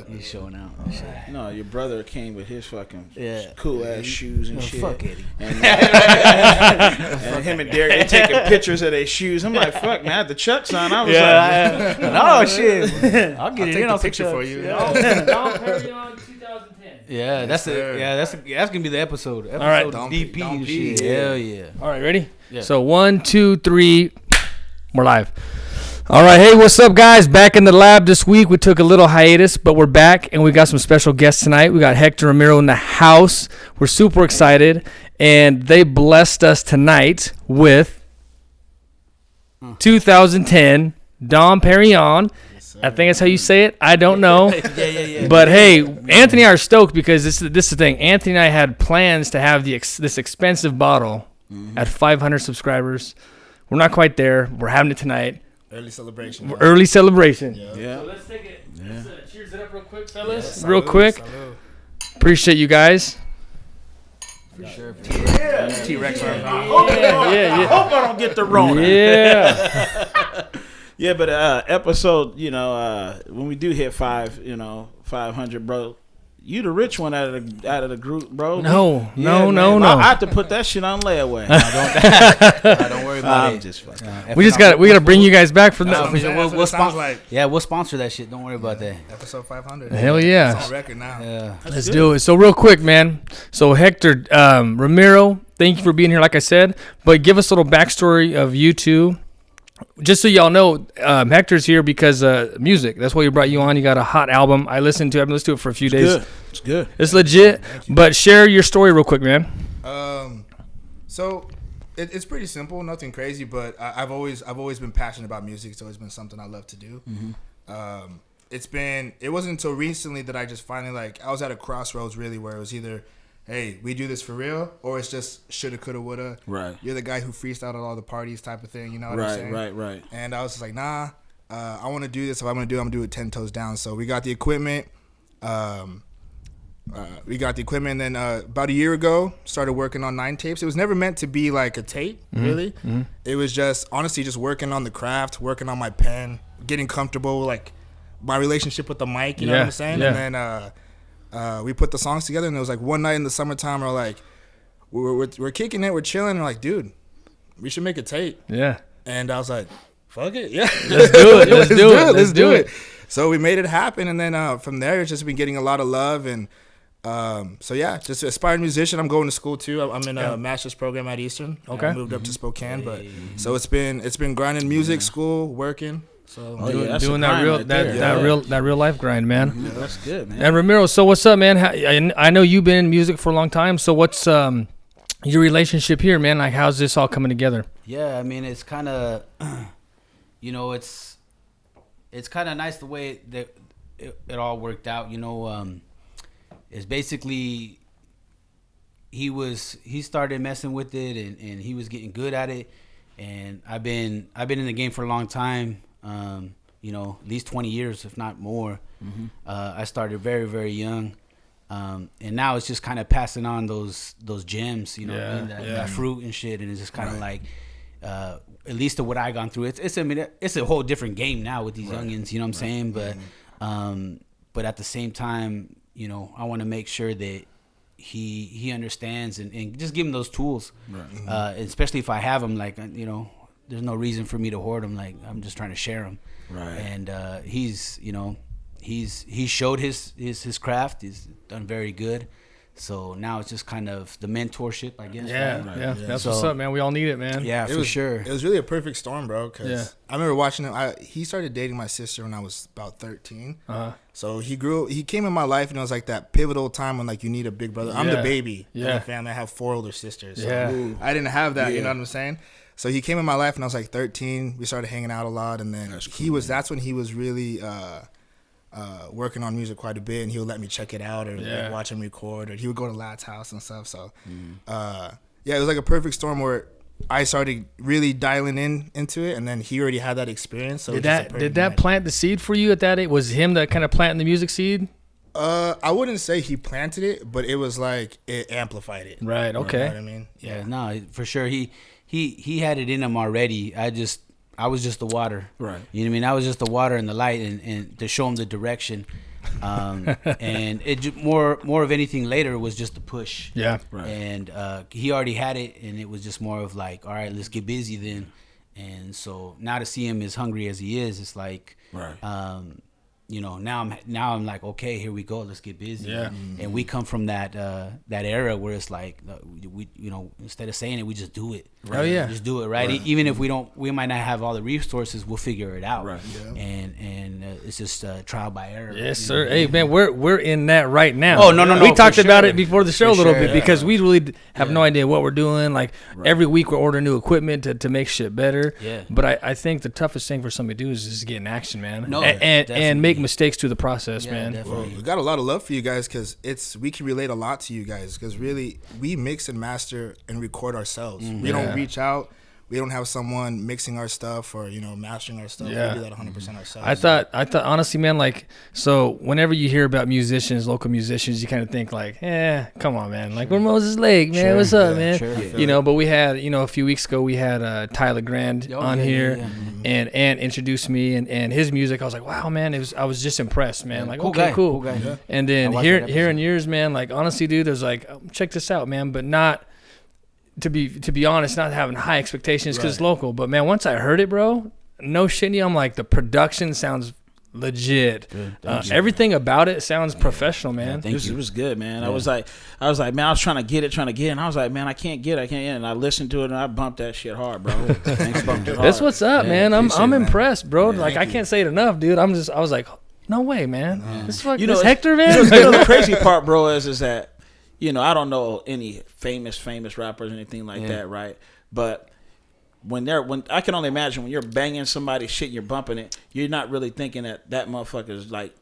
He's showing out and shit. No, your brother came with his fucking Yeah. cool ass shoes and shit. Fuck Eddie. And him and Derek, they taking pictures of their shoes. I'm like, fuck, man, I had the Chucks on. I was like, oh shit. I'll get I'll it take in the on picture some for Chucks. you. Yeah. Dom Perignon 2010. Yeah, that's sir. it. Yeah, that's gonna be the episode. Episode right. DP Dom and P. shit. Hell yeah. All right, ready? Yeah. So 1, 2, 3, we're live. All right, hey, what's up, guys? Back in the lab this week. We took a little hiatus, but we're back, and we got some special guests tonight. We got Hector and Ramiro in the house. We're super excited, and they blessed us tonight with 2010 Dom Perignon. I think that's how you say it. I don't know. yeah. But hey, Anthony and I are stoked because this is the thing. Anthony and I had plans to have this expensive bottle at 500 subscribers. We're not quite there. We're having it tonight. Early celebration. Early celebration. yeah. So let's take it. Yeah. Let's cheers it up real quick, fellas. Yeah, real salud, quick. salud. Appreciate you guys. For sure. T-Rex. I hope I don't get the Rona. Yeah. Yeah, but episode, when we do hit 500, bro, you the rich one out of the group, bro. No. I have to put that shit on layaway. Don't worry about I'm it. just fucking. We gotta bring you guys back for No, that. for sure. That's what it sounds like. Yeah, we'll sponsor that shit. Don't worry about that. Episode 500. Hell yeah. It's on record now. Yeah. Let's do it. So real quick, man. So Hector, Ramiro, thank you for being here, like I said. But give us a little backstory of you two. Just so y'all know, Hector's here because music. That's why we brought you on. You got a hot album. I listened to it. I've listened to it for a few days. It's good. It's legit. But share your story real quick, man. So it's pretty simple, nothing crazy, but I've always been passionate about music. It's always been something I love to do. It wasn't until recently that I just finally I was at a crossroads really where it was either, hey, we do this for real, or it's just shoulda, coulda, woulda. Right. You're the guy who freestyled at all the parties type of thing. You know what I'm saying? Right. And I was just like, nah, I want to do this. If I'm going to do it, I'm going to do it 10 toes down. So we got the equipment. And then about a year ago, started working on 9 tapes. It was never meant to be like a tape, really. Mm-hmm. It was just, honestly, just working on the craft, working on my pen, getting comfortable, like my relationship with the mic, you know what I'm saying? Yeah. And then we put the songs together, and it was like one night in the summertime, we're kicking it, we're chilling, and we're like, dude, we should make a tape. Yeah. And I was like, fuck it, yeah. Let's do it. Let's do it. So we made it happen, and then from there, it's just been getting a lot of love, and just aspiring musician. I'm going to school too. I'm in a master's program at Eastern. Okay. I moved up to Spokane, but so it's been grinding, music, school, working. So doing that real life grind, man. Yeah, that's good, man. And Ramiro, so what's up, man? I know you've been in music for a long time. So what's your relationship here, man? Like, how's this all coming together? Yeah, I mean, it's kind of, it's kind of nice the way that it all worked out. It's basically he started messing with it and he was getting good at it, and I've been in the game for a long time. At least 20 years, if not more. I started very, very young. And now it's just kind of passing on those gems, that fruit and shit. And it's just kind of like, at least to what I gone through, it's a whole different game now with these youngins, you know what I'm saying? But at the same time, I want to make sure that he understands and just give him those tools, especially if I have them, there's no reason for me to hoard them. Like, I'm just trying to share them. Right. And he's showed his craft. He's done very good. So now it's just kind of the mentorship, I guess. Yeah. That's what's up, man. We all need it, man. Yeah, for sure. It was really a perfect storm, bro. Cause I remember watching him. He started dating my sister when I was about 13. So he came in my life, and it was like that pivotal time when you need a big brother. I'm the baby in the family. I have 4 older sisters. So I didn't have that. You know what I'm saying? So he came in my life, and I was 13. We started hanging out a lot, and then that's when he was really working on music quite a bit, and he would let me check it out or watch him record, or he would go to Lad's house and stuff. So it was like a perfect storm where I started really dialing into it, and then he already had that experience. So did that plant the seed for you at that age? Was him that kind of planting the music seed? I wouldn't say he planted it, but it was like it amplified it. Right. Okay. You know what I mean? Yeah. No, for sure. He had it in him already. I just I was just the water. Right. You know what I mean? I was just the water and the light, and to show him the direction. And it more of anything later was just a push. Yeah. Right. And he already had it, and it was just more of like, all right, let's get busy then. And so now to see him as hungry as he is, it's like, right. You know, now I'm like, okay, here we go, let's get busy. Yeah. And we come from that era where it's like, we, you know, instead of saying it, we just do it. Right? Oh yeah, just do it, right? Even if we might not have all the resources, we'll figure it out. Right. Yeah. And it's just trial by error. Yes, sir. Know? Hey, man, we're in that right now. Oh no, we talked about it before the show a little bit because we really have no Yeah. idea what we're doing. Like every week we're ordering new equipment to make shit better. Yeah. But I think the toughest thing for somebody to do is just get in action, man. No, and make mistakes through the process, Yeah, man. definitely. Well, we got a lot of love for you guys because we can relate a lot to you guys because really we mix and master and record ourselves. We don't reach out. We don't have someone mixing our stuff or mastering our stuff. Yeah. We do that 100% ourselves. I thought honestly, man, like, so whenever you hear about musicians, local musicians, you kind of think like, come on, man, like we're Moses Lake, man, what's up, man? Sure. But we had, a few weeks ago we had Tyler Grand on here, and introduced me and his music. I was like, wow, man, I was just impressed, man. Like, okay, cool. guy. Yeah. And then hearing yours, man, like honestly, dude, there's like, check this out, man, but not. To be honest, not having high expectations because it's local. But, man, once I heard it, bro, no shitty, I'm like, the production sounds legit. Everything about it sounds professional, man. It was good, man. Yeah. I was like, man, I was trying to get it, and I was like, man, I can't get it. And I listened to it, and I bumped that shit hard, bro. That's what's up, man. I'm impressed, bro. Yeah, like, I can't say it enough, dude. I was like, no way, man. This is Hector, man. The crazy part, bro, is that, I don't know any famous rappers or anything like that, right? But when I can only imagine when you're banging somebody's shit and you're bumping it, you're not really thinking that motherfucker is like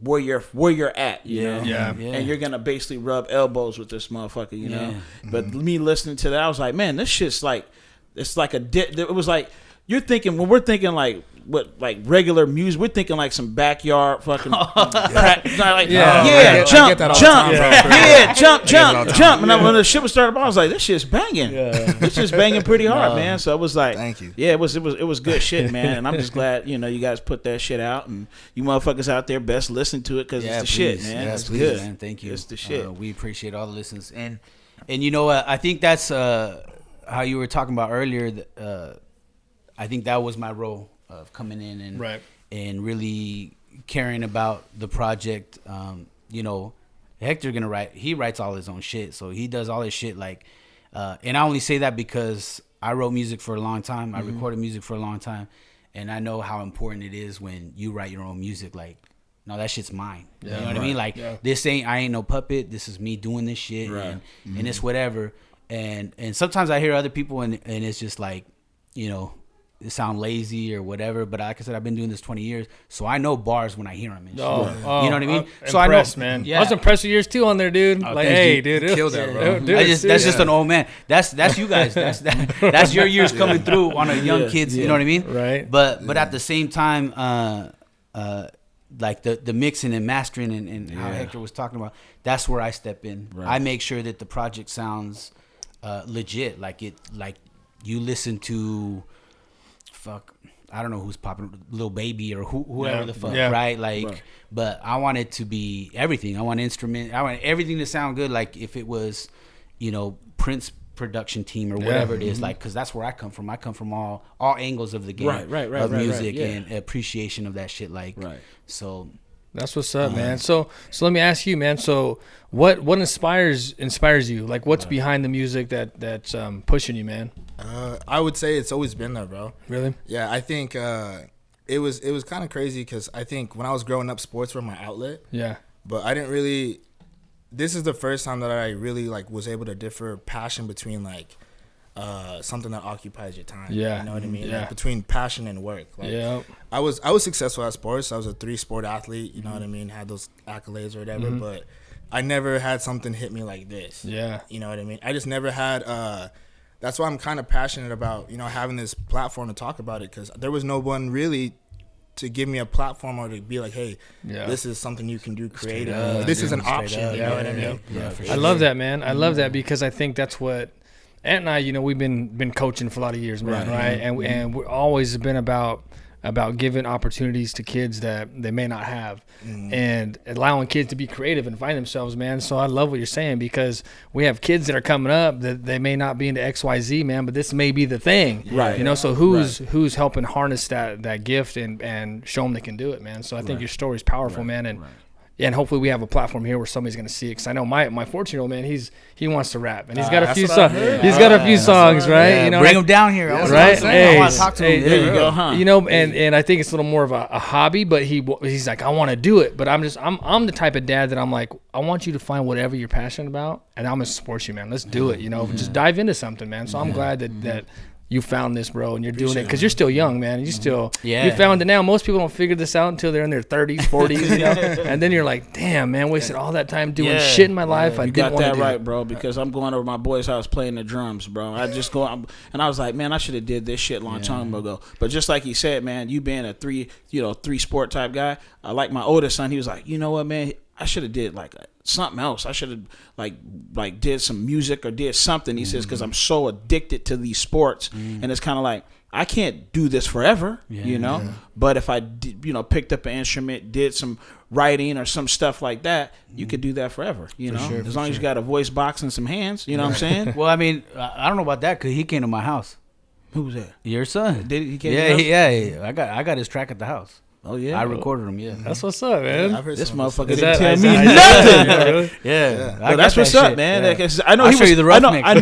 where you're at, you know? Yeah. And you're gonna basically rub elbows with this motherfucker, you know? But me listening to that, I was like, man, this shit's like, it's like it was like, you're thinking, when we're thinking like regular music, we're thinking like some backyard fucking jump. And when the shit was started, I was like, this shit's banging. This shit's banging pretty hard, man. So it was like, thank you. Yeah, it was good shit, man. And I'm just glad, you guys put that shit out, and you motherfuckers out there best listen to it because it's the shit, man. It's good, man. Thank you. It's the shit. We appreciate all the listens, and you know what? I think that's how you were talking about earlier. I think that was my role of coming in and really caring about the project. Hector gonna write. He writes all his own shit, so he does all his shit. Like, and I only say that because I wrote music for a long time. I recorded music for a long time, and I know how important it is when you write your own music. Like, no, that shit's mine. You know what I mean? Like, I ain't no puppet. This is me doing this shit, and it's whatever. And sometimes I hear other people, and it's just like, it sound lazy or whatever, but like I said, I've been doing this 20 years, so I know bars when I hear them. And shit. You know what I mean? So impressed, I know, man. Yeah. I was impressed with yours too on there, dude. Oh, like, hey, dude, killed that, bro. That's just an old man. That's you guys. That's your years coming through on a young kids. You know what I mean? Right. But at the same time, like the mixing and mastering and how Hector was talking about, that's where I step in. Right. I make sure that the project sounds legit. Like you listen to. I don't know who's popping, Lil Baby or whoever the fuck, right? Like, but I want it to be everything. I want everything to sound good. Like if it was, Prince production team or whatever it is, like, because that's where I come from. I come from all angles of the game, of music and appreciation of that shit. Like, so. That's what's up, man. So let me ask you, man. So what inspires you? Like, what's behind the music that's pushing you, man? I would say it's always been there, bro. Really? Yeah, I think it was kind of crazy because I think when I was growing up, sports were my outlet. Yeah. But I didn't really. This is the first time that I really was able to differ passion between something that occupies your time. Yeah. You know what I mean? Yeah. Like, between passion and work. I was successful at sports. I was a 3-sport athlete, you know what I mean? Had those accolades or whatever, but I never had something hit me like this. Yeah. You know what I mean? I just never had that's why I'm kind of passionate about, having this platform to talk about it, because there was no one really to give me a platform or to be like, hey, this is something you can do creative. This is an option. You know what I mean? Yeah, for sure. I love that, man. I love that because I think that's what Ant and I, we've been coaching for a lot of years, man, right? And we're always been about giving opportunities to kids that they may not have, and allowing kids to be creative and find themselves, man. So I love what you're saying, because we have kids that are coming up that they may not be into XYZ, man, but this may be the thing, right? So who's helping harness that gift and show them they can do it, man. So I think your story's powerful, man, and hopefully we have a platform here where somebody's going to see it. Because I know my 14-year-old man, he wants to rap, and he's got a few songs. He's got a few songs, right? Bring him down here, right? I want to talk to him. There you go, huh? And I think it's a little more of a hobby, but he's like, I want to do it, but I'm the type of dad that I'm like, I want you to find whatever you're passionate about, and I'm gonna support you, man. Let's do it, just dive into something, man. So I'm glad that you found this, bro, and you're doing it because you're still young, man. You still you found it now. Most people don't figure this out until they're in their 30s, 40s, and then you're like, damn, man, wasted all that time doing shit in my life. I didn't want to do right, bro. Because I'm going over my boy's house playing the drums, bro. I just go and I was like, man, I should have did this shit long time ago. But just like he said, man, you being a three sport type guy, like my oldest son, he was like, you know what, man, I should have did like something else. I should have like did some music or did something. He says, because I'm so addicted to these sports, and it's kind of like I can't do this forever, But if I picked up an instrument, did some writing or some stuff like that, you could do that forever, as long as you got a voice box and some hands. You know what I'm saying? Well, I mean, I don't know about that because he came to my house. Who was that? Your son. Did he came to your house? I got his track at the house. Oh yeah, I recorded him. Yeah, that's what's up, man. Yeah, this motherfucker didn't tell me nothing. Yeah, that's what's up, man. Yeah. I know I'll show you the rough mix. I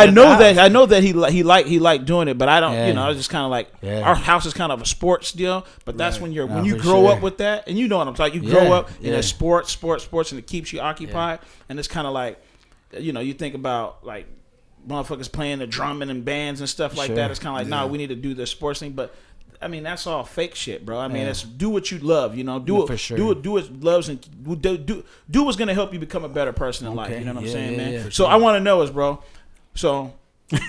know that he liked doing it, but I don't. I was just kind of like our house is kind of a sports deal. But that's when you grow up with that, and you know what I'm talking. You grow up in a sports, and it keeps you occupied. And it's kind of like, you think about like motherfuckers playing the drumming and bands and stuff like that. It's kind of like, nah, we need to do the sports thing, but. I mean, that's all fake shit, bro. I mean, it's do what you love, do it for sure. Do what loves and do what's gonna help you become a better person in life. You know what I'm saying, man? So sure. I want to know is, bro. So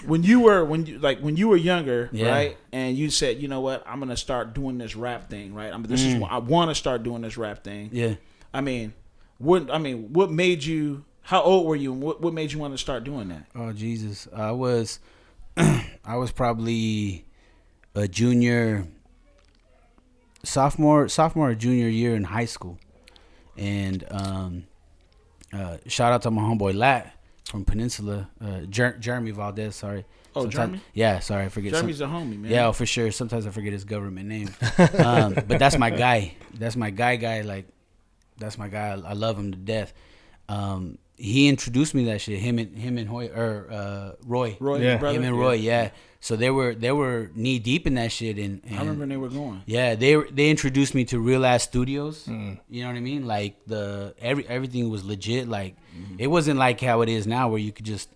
when you were younger, right? And you said, you know what, I'm gonna start doing this rap thing, right? Is what I want to start doing this rap thing. Yeah. What made you? How old were you? And what made you want to start doing that? Oh Jesus, I was probably a sophomore or junior year in high school, and shout out to my homeboy Lat from Peninsula, Jeremy Valdez. Sorry. Oh, Jeremy? Yeah, sorry, I forget. Jeremy's a homie, man. Yeah, for sure. Sometimes I forget his government name, but that's my guy. That's my guy. Like, that's my guy. I love him to death. He introduced me to that shit. Him and Roy. Yeah. Him and Roy. Yeah. So they were knee deep in that shit, and I remember when they were going. Yeah, they introduced me to Real Ass Studios. You know what I mean? Like everything was legit. Like it wasn't like how it is now, where you could just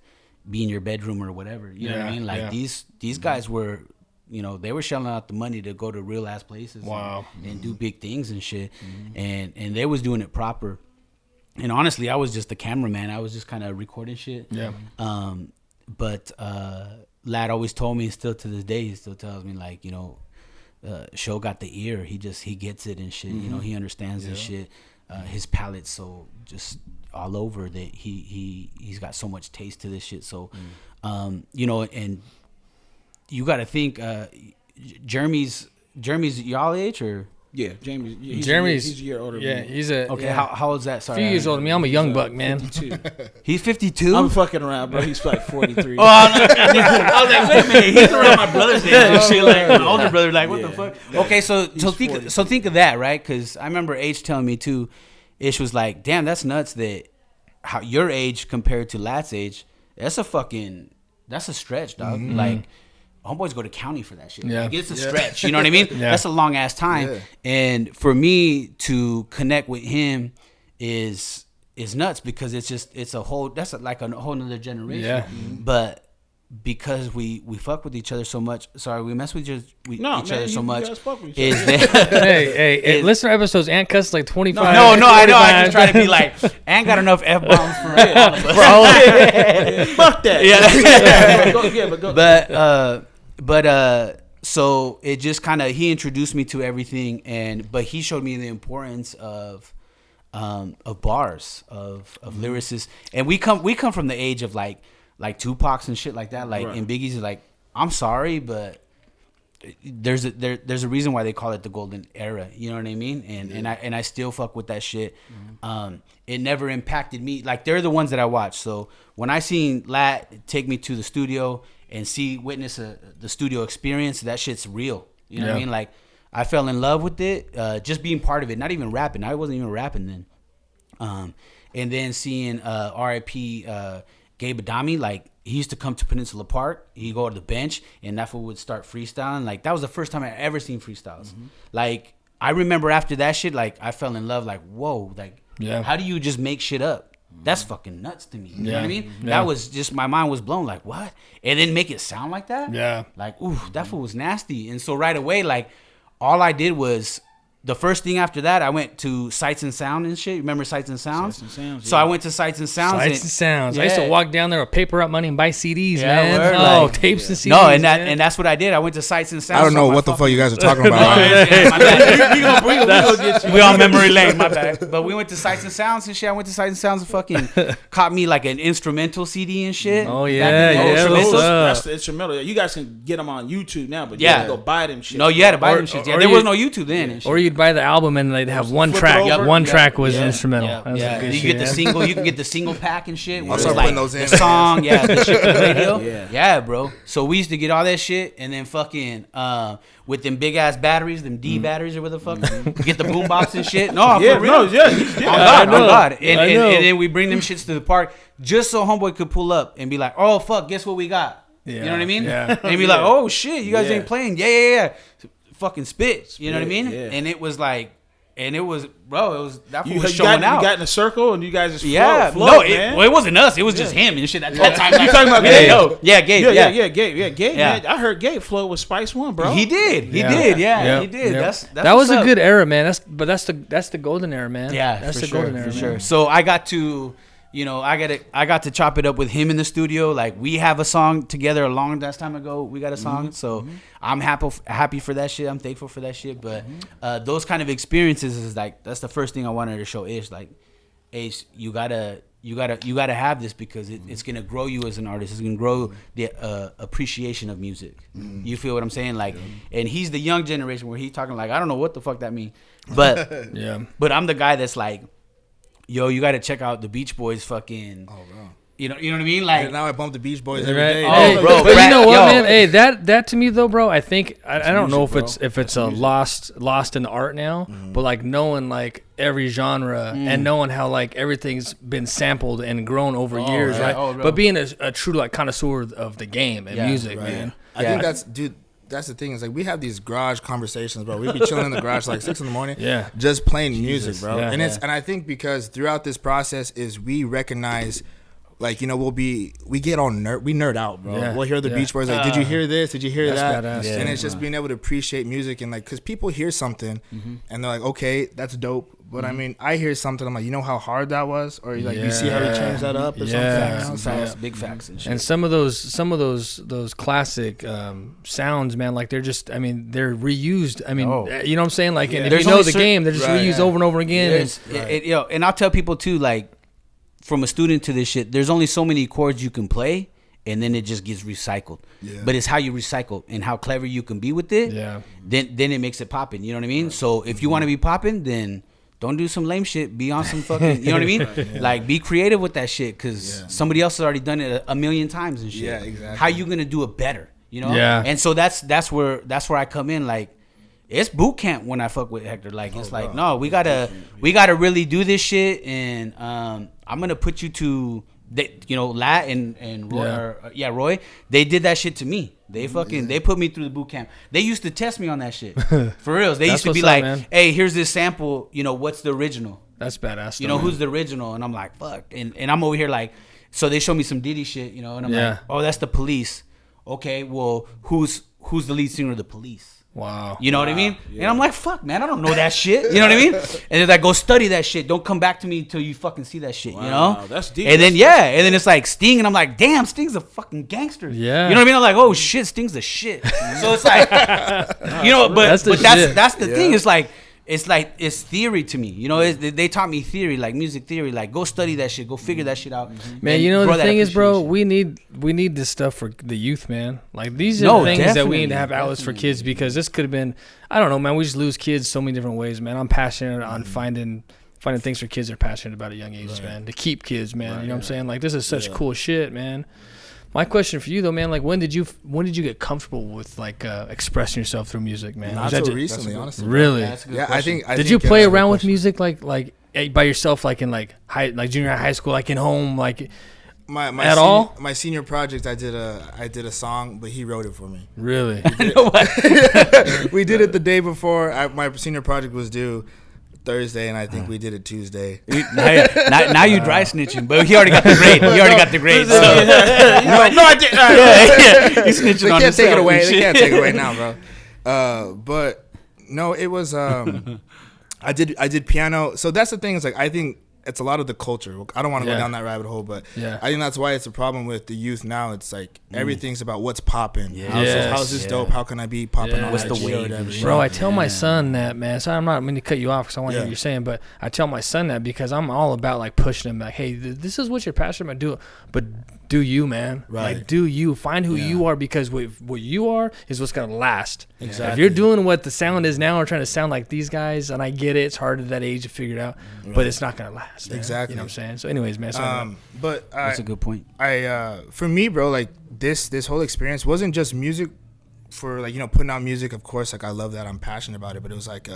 be in your bedroom or whatever. You know what I mean? Like these guys were, they were shelling out the money to go to real ass places. Wow. And do big things and shit, and they was doing it proper. And honestly, I was just the cameraman. I was just kind of recording shit. Yeah. But Lad always told me, still to this day, he still tells me, like, Show got the ear. He gets it and shit. He understands this shit. His palate's so just all over that he's got so much taste to this shit. So, and you got to think, Jeremy's y'all age or? Yeah, Jeremy's he's a year older than me. He's a... Okay, yeah. how old is that? Sorry. A few years older than me. I'm a young buck, man. 52. He's 52? I'm fucking around, bro. He's like 43. Oh, I was like, wait a minute. He's around my brother's age and shit. Like, my older brother, like, what the fuck? Okay, so think of that, right? Because I remember H telling me, too, Ish was like, damn, that's nuts that how your age compared to Lat's age, that's a stretch, dog. Like, homeboys go to county for that shit. Like, it's a stretch. You know what I mean? That's a long ass time. Yeah. And for me to connect with him is nuts because it's a whole nother generation. Yeah. But because we fuck with each other so much. Sorry, we mess with each other so much. Is that hey, listen to episodes. Ant cuss like 25. No, I know. I just try to be like, Ant got enough F bombs for all of us. Fuck that. Yeah. But so it just kind of, he introduced me to everything, but he showed me the importance of bars, of lyricists, and we come from the age of like like Tupac's and shit like that. Like, and Biggie's like, I'm sorry, but there's a reason why they call it the golden era. You know what I mean? And I still fuck with that shit. It never impacted me. Like, they're the ones that I watch. So when I seen Lat take me to the studio and witness the studio experience, that shit's real. You know what I mean? Like, I fell in love with it, just being part of it, not even rapping. I wasn't even rapping then. And then seeing R.I.P. Gabe Adami, like, he used to come to Peninsula Park. He'd go to the bench, and that fool would start freestyling. Like, that was the first time I ever seen freestyles. Like, I remember after that shit, like, I fell in love. Like, whoa, like, how do you just make shit up? That's fucking nuts to me. You know what I mean? That was just, my mind was blown. Like, what? And then make it sound like that? Yeah. Like, ooh, that fool was nasty. And so right away, like, all I did was, the first thing after that, I went to Sights and Sound and shit. Remember Sights and Sounds? Sights and Sounds, So I went to Sights and Sounds. Sights and Sounds. Yeah. I used to walk down there with paper up money and buy CDs, man. Word, like, tapes and CDs. No, and that's what I did. I went to Sights and Sounds. I don't know what the fuck you guys are talking about. We on memory lane, my bad. But we went to Sights and Sounds and shit. I went to Sights and Sounds and fucking caught me like an instrumental CD and shit. Oh, yeah. That's the instrumental. You guys can get them on YouTube now, but you had to go buy them shit. No, you had to buy them shit. Yeah, there was no YouTube then. Or you'd buy the album and they'd have one track. One track was instrumental. You get the single. You can get the single pack and shit. I'll start putting those in. The song, the shit for the radio. Yeah, bro. So we used to get all that shit, and then fucking with them big ass batteries, them D batteries or what the fuck, get the boombox and shit. No, for real. On God. And then we bring them shits to the park just so homeboy could pull up and be like, oh fuck, guess what we got? You know what I mean? Yeah. And be like, oh shit, you guys ain't playing. Yeah. Fucking spit. You know what I mean? Yeah. And it was like. And it was, bro. It was that was showing out. You got in a circle and you guys just flow, no, it wasn't us. It was just him and shit. At that time, you talking about Gabe? Gabe. Gabe. Man, I heard Gabe flow with Spice One, bro. He did. He did. That was a good era, man. That's the golden era, man. Yeah, that's the golden era, for sure. So I got to. I got to chop it up with him in the studio. Like, we have a song together a long time ago. We got a song, so I'm happy for that shit. I'm thankful for that shit. But those kind of experiences is like, that's the first thing I wanted to show Ish. Like, Ish, you gotta have this because it's gonna grow you as an artist. It's gonna grow the appreciation of music. You feel what I'm saying? Like, and he's the young generation where he's talking like, I don't know what the fuck that means, but but I'm the guy that's like, yo, you got to check out the Beach Boys fucking. Oh, bro. You know what I mean? Like, now I bump the Beach Boys every day. Oh, bro. But you know what, man? Hey, that to me though, bro. I think I don't know if it's a lost in the art now, but like knowing like every genre and knowing how like everything's been sampled and grown over years, right? But being a true like connoisseur of the game and music, man. I think that's the thing. Is like we have these garage conversations, bro. We be chilling in the garage like 6 a.m, just playing music, bro. And and I think because throughout this process is we recognize, like, you know, we get all nerd out, bro. We'll hear the Beach Boys like, did you hear this? Did you hear that? Badass. And it's just being able to appreciate music and like, because people hear something and they're like, okay, that's dope. But I mean, I hear something, I'm like, you know how hard that was, or like you see how he changed that up, or something. Big facts and shit. And some of those classic sounds, man, like they're just, I mean, they're reused. I mean, you know what I'm saying? Like, and if you know the game, they're just reused over and over again. And I'll tell people too, like, from a student to this shit, there's only so many chords you can play, and then it just gets recycled. But it's how you recycle and how clever you can be with it. Then it makes it popping. You know what I mean? So if you want to be popping, then don't do some lame shit. Be on some fucking, you know what I mean? Like, be creative with that shit, because somebody else has already done it a million times and shit. Yeah, exactly. How you gonna do it better? You know? Yeah. And so that's where I come in. Like, it's boot camp when I fuck with Hector. Like, it's like, no, we gotta really do this shit, and I'm gonna put you to, Lat and Roy, Roy. They did that shit to me. They put me through the boot camp. They used to test me on that shit. For real. They used to be like, man. Hey, here's this sample, what's the original? That's badass. Who's the original? And I'm like, fuck. And I'm over here like, so they show me some Diddy shit, and I'm like, oh, that's the Police. Okay, well, who's the lead singer of the Police? Wow. You know what I mean? Yeah. And I'm like, fuck, man, I don't know that shit. You know what I mean? And they're like, go study that shit. Don't come back to me until you fucking see that shit, you know? That's deep. And then, and then it's like Sting, and I'm like, damn, Sting's a fucking gangster. Yeah. You know what I mean? I'm like, oh, shit, Sting's the shit. So it's like, but that's the thing. It's like, it's like it's theory to me. You know, they taught me theory, like music theory. Like go study that shit, go figure that shit out. Man, you know the thing is, bro, we need this stuff for the youth, man. Like these are the things that we need to have outlets for kids, because this could have been, I don't know, man. We just lose kids so many different ways, man. I'm passionate on finding things for kids they're passionate about at young ages, man. To keep kids, man. You know what I'm saying? Like this is such cool shit, man. My question for you though, man, like when did you get comfortable with like expressing yourself through music, man? Not so recently, honestly. Really? Yeah, I think. Did you play around with music like by yourself, like in like junior high school, like in home, like all? My senior project, I did a song, but he wrote it for me. Really? We did it the day before my senior project was due. Thursday, and I think we did it Tuesday. Now you dry snitching, but he already got the grade. So. No, I did. He snitching they on can't take it away. Shit. They can't take it away now, bro. But no, it was. I did piano. So that's the thing. Is like I think it's a lot of the culture. I don't want to go down that rabbit hole, but I think that's why it's a problem with the youth now. It's like everything's about what's popping. How's this dope? How can I be popping on what's the wave? Bro, I tell my son that, man. So I'm not going to cut you off because I want to hear what you're saying, but I tell my son that because I'm all about like pushing him, like, hey, this is what you're passionate about. Do it, but do you, man? Right. Like, do you find who you are, because what you are is what's gonna last. Exactly. If you're doing what the sound is now, or trying to sound like these guys, and I get it, it's hard at that age to figure it out, but it's not gonna last. Man. Exactly. You know what I'm saying? So, anyways, man. But that's a good point. For me, bro, like this whole experience wasn't just music for like putting out music. Of course, like I love that, I'm passionate about it, but it was like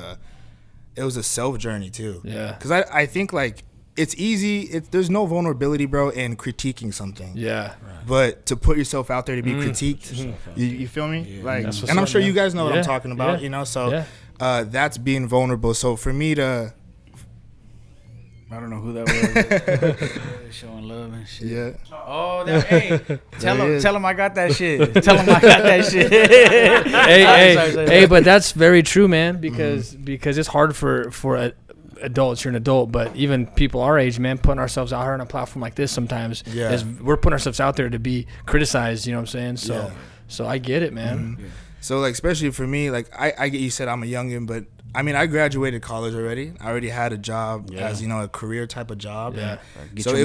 it was a self journey too. Yeah. Because I think like. It's easy. There's no vulnerability, bro, in critiquing something. Yeah. But to put yourself out there to be critiqued, you feel me? Yeah. Like, and I'm sure you guys know what I'm talking about. Yeah. So that's being vulnerable. So for me to, I don't know who that was. Showing love and shit. Yeah. Oh, hey, tell him I got that shit. Tell him I got that shit. hey, but that's very true, man. Because it's hard for adults. You're an adult, but even people our age, man, putting ourselves out here on a platform like this sometimes is we're putting ourselves out there to be criticized. You know what I'm saying? So I get it, man. Mm-hmm. So like, especially for me, like I get, you said I'm a youngin', but I mean I graduated college already. I already had a job as a career type of job. Yeah. So it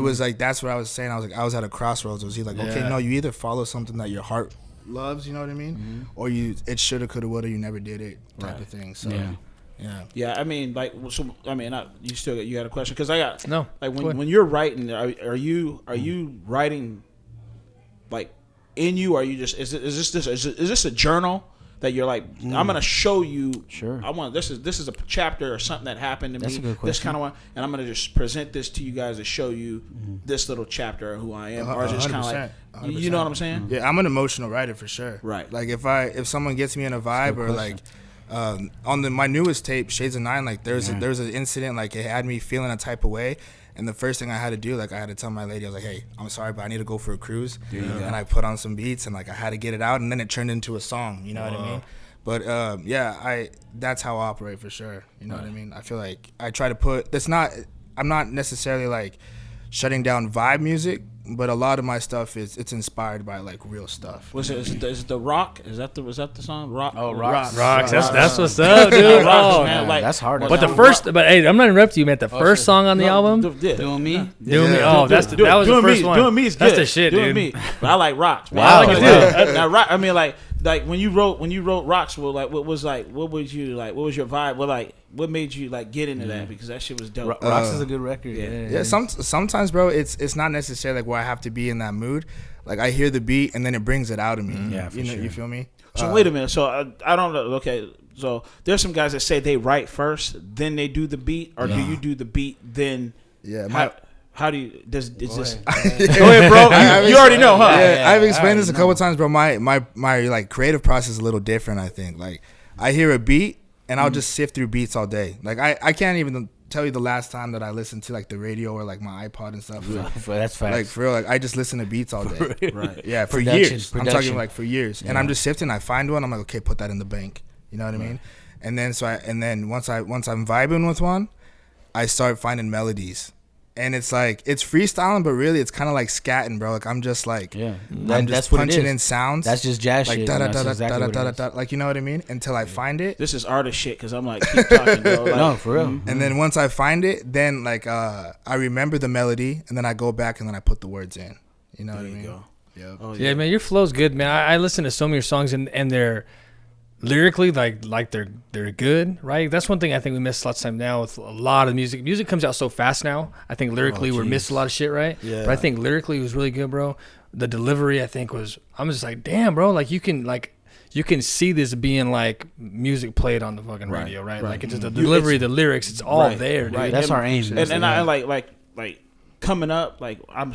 was like that's what I was saying. I was at a crossroads. It was like, okay, no, you either follow something that your heart loves, you know what I mean, or it shoulda, coulda, woulda, you never did it type of thing. So. Yeah, I mean, like, so, I mean, you got a question? Because I got no. Like when you're writing, are you writing, like, in you? Or are you just is this a journal that you're like, I'm gonna show you? Sure. I want this is a chapter or something that happened to That's me. A good question. This kind of one, and I'm gonna just present this to you guys to show you this little chapter of who I am. Or is it just kind of like, you know what I'm saying? Yeah, I'm an emotional writer for sure. Right. Like if someone gets me in a vibe or like. On my newest tape, Shades of Nine, like there was an incident, like it had me feeling a type of way, and the first thing I had to do, like I had to tell my lady, I was like, hey, I'm sorry, but I need to go for a cruise, and I put on some beats, and like I had to get it out, and then it turned into a song, you know what I mean? But that's how I operate for sure, you know what I mean? I feel like I try to put, I'm not necessarily like shutting down vibe music, but a lot of my stuff it's inspired by like real stuff. Is it the Rock? Was that the song? Rock. Oh, Rocks. That's what's up, dude. Rocks, man. Like, that's hard. But hey, I'm not interrupting you, man. The first song on the album, Doing Me. Doing Me. Oh, that was the first one. Doing Me is good. That's the shit, Doing dude. Me. But I like Rocks. Man. Wow. I like it. Now, Rock. I mean, like when you wrote Rocks, well, like what was your vibe? What made you like get into that? Because that shit was dope. Rocks is a good record. Yeah. Sometimes, bro, it's not necessarily like where I have to be in that mood. Like I hear the beat and then it brings it out of me. Yeah, for sure. You feel me? So wait a minute. So I don't know. Okay. So there's some guys that say they write first, then they do the beat, or do you do the beat then? Yeah. How do you this? Go ahead, bro. You already know, huh? Yeah, I've explained this a couple times, bro. My like creative process is a little different. I think like I hear a beat and I'll just sift through beats all day. Like I can't even tell you the last time that I listened to like the radio or like my iPod and stuff. That's facts. Like for real, like I just listen to beats all day. Right. Yeah, for years. I'm talking like for years. And I'm just sifting. I find one. I'm like, okay, put that in the bank. You know what I mean? And then once I'm vibing with one, I start finding melodies. And it's like it's freestyling, but really it's kind of like scatting, bro. Like I'm just like I'm just punching in sounds. That's just jazz like shit. Da da da da da da. Like you know what I mean? Until I find it. This is artist shit because I'm like keep talking, bro. Like, no, for real. And then once I find it, then like I remember the melody, and then I go back and then I put the words in. You know what I mean? Go. Yep. Oh, yeah, man, your flow's good, man. I listen to so many of your songs and they're lyrically like they're good, right? That's one thing I think we miss a lot of time now with a lot of music. Music comes out so fast now. I think lyrically we're missing a lot of shit, right? Yeah. But I think lyrically it was really good, bro. The delivery I think was I'm just like, damn, bro, like you can see this being like music played on the fucking radio, right? Like it's just the delivery, the lyrics, it's all there, dude. Right. That's our aim. And I like coming up, like I'm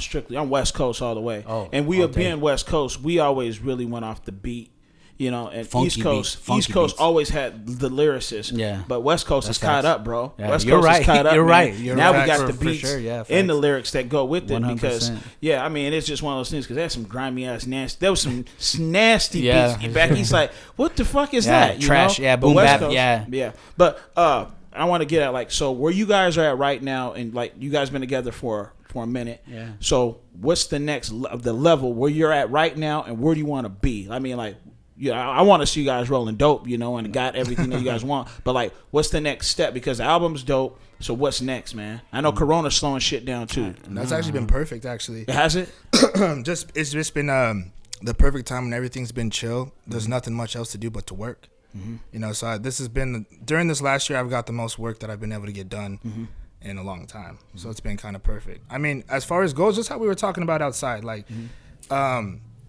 West Coast all the way. Oh, and we have been West Coast. We always really went off the beat. You know, and Funky East Coast beats. always had the lyricist. Yeah. But West Coast is caught up, bro. Yeah, West you're Coast right. is caught up. You're man. right. You're now right. we got For the beats sure. Yeah, and the lyrics that go with it 100%. because I mean it's just one of those things because there's some grimy ass nasty. There was some nasty Yeah. beats back. He's like, what the fuck is that? You trash. know? Yeah, But boom West bap. Coast, Yeah. But I want to get at like so where you guys are at right now and like you guys been together for a minute. Yeah. So what's the next the level where you're at right now and where do you want to be? I mean like. Yeah, I want to see you guys rolling dope, you know, and got everything that you guys want. But like, what's the next step? Because the album's dope. So what's next, man? I know Corona's slowing shit down too. That's actually been perfect. Actually, Has it? it's just been the perfect time when everything's been chill. There's nothing much else to do but to work. You know, so this has been during this last year. I've got the most work that I've been able to get done in a long time. So it's been kind of perfect. I mean, as far as goes, just how we were talking about outside, like.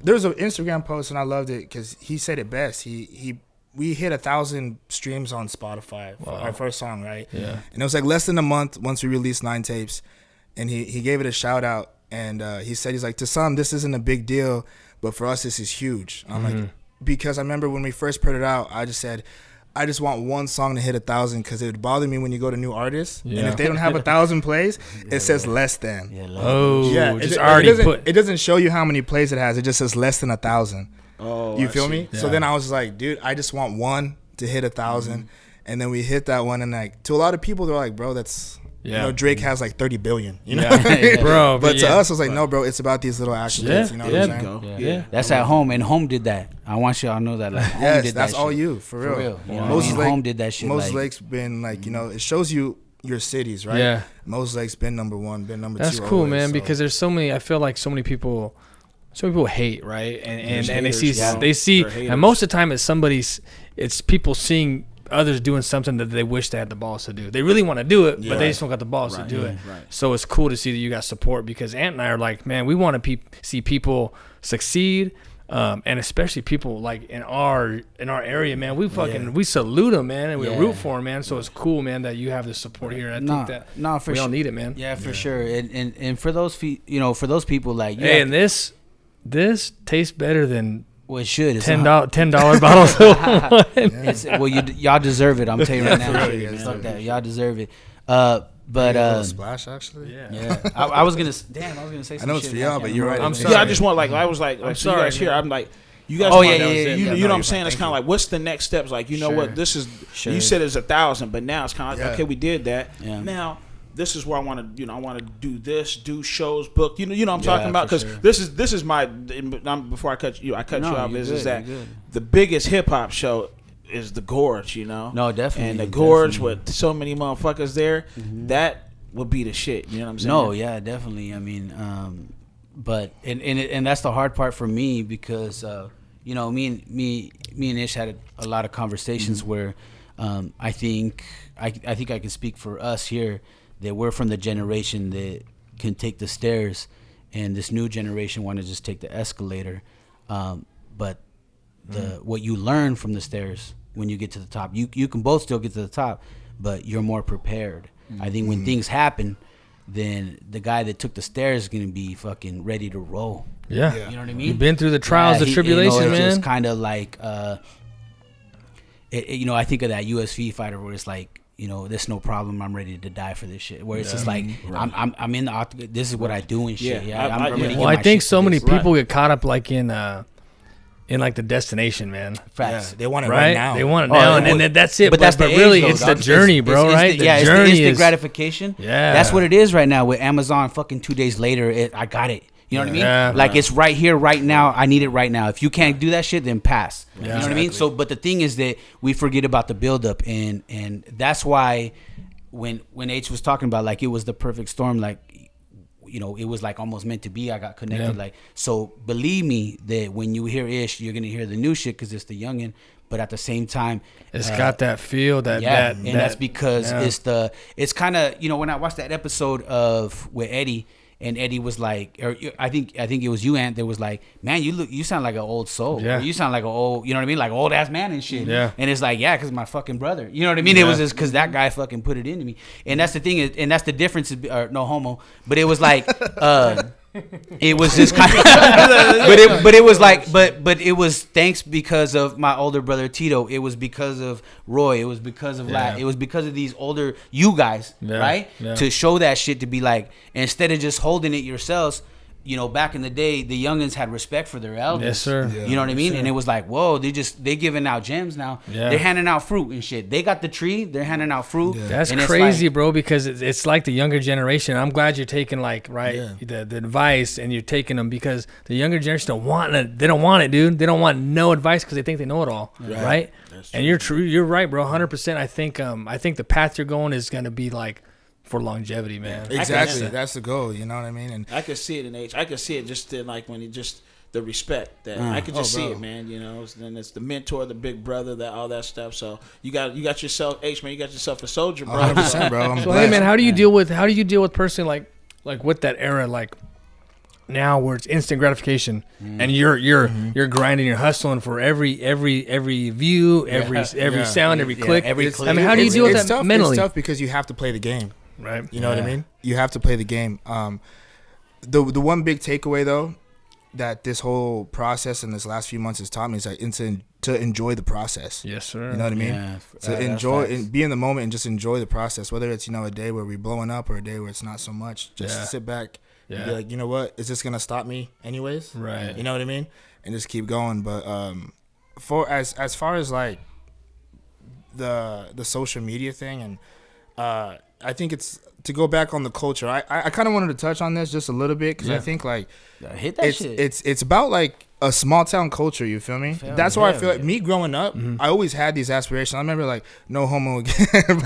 There was an Instagram post and I loved it because he said it best. We hit 1,000 streams on Spotify for our first song, right? Yeah. And it was like less than a month once we released 9 tapes, and he gave it a shout out and he said he's like to some this isn't a big deal, but for us this is huge. I'm like because I remember when we first put it out, I just said. I just want one song to hit 1,000 because it would bother me when you go to new artists and if they don't have 1,000 plays, it says less than. It doesn't show you how many plays it has. It just says less than 1,000. Oh, you feel me? Yeah. So then I was like, dude, I just want one to hit 1,000, and then we hit that one, and like to a lot of people, they're like, bro, that's. You know, Drake has like 30 billion, you know? Bro. But to us, it was like, no, bro, it's about these little accolades, you know what I'm saying? Yeah. That's at home, and Home did that. I want y'all to know that. Like, Home did that's that all shit. you, for real. You know, Home did that shit. Moses Lake's been like, you know, it shows you your cities, right? Yeah. Moses Lake's been number 1, been number 2. That's cool, always, man, because there's so many, I feel like so many people hate, right? And haters, they see, and most of the time it's people seeing others doing something that they wish they had the balls to do. They really want to do it, but they just don't got the balls to do it. Right. So it's cool to see that you got support because Ant and I are like, man, we want to see people succeed, and especially people like in our area, man. We salute them, man, and we root for them, man. So it's cool, man, that you have the support here. I think that we all need it, man. Yeah, for sure. And for those for those people like and this tastes better than. Well, it should. It's $10 bottles of wine. Y'all deserve it. I'm telling you right now. Fuck that. Y'all deserve it. But splash actually. Yeah. I was gonna say something. I know it's for y'all, but you're right. I'm sorry. Yeah, I just want I'm sorry. You guys here. I'm like. You guys, you know what I'm saying? It's kind of like, what's the next steps? Like, you know what? This is. You said it's 1,000, but now it's kind of like, okay, we did that. Yeah. Now. This is where I want to, I want to do this, do shows, book. You know what I'm talking about? Because this is my. Before I cut you, you off. Is that the biggest hip hop show is the Gorge? You know? No, definitely. And the Gorge with so many motherfuckers there, that would be the shit. You know what I'm saying? No, yeah, definitely. I mean, but and that's the hard part for me because me and Ish had a lot of conversations where I think I can speak for us here. That we're from the generation that can take the stairs, and this new generation want to just take the escalator. But what you learn from the stairs when you get to the top, you can both still get to the top, but you're more prepared. I think when things happen, then the guy that took the stairs is gonna be fucking ready to roll. Yeah. You know what I mean? You've been through the trials, the tribulations, man. It's just kind of like, I think of that UFC fighter where it's like, there's no problem. I'm ready to die for this shit. Where it's just like, I'm in the octagon. This is what I do and shit. I think so many people get caught up like in in like the destination, man. Facts. Yeah, they want it right now. They want it now, and then that's it. But that's the really, age, it's though, the journey, bro. Right? The journey is instant gratification. Yeah, that's what it is right now with Amazon. Fucking 2 days later, I got it. You know what I mean? Yeah, like it's right here, right now. I need it right now. If you can't do that shit, then pass. Yeah. You know what I mean? So, but the thing is that we forget about the buildup, and that's why when H was talking about like it was the perfect storm, like. You know, it was like almost meant to be. I got connected. Like, so believe me that when you hear Ish, you're gonna hear the new shit because it's the youngin. But at the same time, it's got that feel that's because it's kind of, you know, when I watched that episode of with Eddie. And Eddie was like, or I think it was you, Ant, that was like, man, you sound like an old soul. Yeah. Or you sound like an old, you know what I mean? Like old ass man and shit. Yeah. And it's like, yeah, because my fucking brother. You know what I mean? It was just because that guy fucking put it into me. And that's the thing, and that's the difference, no homo. But it was like, it was just kind of, but it was like, but it was thanks because of my older brother Tito. It was because of Roy. It was because of Lat. It was because of these older you guys, right? Yeah. To show that shit, to be like, instead of just holding it yourselves. You know, back in the day, the youngins had respect for their elders. Yes, sir. Yeah. You know what I mean? Yes, and it was like, whoa, they giving out gems now. Yeah. They're handing out fruit and shit. They got the tree. They're handing out fruit. Yeah. That's crazy, like, bro, because it's like the younger generation. I'm glad you're taking the advice and you're taking them because the younger generation don't want it. They don't want it, dude. They don't want no advice because they think they know it all, right? And you're true. You're right, bro. 100%. I think the path you're going is going to be like, for longevity, man. Exactly. That's the goal. You know what I mean? And I could see it in H. I could see it just in like when he just the respect that I could just see it, man. You know, then it's the mentor, the big brother, that all that stuff. So you got yourself, H, man. You got yourself a soldier, bro. 100%, bro. So hey, man, how do you deal with personally like with that era like now where it's instant gratification and you're grinding, you're hustling for every view, every sound, every click. Every click. I mean, how do you deal with that mentally? It's tough because you have to play the game. Right. You know what I mean? You have to play the game. The one big takeaway though that this whole process in this last few months has taught me is like to enjoy the process. Yes, sir. You know what I mean? Yeah, to enjoy and be in the moment and just enjoy the process. Whether it's, you know, a day where we're blowing up or a day where it's not so much. Just sit back and be like, you know what? Is this gonna stop me anyways? Right. You know what I mean? And just keep going. But as far as like the social media thing and I think it's to go back on the culture. I kind of wanted to touch on this just a little bit because I think like hit that shit. It's about like a small town culture. You feel me? That's why I feel like me growing up, I always had these aspirations. I remember like no homo again,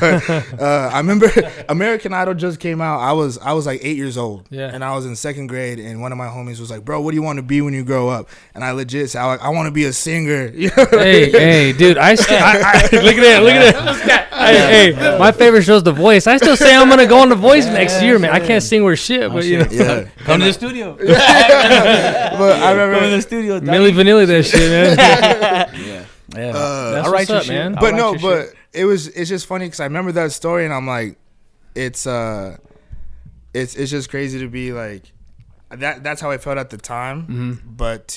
but I remember American Idol just came out. I was like 8 years old, and I was in second grade, and one of my homies was like, "Bro, what do you want to be when you grow up?" And I legit said, "I want to be a singer." You know hey, dude, I look at that. Hey, my favorite show's The Voice. I still say I'm gonna go on The Voice next year, man. I can't sing worth shit, but you know, come to the studio. But I remember come to the studio. Milli Vanilli that shit, man. That's what's up, man. But no, but it's just funny because I remember that story and I'm like, it's just crazy to be like that's how I felt at the time, but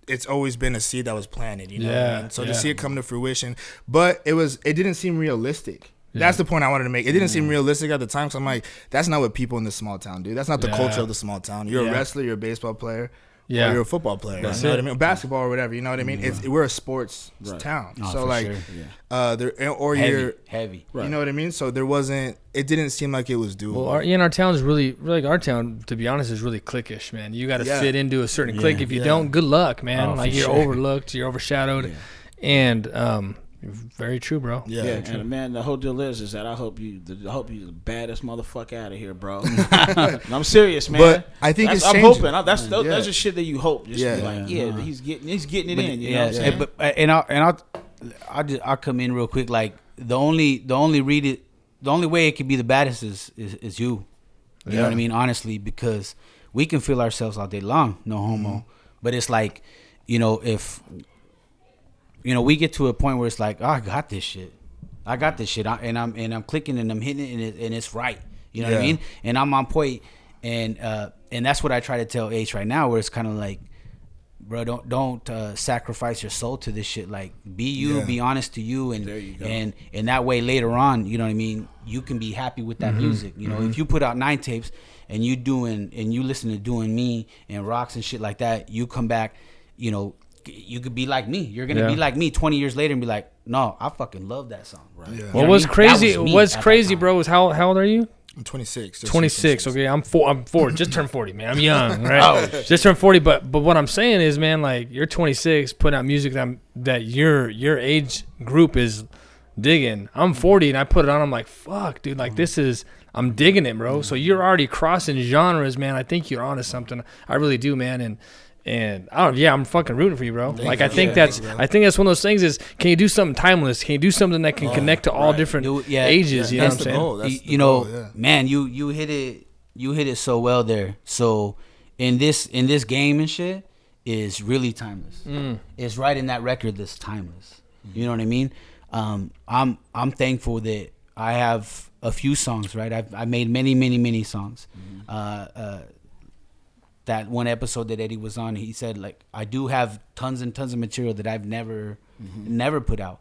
it's always been a seed that was planted, you know what I mean? So to see it come to fruition, but it didn't seem realistic. That's the point I wanted to make. It didn't seem realistic at the time, so I'm like, that's not what people in this small town do. That's not the culture of the small town. You're a wrestler, you're a baseball player, or you're a football player. You know what I mean? Basketball or whatever. You know what I mean? We're a sports town. So like, you're heavy. You know what I mean? So it didn't seem like it was doable. Well, our town is really our town, to be honest, is really cliquish, man. You got to fit into a certain clique. If you don't, good luck, man. Like you're overlooked, you're overshadowed, and very true, bro. Yeah, and man, the whole deal is that I hope you the baddest motherfucker out of here, bro. I'm serious, man. But I think I'm hoping that's the shit that you hope. Just be like, he's getting it in. You know what I'm saying? I'll come in real quick. Like the only way it could be the baddest is you. You know what I mean? Honestly, because we can feel ourselves all day long, no homo. But it's like, you know, if we get to a point where it's like, oh, I got this shit, and I'm clicking and I'm hitting it and it's right. You know what I mean? And I'm on point, and that's what I try to tell H right now, where it's kind of like, bro, don't sacrifice your soul to this shit. Like, be you, be honest to you, and there you go. And that way later on, you know what I mean, you can be happy with that music. You know, if you put out 9 tapes and you listen to Doing Me and Rocks and shit like that, you come back, you know, you could be like me. You're gonna be like me 20 years later and be like, no, I fucking love that song. Right. Yeah. Well, what's crazy? What's crazy, bro? Is how old are you? I'm 26. 26. Okay, I'm 40. Just turned 40, man. I'm young, right? Just turned 40. But what I'm saying is, man, like you're 26, putting out music that your age group is digging. I'm 40 and I put it on. I'm like, fuck, dude. Like this is. I'm digging it, bro. So you're already crossing genres, man. I think you're onto something. I really do, man. And I don't. Yeah, I'm fucking rooting for you, bro. Like I think that's one of those things. Is can you do something timeless? Can you do something that can connect to all different ages? You know what I'm saying? Man, you hit it. You hit it so well there. So in this game and shit is really timeless. It's right in that record that's timeless. You know what I mean? I'm thankful that I have a few songs. Right, I've made many songs. That one episode that Eddie was on, he said, like, I do have tons and tons of material that I've never put out.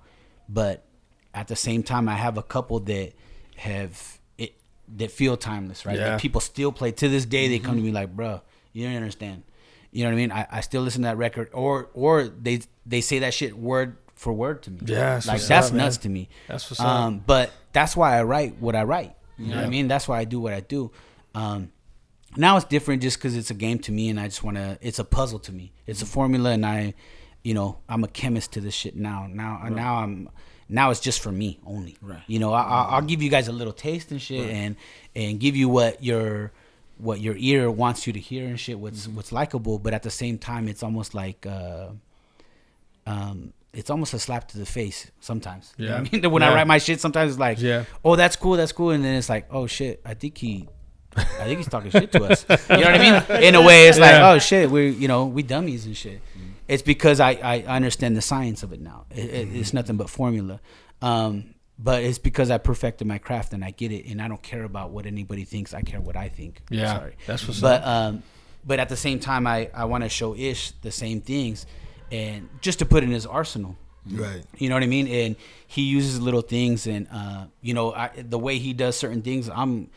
But at the same time, I have a couple that that feel timeless, right? That people still play. To this day, they come to me like, bro, you don't understand. You know what I mean? I still listen to that record. Or they say that shit word for word to me. Yeah, that's nuts to me. That's what's up. But that's why I write what I write. You know what I mean? That's why I do what I do. Now it's different just because it's a game to me, and I just want to. It's a puzzle to me. It's a formula, and I'm a chemist to this shit now. Now it's just for me only. Right. I'll give you guys a little taste and shit, and give you what your ear wants you to hear and shit. What's likable, but at the same time, it's almost like it's almost a slap to the face sometimes. Yeah. You know what I mean? When I write my shit, sometimes it's like, oh, that's cool, and then it's like, oh shit, I think he's talking shit to us. You know what I mean? In a way, it's like, oh shit, we dummies and shit. It's because I understand the science of it now. It's nothing but formula. But it's because I perfected my craft and I get it, and I don't care about what anybody thinks. I care what I think. Yeah, sorry. That's what's up. But at the same time, I want to show Ish the same things, and just to put in his arsenal. Right. You know what I mean? And he uses little things, and the way he does certain things, I'm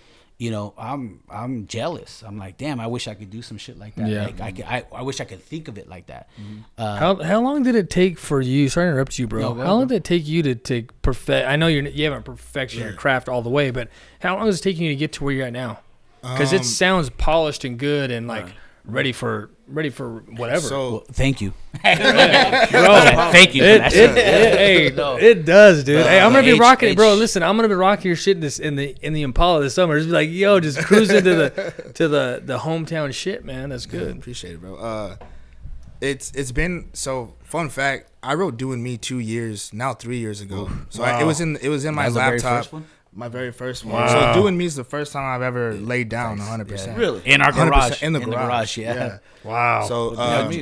jealous. I'm like, damn, I wish I could do some shit like that. Yeah. Like I wish I could think of it like that. How long did it take for you? Sorry to interrupt you, bro. No, how long did it take you to perfect? I know you haven't perfected your craft all the way, but how long is it taking you to get to where you're at now? Because it sounds polished and good and like ready for whatever. So well, thank you, bro. Thank you. It does, dude. Hey, I'm gonna be rocking it, bro. Listen, I'm gonna be rocking your shit in the Impala this summer. Just be like, yo, just cruising to the hometown shit, man. That's good. Appreciate it, bro. It's been so. Fun fact: I wrote "Doing Me" 2 years, now 3 years ago. So it was in my laptop. My very first one. Wow. So "Doing Me" is the first time I've ever laid down 100%. Yeah. Really? In our garage. In the garage, yeah. Wow. So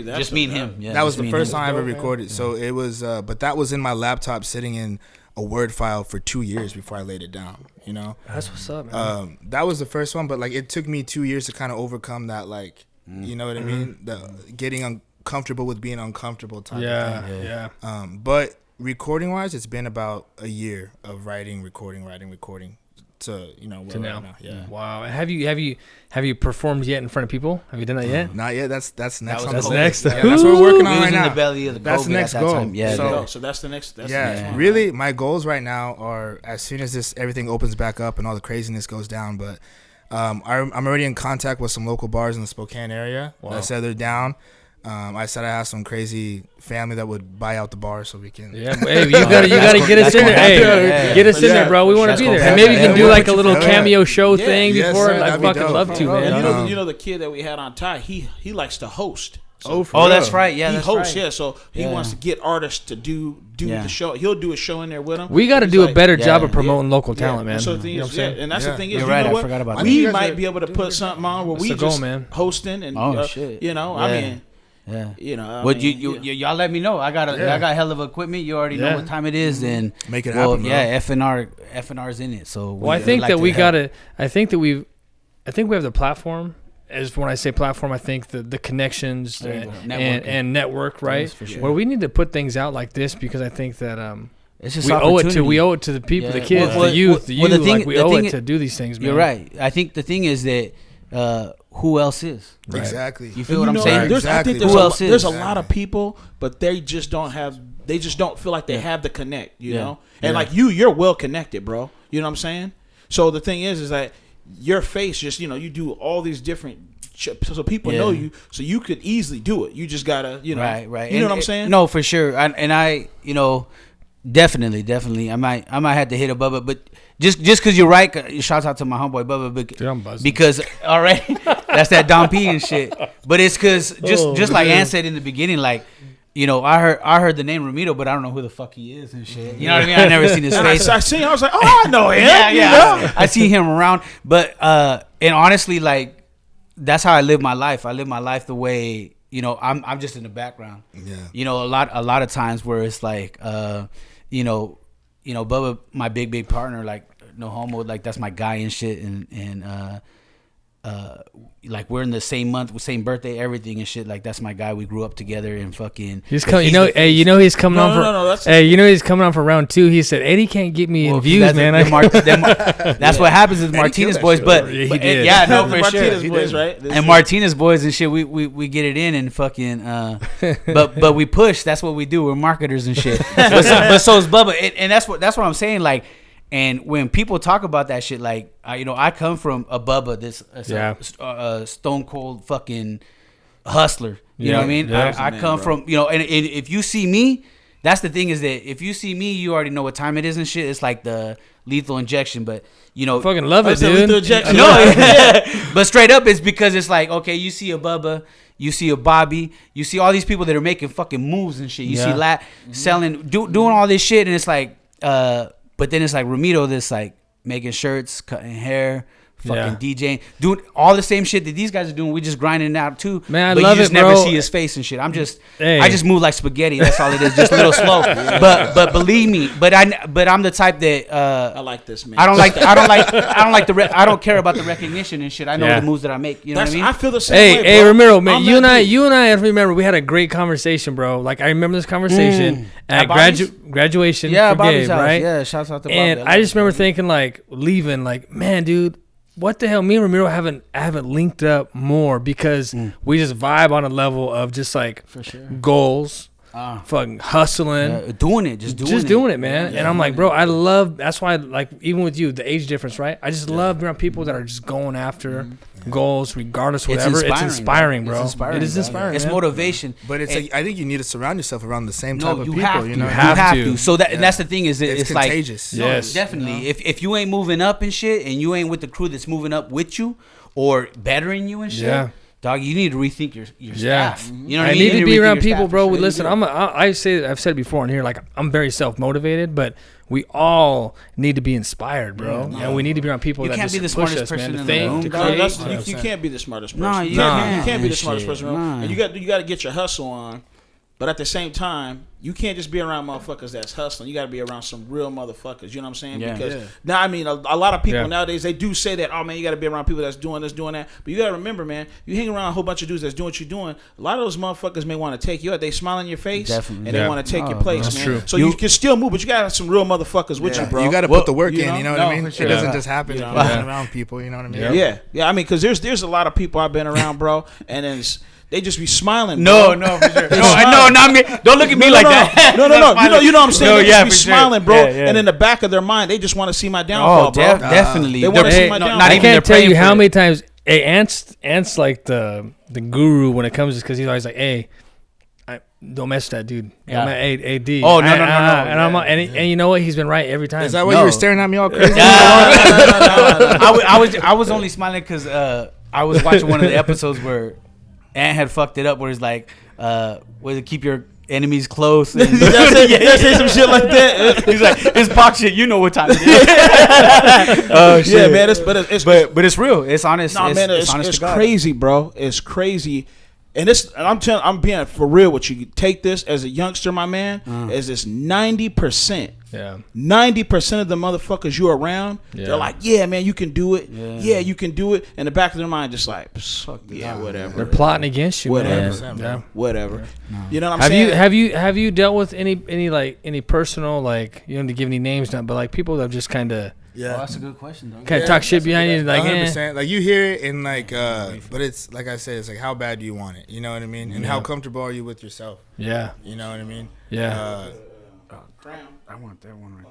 just me and him. Yeah, that was the first time I ever recorded. So it was, but that was in my laptop sitting in a Word file for 2 years before I laid it down. That's what's up, man. That was the first one, but like it took me 2 years to kind of overcome that, like, you know what I mean? The getting uncomfortable with being uncomfortable type of thing. Yeah. But recording wise, it's been about a year of writing, recording to now. Yeah. Wow. Have you performed yet in front of people? Have you done that yet? Not yet. That's next. That's next. Yeah, that's what we're working on right now. In the belly of the that's COVID the next at that goal. Time. Yeah. So that's the next. That's yeah. the next one. Really, my goals right now are as soon as everything opens back up and all the craziness goes down. But I'm already in contact with some local bars in the Spokane area. Wow. I said they're down. I said I have some crazy family that would buy out the bar so we can. Yeah, hey, you gotta get us in there. Hey, get us in there, bro. We want to be there. And maybe you can do like a little cameo show thing before. I'd fucking love to, man. You know the kid that we had on Ty. He likes to host. So, that's right. Yeah, he that's hosts. right. Yeah, so he wants to get artists to do the show. He'll do a show in there with him. We got to do a better job of promoting local talent, man. So the thing is, and that's the thing is, you're right. You know I forgot about what? that. We might be able to put something on where we just hosting and shit. I mean. Yeah. Y'all let me know. I got hell of equipment. You already know what time it is, and make it happen. Yeah, F&R's in it. So I think that we gotta. I think we have the platform. As when I say platform, I think the connections and network, right? Sure. Where we need to put things out like this because I think that it's just we owe it to the people, the kids, the youth. We owe it to do these things, man. You're right. I think the thing is that who else is? Right. Exactly. You feel what I'm saying? Exactly. I think there's a lot of people, but they just don't feel like they have the connect, you know? And like you're well connected, bro. You know what I'm saying? So the thing is that your face just, you know, you do all these different, so people know you, so you could easily do it. You just gotta, you know, right. You know what I'm saying? No, for sure. I, you know, definitely. I might have to hit a Bubba, but just because you're right. Shout out to my homeboy Bubba, Dude, I'm buzzing. because already that's that Dom P and shit. But it's because just like Ann said in the beginning, like. You know, I heard the name Ramiro, but I don't know who the fuck he is and shit. You know what I mean? I never seen his face. I seen him. I was like, oh, I know him. Yeah. I see him around, but and honestly, like that's how I live my life. I live my life the way, you know, I'm just in the background. Yeah. You know, a lot of times where it's like, you know, Bubba, my big partner, like no homo, like that's my guy and shit, and like we're in the same month, same birthday, everything and shit. Like that's my guy. We grew up together and fucking. He's coming. He's coming on for. He's coming on for round 2. He said Eddie can't get me in views, man. That's what happens with Martinez boys, but he did. For Martinez sure. boys, right? And Martinez boys and shit. We get it in and fucking. But we push. That's what we do. We're marketers and shit. but so is Bubba, and that's what I'm saying. Like. And when people talk about that shit, like, I come from a Bubba, this stone cold fucking hustler. You know what I mean? I come from, and if you see me, that's the thing is that if you see me, you already know what time it is and shit. It's like the lethal injection, but, fucking love it, dude. Lethal injection. But straight up, it's because it's like, okay, you see a Bubba, you see a Bobby, you see all these people that are making fucking moves and shit. You see selling, doing all this shit, and it's like, but then it's like Ramiro, this like making shirts, cutting hair, fucking DJing, doing all the same shit that these guys are doing. We just grinding it out too. Man, but I love you just it, never bro. see his face and shit. I just move like spaghetti. That's all it is, just a little slow. But believe me, but I'm the type that I like this, man. I don't care about the recognition and shit. I know the moves that I make. You know what I mean? I feel the same way, bro. Hey, Ramiro, man, you and I remember we had a great conversation, bro. Like I remember this conversation at graduation. Yeah, for Bobby's Gabe, house. right? Yeah, shouts out to Bobby. And I just remember thinking, like, leaving, like, man, dude, what the hell? Me and Ramiro haven't linked up more because we just vibe on a level of just like for sure goals, fucking hustling, doing it, just doing it, man. And I'm like, bro, I love. That's why, like, even with you, the age difference, right? I just love being around people that are just going after goals, regardless, whatever. It's inspiring, bro. It is inspiring. It's motivation, but it's like I think you need to surround yourself around the same type of people. You have to. So and that's the thing is it's contagious. Like, yes, definitely. If you ain't moving up and shit, and you ain't with the crew that's moving up with you or bettering you and shit. Dog, you need to rethink your staff. You know what I mean? I need to be around people, bro. Listen, I've said it before in here. Like I'm very self motivated, but we all need to be inspired, bro. And we need to be around people that just push us, man. You can't be the smartest person in the room. You can't be the smartest person. No, you can't be the smartest person. And you got to get your hustle on. But at the same time, you can't just be around motherfuckers that's hustling. You got to be around some real motherfuckers. You know what I'm saying? Because now, I mean, a lot of people nowadays, they do say that, oh, man, you got to be around people that's doing this, doing that. But you got to remember, man, you hang around a whole bunch of dudes that's doing what you're doing. A lot of those motherfuckers may want to take you out. They smile in your face. Definitely. And they want to take your place, man. True. So you can still move, but you got to have some real motherfuckers with you, bro. You got to put the work in, you know what I mean? It doesn't just happen around people, you know what I mean? Yeah. I mean, because there's a lot of people I've been around, bro, and then they just be smiling. No, for sure. No, not me. Don't look at me like that. No. You know what I'm saying? They just be smiling, bro. And in the back of their mind, they just want to see my downfall, bro. Definitely. They want to see my downfall. I can't tell you how many times. Hey, Ant's like the guru when it comes to, because he's always like, hey, don't mess with that dude. I'm at AD. Oh, no. And I'm and you know what? He's been right every time. Is that why you were staring at me all crazy? No. I was only smiling because I was watching one of the episodes where Ant had fucked it up, where it's like, keep your enemies close. And say some shit like that. He's like, it's box shit. You know what time it is. Oh shit, yeah, man. But it's real. It's honest. No, man, it's crazy, bro. It's crazy. And I'm being for real with you. Take this as a youngster, my man. As this 90%. Yeah. 90% of the motherfuckers you're around, they're like, yeah, man, you can do it. Yeah, you can do it. In the back of their mind, just like, fuck yeah, whatever. They're plotting against you. Whatever. Man. Whatever. No. You know what I'm saying? Have you dealt with any personal, like, you don't have to give any names now, but like people that have just kind of Yeah, that's a good question, though. Can't talk shit behind you, like 100%. Like you hear it and like, but it's like I said, it's like how bad do you want it? You know what I mean? And how comfortable are you with yourself? Yeah. You know what I mean? Yeah. I want that one right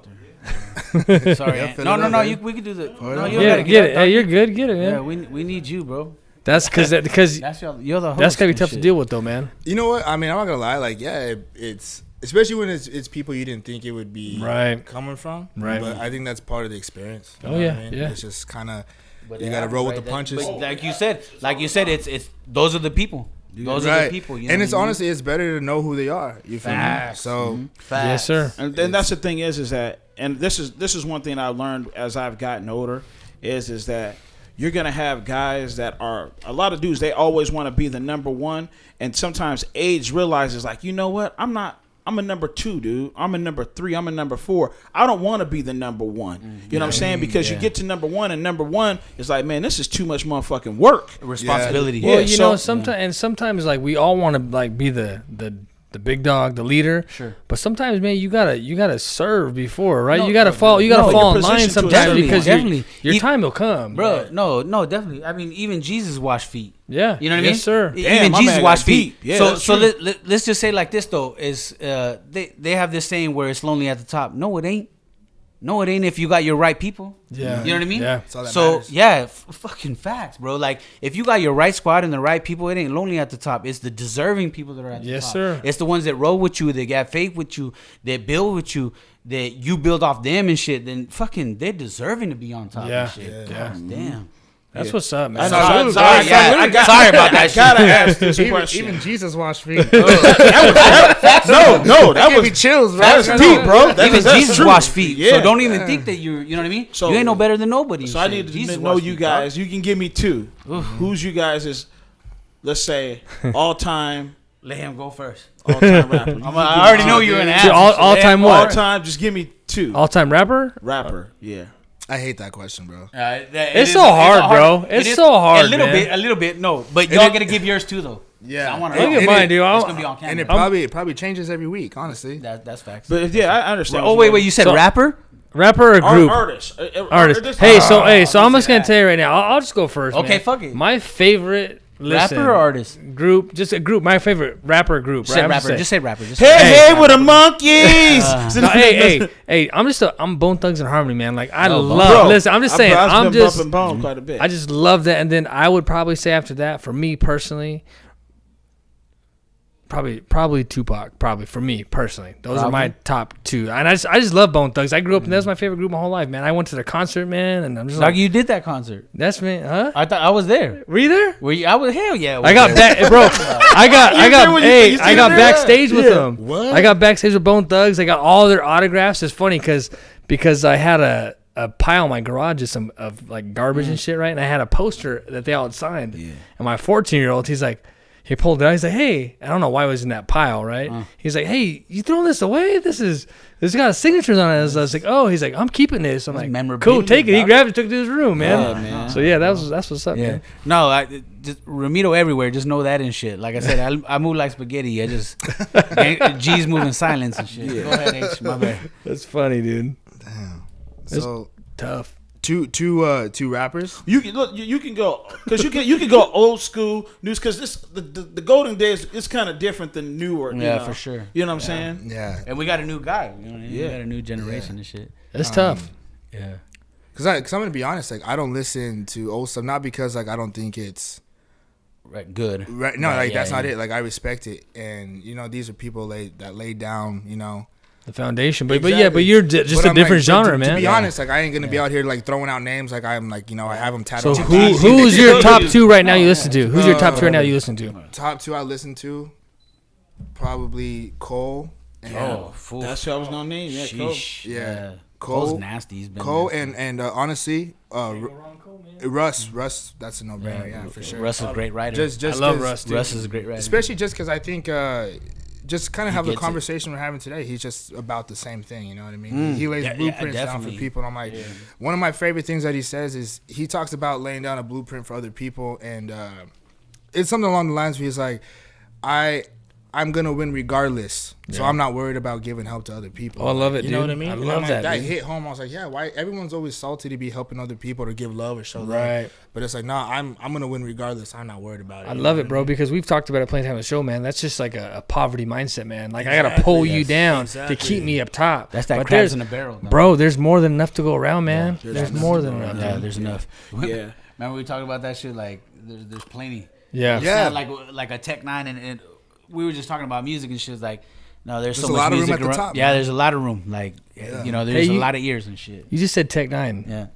there. Sorry. No. We could do the. No, you gotta get it. Hey, you're good. Get it, man. Yeah, we need you, bro. That's because you're the host. That's gotta be tough to deal with, though, man. You know what? I mean, I'm not gonna lie. Like, yeah, it's especially when it's people you didn't think it would be coming from. Right. But I think that's part of the experience. Oh yeah, I mean? yeah. It's just kind of you gotta roll with the punches. But like you said, it's those are the people. Those are the people. You know and it's honestly, it's better to know who they are. You feel me? So, yes, sir. And that's the thing is that, and this is one thing I learned as I've gotten older, is that you're gonna have guys that are a lot of dudes. They always want to be the number one, and sometimes age realizes like, you know what? I'm a number 2, dude. I'm a number 3. I'm a number 4. I don't want to be the number 1. You know what I'm saying? Because you get to number 1, and number 1 is like, man, this is too much motherfucking work, responsibility. Well, you know, sometimes like we all want to like be the big dog, the leader. Sure. But sometimes, man, you gotta serve before, right? You gotta fall in line sometimes because your time will come, bro. No, definitely. I mean, even Jesus washed feet. Yeah, you know what I mean? Yes, sir. Even Jesus washed feet. Yeah, so let's just say like this though is they have this saying where it's lonely at the top. No, it ain't. No, it ain't if you got your right people. Yeah. You know what I mean? Yeah. So, yeah, fucking facts, bro. Like, if you got your right squad and the right people, it ain't lonely at the top. It's the deserving people that are at the top. Yes, sir. It's the ones that roll with you, that got faith with you, that build with you, that you build off them and shit. Then fucking, they're deserving to be on top and shit. Yeah. Damn. That's what's up, man. Sorry Sorry about that. Gotta ask this question. even Jesus washed feet. No, that would be chills, bro. That's deep, bro. Even Jesus true. washed feet. Yeah. So don't even think that you know what I mean? So, you ain't no better than nobody. So I need to know you guys. You can give me 2. Who's you guys is, let's say, all-time. Let him go first. All-time rapper. I already know you're an ass. All-time what? All-time, just give me 2. All-time rapper? Rapper, yeah. I hate that question, bro. It's so hard, bro. It's so hard, A little bit, no. But y'all gotta give yours too, though. Yeah. I want to Look at mine, dude. It's gonna be on camera. And it probably changes every week, honestly. That's facts. But yeah, I understand. Oh wait, you said rapper? Rapper or group? Artist. Hey, so I'm just gonna tell you right now. I'll just go first. Okay, man. fuck it. My favorite rapper or artist? Group, just a group. My favorite rapper group. Just say rapper. Hey, with the monkeys. Hey, I'm Bone Thugs and Harmony, man. Like I love. Listen, I'm just saying. I'm just bumping Bone quite a bit. I just love that. And then I would probably say after that, for me personally, probably Tupac. Probably for me personally, those are my top 2. And I just love Bone Thugs. I grew up and that was my favorite group my whole life, man. I went to the concert, man, and I'm just like you did that concert. That's me, huh? I thought I was there. Were you there? Were you? I was hell yeah. I got back, bro. I got backstage with them. What? I got backstage with Bone Thugs. I got all their autographs. It's funny because I had a pile in my garage of like garbage and shit, right? And I had a poster that they all had signed. Yeah. And my 14-year-old, he's like, he pulled it out. He's like, hey, I don't know why it was in that pile, right? He's like, hey, you throwing this away? This got signatures on it. I was like, oh, he's like, I'm keeping this. I'm like, cool, take it. He grabbed it, took it to his room, man. Man. So yeah, that's what's up, man. No, just Ramiro everywhere. Just know that and shit. Like I said, I move like spaghetti. I just G's moving silence and shit. Go ahead, H. My bad. That's funny, dude. Damn. It's So tough. Two rappers. You can look. You can go because you can go old school news because the golden days is kind of different than newer. Yeah, for sure. You know what I'm saying? Yeah. And we got a new guy. You know what I mean? We got a new generation and shit. It's tough. Yeah. Cause I'm gonna be honest, like I don't listen to old stuff, not because like I don't think it's right good. Right? No, like that's not it. Like I respect it, and you know these are people that laid down, you know, the foundation. But you're just a different genre, man. To be honest, like I ain't gonna be out here like throwing out names. Like I'm like, you know, I have them tattooed. So who's your top 2 right now you listen to? Who's your top 2 right now you listen to? Top 2 I listen to, probably Cole. And fool. That's who I was gonna name. Yeah, Cole. Yeah. Cole's nasty. He's been Cole nasty. and honestly, Russ, that's a no-brainer, yeah, for sure. Russ is a great writer. I love Russ, dude. Russ is a great writer. Especially just because I think, just kind of have the conversation we're having today. He's just about the same thing, you know what I mean? He lays blueprints down for people, and I'm like, one of my favorite things that he says is he talks about laying down a blueprint for other people, and it's something along the lines where he's like, I I'm gonna win regardless. So I'm not worried about giving help to other people. Oh, I love it, you dude. know what I mean? I love that. That hit home. I was like, yeah, why everyone's always salty to be helping other people to give love or show love. Right. But it's like, nah, I'm gonna win regardless. I'm not worried about it. I love it, bro, because we've talked about it plenty of times on the show, man. That's just like a poverty mindset, man. Like, I gotta pull you down to keep me up top. That's that crabs in a barrel, though. Bro, there's more than enough to go around, man. There's more than enough. Yeah, there's enough. Yeah. Remember we talked about that shit? Like, there's plenty. Yeah. Yeah. Like a Tech 9 and we were just talking about music and shit. Like, no, there's so a much lot of room music at the around. top, Yeah, man. there's a lot of room. Like, you know, there's a lot of ears and shit. You just said Tech 9. Yeah.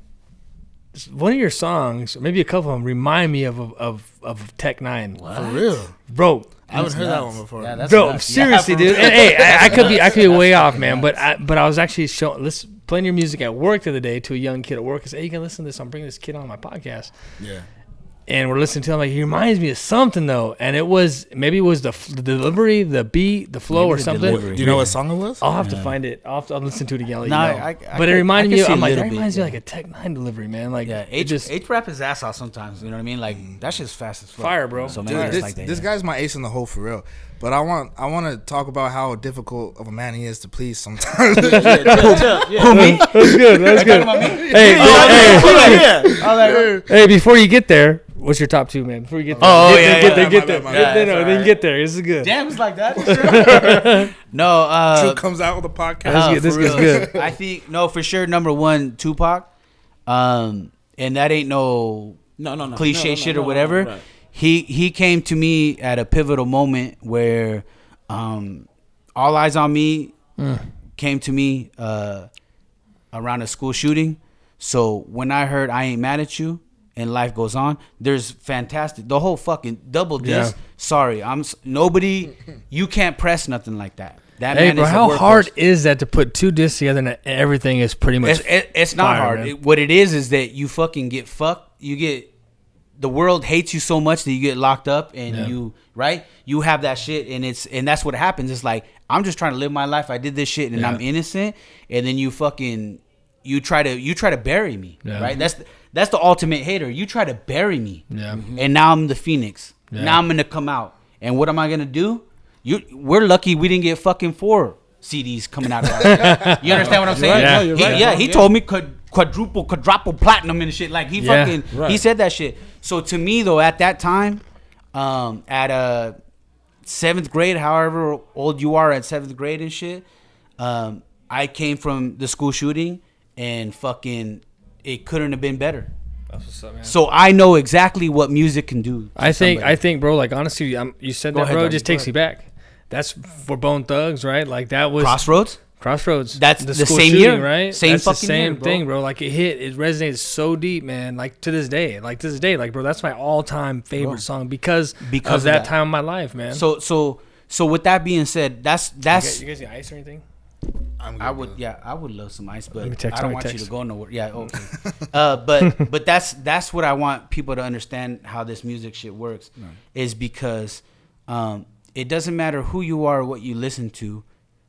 One of your songs, maybe a couple of them, remind me of Tech 9. What? For real. Bro. I haven't heard that one before. Yeah, that's Bro, nuts. seriously, Yeah, dude. for real. Hey, I could be way off, man. But I was actually playing your music at work the other day to a young kid at work. I said, hey, you can listen to this. I'm bringing this kid on my podcast. Yeah. And we're listening to him. Like, he reminds me of something, though. And it was the delivery, the beat, the flow, Maybe or the something. delivery. Do you know what song it was? I'll have to find it. I'll listen to it again. I'll let No, you know. I But it reminded I me. can see I'm a like, little that bit, reminds me yeah. like a Tech 9 delivery, man. Like, Yeah, H rap his ass off sometimes. You know what I mean? Like, that shit's fast as fuck. Fire, bro. So Dude, maybe it's this, like that. this guy's my ace in the hole for real. But I want to talk about how difficult of a man he is to please sometimes. Who me? That's good. That's good. Hey, before you get there, what's your top two, man? Before you get there. Get there. Then get there. This is good. Damn, it's like that. No, Truth comes out with the podcast. This for is real. good. I think for sure number one, Tupac, and that ain't no cliche shit or whatever. Right. He came to me at a pivotal moment where All Eyes on Me came to me around a school shooting. So when I heard I Ain't Mad at You and Life Goes On, there's fantastic. The whole fucking double disc. Yeah. Sorry, nobody. You can't press nothing like that. That Hey, man bro, is a how workhorse. hard is that to put two discs together and everything is pretty much It's not fire, hard. man. What it is that you fucking get fucked. The world hates you so much that you get locked up and you have that shit and that's what happens. It's like, I'm just trying to live my life. I did this shit and I'm innocent. And then you try to bury me. Yeah. Right. That's the ultimate hater. You try to bury me. Yeah. And now I'm the Phoenix. Yeah. Now I'm going to come out. And what am I going to do? We're lucky we didn't get fucking 4 CDs coming out of that. You understand what I'm saying? Yeah. You're right. Yeah, he told me quadruple platinum and shit. Like he he said that shit. So to me though, at that time, at 7th grade, however old you are at 7th grade and shit, I came from the school shooting and fucking it couldn't have been better. That's what's up, man. So I know exactly what music can do. to I think, somebody. bro, like, honestly, you said Go that, ahead, bro, it Doggy, just go takes you back. That's for Bone Thugs, right? Like, that was Crossroads. That's the school same shooting, year, right? Same that's fucking the same year, bro. thing, bro. Like, it resonates so deep, man. Like, to this day, like, bro, that's my all-time favorite song because of that time of my life, man. So with that being said, that's you guys need ice or anything? I would love some ice, but Let me text, I don't let me want you text. to go nowhere. Yeah, okay. But that's what I want people to understand how this music shit works, is because it doesn't matter who you are or what you listen to,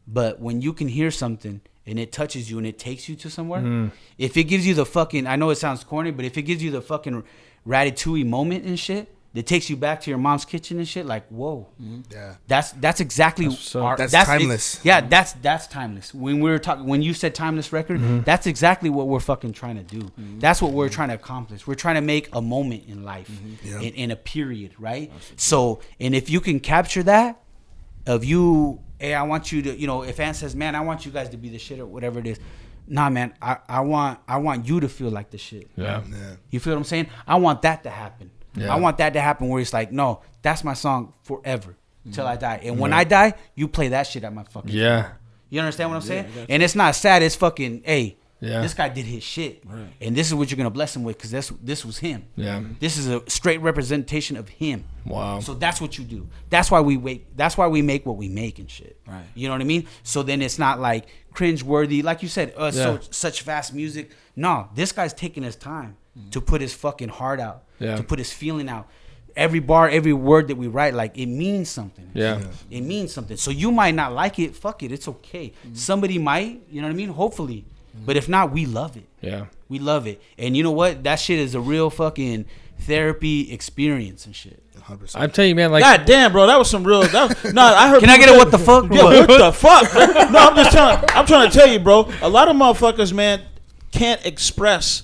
but when you can hear something and it touches you and it takes you to somewhere, if it gives you the fucking, I know it sounds corny, but if it gives you the fucking Ratatouille moment and shit, that takes you back to your mom's kitchen and shit, like, whoa. Yeah. That's exactly that's timeless. That's timeless. When you said timeless record, that's exactly what we're fucking trying to do. That's what we're trying to accomplish. We're trying to make a moment in life, in a period, right? So, and if you can capture that of you, hey, I want you to, if Ant says, man, I want you guys to be the shit or whatever it is. Nah, man, I want you to feel like the shit. Yeah. You feel what I'm saying? I want that to happen. Yeah. I want that to happen where it's like, no, that's my song forever till I die. And when I die, you play that shit at my fucking Yeah. funeral. You understand what I'm saying? And it's not sad. It's fucking, hey, Yeah. this guy did his shit. Right. And this is what you're going to bless him with because this was him. Yeah. This is a straight representation of him. Wow. So that's what you do. That's why we wait. That's why we make what we make and shit. Right. You know what I mean? So then it's not like cringe-worthy. Like you said, such fast music. No, this guy's taking his time to put his fucking heart out, to put his feeling out. Every bar, every word that we write, like, it means something. Yeah. It means something. So you might not like it. Fuck it. It's okay. Somebody might, you know what I mean? Hopefully. But if not, we love it. Yeah. We love it. And you know what? That shit is a real fucking therapy experience and shit. 100%. I'm telling you, man. Like, God damn, bro, that was some real. No, I heard. Can I get a what the fuck? Yeah, what the fuck? No, I'm trying to tell you, bro. A lot of motherfuckers, man, can't express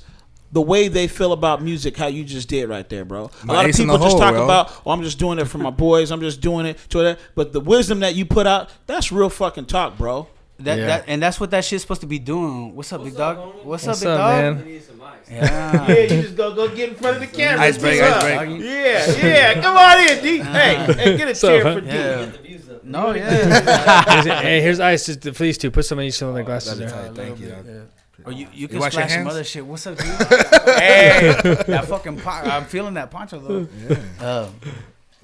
the way they feel about music, how you just did right there, bro. A lot of people just talk about, oh, I'm just doing it for my boys. I'm just doing it to that. But the wisdom that you put out, that's real fucking talk, bro. And that's what that shit's supposed to be doing. What's up, big dog? Homie? What's up, big dog? Man? Yeah. Yeah, you just go get in front of the camera. Ice break. Yeah. Come on in, D. Hey, get a chair for D. Yeah. No, yeah. Hey, here's ice. Just please, put some of each of the glasses there. Thank you. Or you can wash your splash some hands? other shit. What's up, dude? Hey, that fucking I'm feeling that poncho though. Yeah.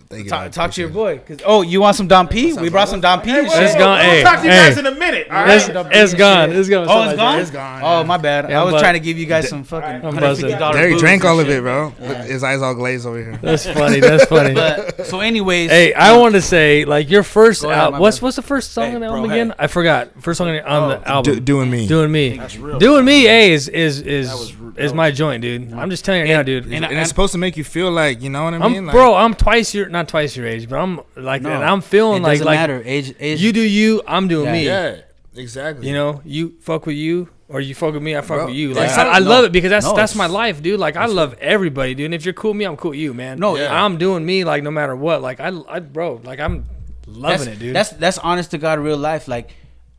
Thank you. Talk to your boy. You want some Dom P? We brought some Dom P. It's gone. We'll talk to you guys in a minute. All right. It's gone. It's gone. Oh, it's gone? It's gone. Oh, my bad. Yeah, I was trying to give you guys some fucking $150 Derek booze drank and all of shit. it, bro. His eyes all glazed over here. That's funny. That's funny. But, so anyways. Hey, I want to say, like, your first Go ahead, album. my What's bad. the first song Hey, on the bro, album hey. again? I forgot. First song on the album. Doing me. Doing me. That's real. Doing me, hey, is was my joint, dude. I'm just telling you right now, dude. And it's supposed to make you feel like, you know what I mean? I'm not twice your age, but I'm like, No, and I'm feeling it like doesn't matter. Age. you do you, I'm doing me. Yeah, exactly. You know, you fuck with you, or you fuck with me, I fuck Bro, with you. it's Like not- I love it because that's it's- my life, dude. Like I love everybody, dude. And if you're cool with me, I'm cool with you, man. No, I'm doing me, like no matter what. Like bro, like I'm loving it, dude. That's honest to God, real life. Like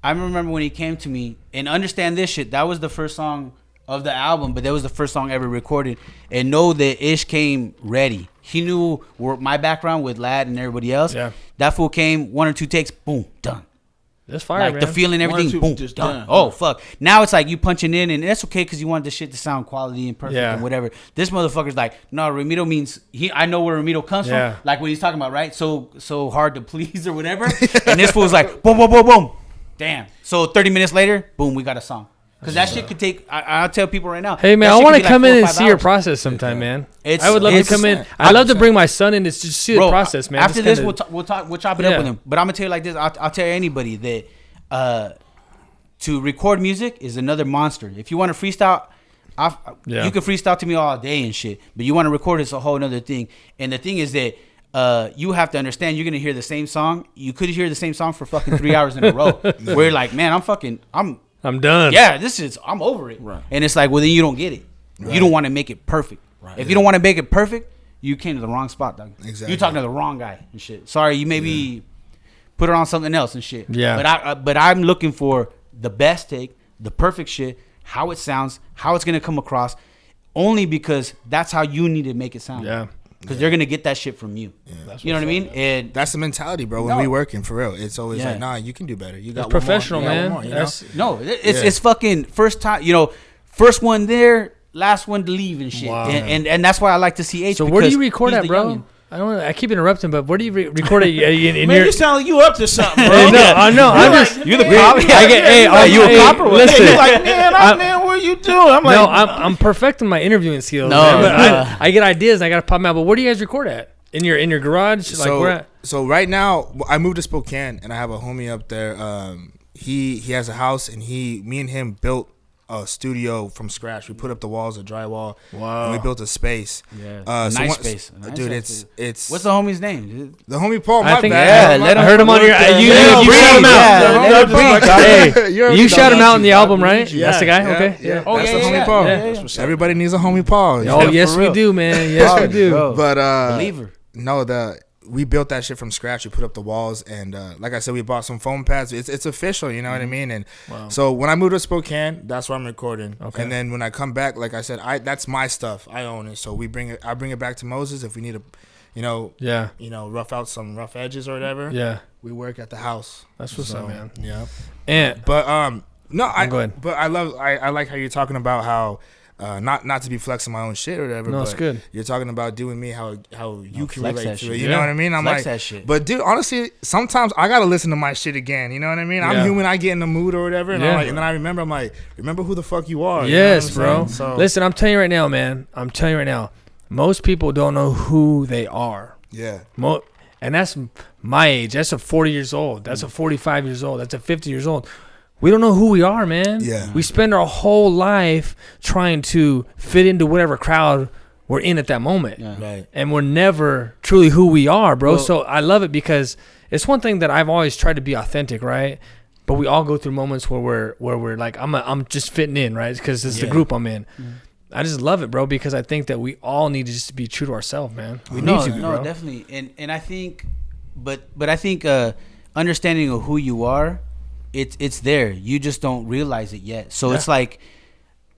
I remember when he came to me and understand this shit. That was the first song of the album, but that was the first song ever recorded. And know that Ish came ready. He knew my background with Lad and everybody else. Yeah. That fool came 1 or 2 takes, boom, done. That's fire, Like man. the feeling, everything, 1 or 2 boom, just done. done. Oh fuck! Now it's like you punching in, and that's okay because you want the shit to sound quality and perfect Yeah. and whatever. This motherfucker's like, no, Ramiro means I know where Ramiro comes Yeah. from, like what he's talking about, right? So hard to please or whatever. And this fool's like, boom, boom, boom, boom, damn. So 30 minutes later, boom, we got a song. Because that shit could take. I'll tell people right now. Hey man, that I shit want could to be come like 4 in or and 5 see your hours. process sometime, man. It's- I would love to it's- come in. I'd love to bring my son in to just see the process, man. After Just this, kinda- we'll chop it up with him. But I'm gonna tell you like this. I'll tell anybody that to record music is another monster. If you want to freestyle, you can freestyle to me all day and shit. But you want to record, it's a whole other thing. And the thing is that you have to understand you're gonna hear the same song. You could hear the same song for fucking 3 hours in a row. Where you're like, man, I'm done. yeah, I'm over it. Right. And it's like, well, then you don't get it. You don't want to make it perfect. Right. If you don't want to make it perfect, you came to the wrong spot, dog. Exactly. You're talking to the wrong guy and shit. Sorry, you maybe put it on something else and shit. Yeah. But I'm looking for the best take, the perfect shit, how it sounds, how it's gonna come across, only because that's how you need to make it sound. Yeah. Because they're gonna get that shit from you. You know what I mean? And That's the mentality, bro. When we working for real, it's always like, nah, you can do better. You got It's professional, one more, you got man. one more, you know? That's no, it's fucking first time. First one there, last one to leave and shit. Wow. And that's why I like to see H. so. Where do you because record he's at, the bro? youngin'. I keep interrupting, but where do you record it? In Man, your you sound like you up to something, bro. Hey, no, I know. I'm You're just. like, You the man, cop? yeah, you a cop or what? Listen, You're like, man, what are you doing? I'm like, no, I'm perfecting my interviewing skills. No, man, but no. I get ideas. And I gotta pop them out. But where do you guys record at? In your garage? Like where at? So right now, I moved to Spokane, and I have a homie up there. He has a house, and me and him built a studio from scratch. We put up the walls of drywall. Wow. And we built a space. Yeah. So Nice once- space. Nice dude. space. It's What's the homie's name? Dude? the homie Paul. I My think bad. let I him heard him on your. work You there. shout him out. Yeah, let him breathe. Hey, You already you shout him know. out in the album, right? That's the guy. Yeah, Okay. yeah. Oh That's yeah, the homie yeah, Paul. yeah, yeah. Everybody needs a homie Paul. Oh Yeah, yes, for we real. do, man. Yes, we do. Bro. But Believer. no, we built that shit from scratch. We put up the walls, and like I said, we bought some foam pads. It's official, you know what I mean? And so when I moved to Spokane, that's where I'm recording. Okay. And then when I come back, like I said, that's my stuff. I own it. So I bring it back to Moses if we need to, Yeah. rough out some rough edges or whatever. Yeah. We work at the house. That's what's up, man. Yeah. And But no, Go ahead. But I like how you're talking about how. Not to be flexing my own shit or whatever. No, but it's good. You're talking about doing me how you can flex relate that to shit. it. You Yeah. know what I mean? I'm Flex like, that shit. but dude, honestly, sometimes I gotta listen to my shit again. You know what I mean? I'm Yeah. human. I get in the mood or whatever, and Yeah. and then I remember who the fuck you are. yes, you know what I'm bro. saying? So Listen, I'm telling you right now, man. I'm telling you right now. Most people don't know who they are. yeah, And that's my age. That's a 40 years old. That's a 45 years old. That's a 50 years old. we don't know who we are, man. Yeah. We spend our whole life trying to fit into whatever crowd we're in at that moment. Yeah. Right. And we're never truly who we are, bro. Well, so I love it because it's one thing that I've always tried to be authentic, right? But we all go through moments where we're like, I'm just fitting in, right? Because it's the group I'm in. Mm-hmm. I just love it, bro, because I think that we all need to just be true to ourselves, man. We need to be, bro. Definitely. And I think, but I think understanding of who you are, it's there. You just don't realize it yet. So it's like,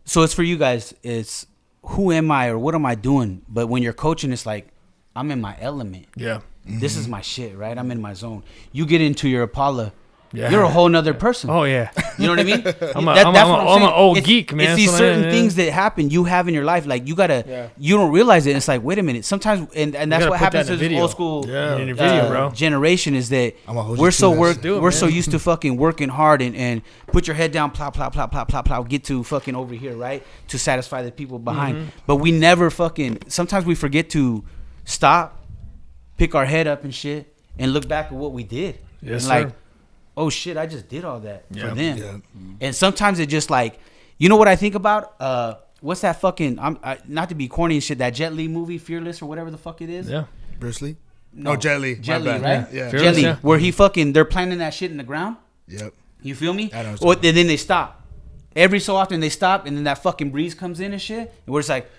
so it's for you guys. It's who am I or what am I doing? But when you're coaching, it's like I'm in my element. Yeah. Mm-hmm. This is my shit, right? I'm in my zone. You get into your Apollo. Yeah. You're a whole nother person. Oh yeah, you know what I mean. I'm an old geek, man. It's these certain things that happen you have in your life. Like you gotta, you don't realize it. It's like, wait a minute. Sometimes, and that's what happens to this old school bro. generation is that we're so used to fucking working hard and put your head down, plow, plow, plow, plow, plow, plow, get to fucking over here, right, to satisfy the people behind. Mm-hmm. But we never fucking. Sometimes we forget to stop, pick our head up and shit, and look back at what we did. Yes, and like, sir. Oh shit! I just did all that for them, Yeah. And sometimes it just like, you know what I think about? What's that fucking? Not to be corny and shit. That Jet Li movie, Fearless or whatever the fuck it is. Yeah, Bruce Lee. No, Jet Li. Jet Li, My bad. right? Yeah. Jet Li, where he fucking they're planting that shit in the ground. Yep. You feel me? I know. Or and then they stop. Every so often they stop, and then that fucking breeze comes in and shit, and we're just like,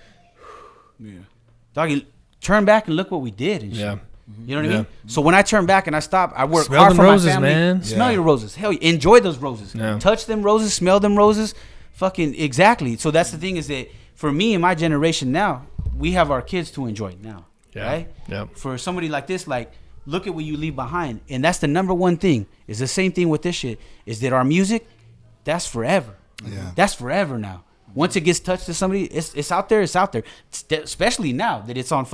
doggy, turn back and look what we did and shit. Yeah. You know what I mean? So when I turn back and I stop, I work Smell hard them for roses, my family. man. Smell your roses. Hell, enjoy those roses. Yeah. Touch them roses. Smell them roses. Fucking exactly. So that's the thing is that for me and my generation now, we have our kids to enjoy now. Yeah. Right? Yeah. For somebody like this, like, look at what you leave behind. And that's the number one thing. Is the same thing with this shit. Is that our music, that's forever. Yeah. That's forever now. Once it gets touched to somebody, it's out there. It's out there. Especially now that it's on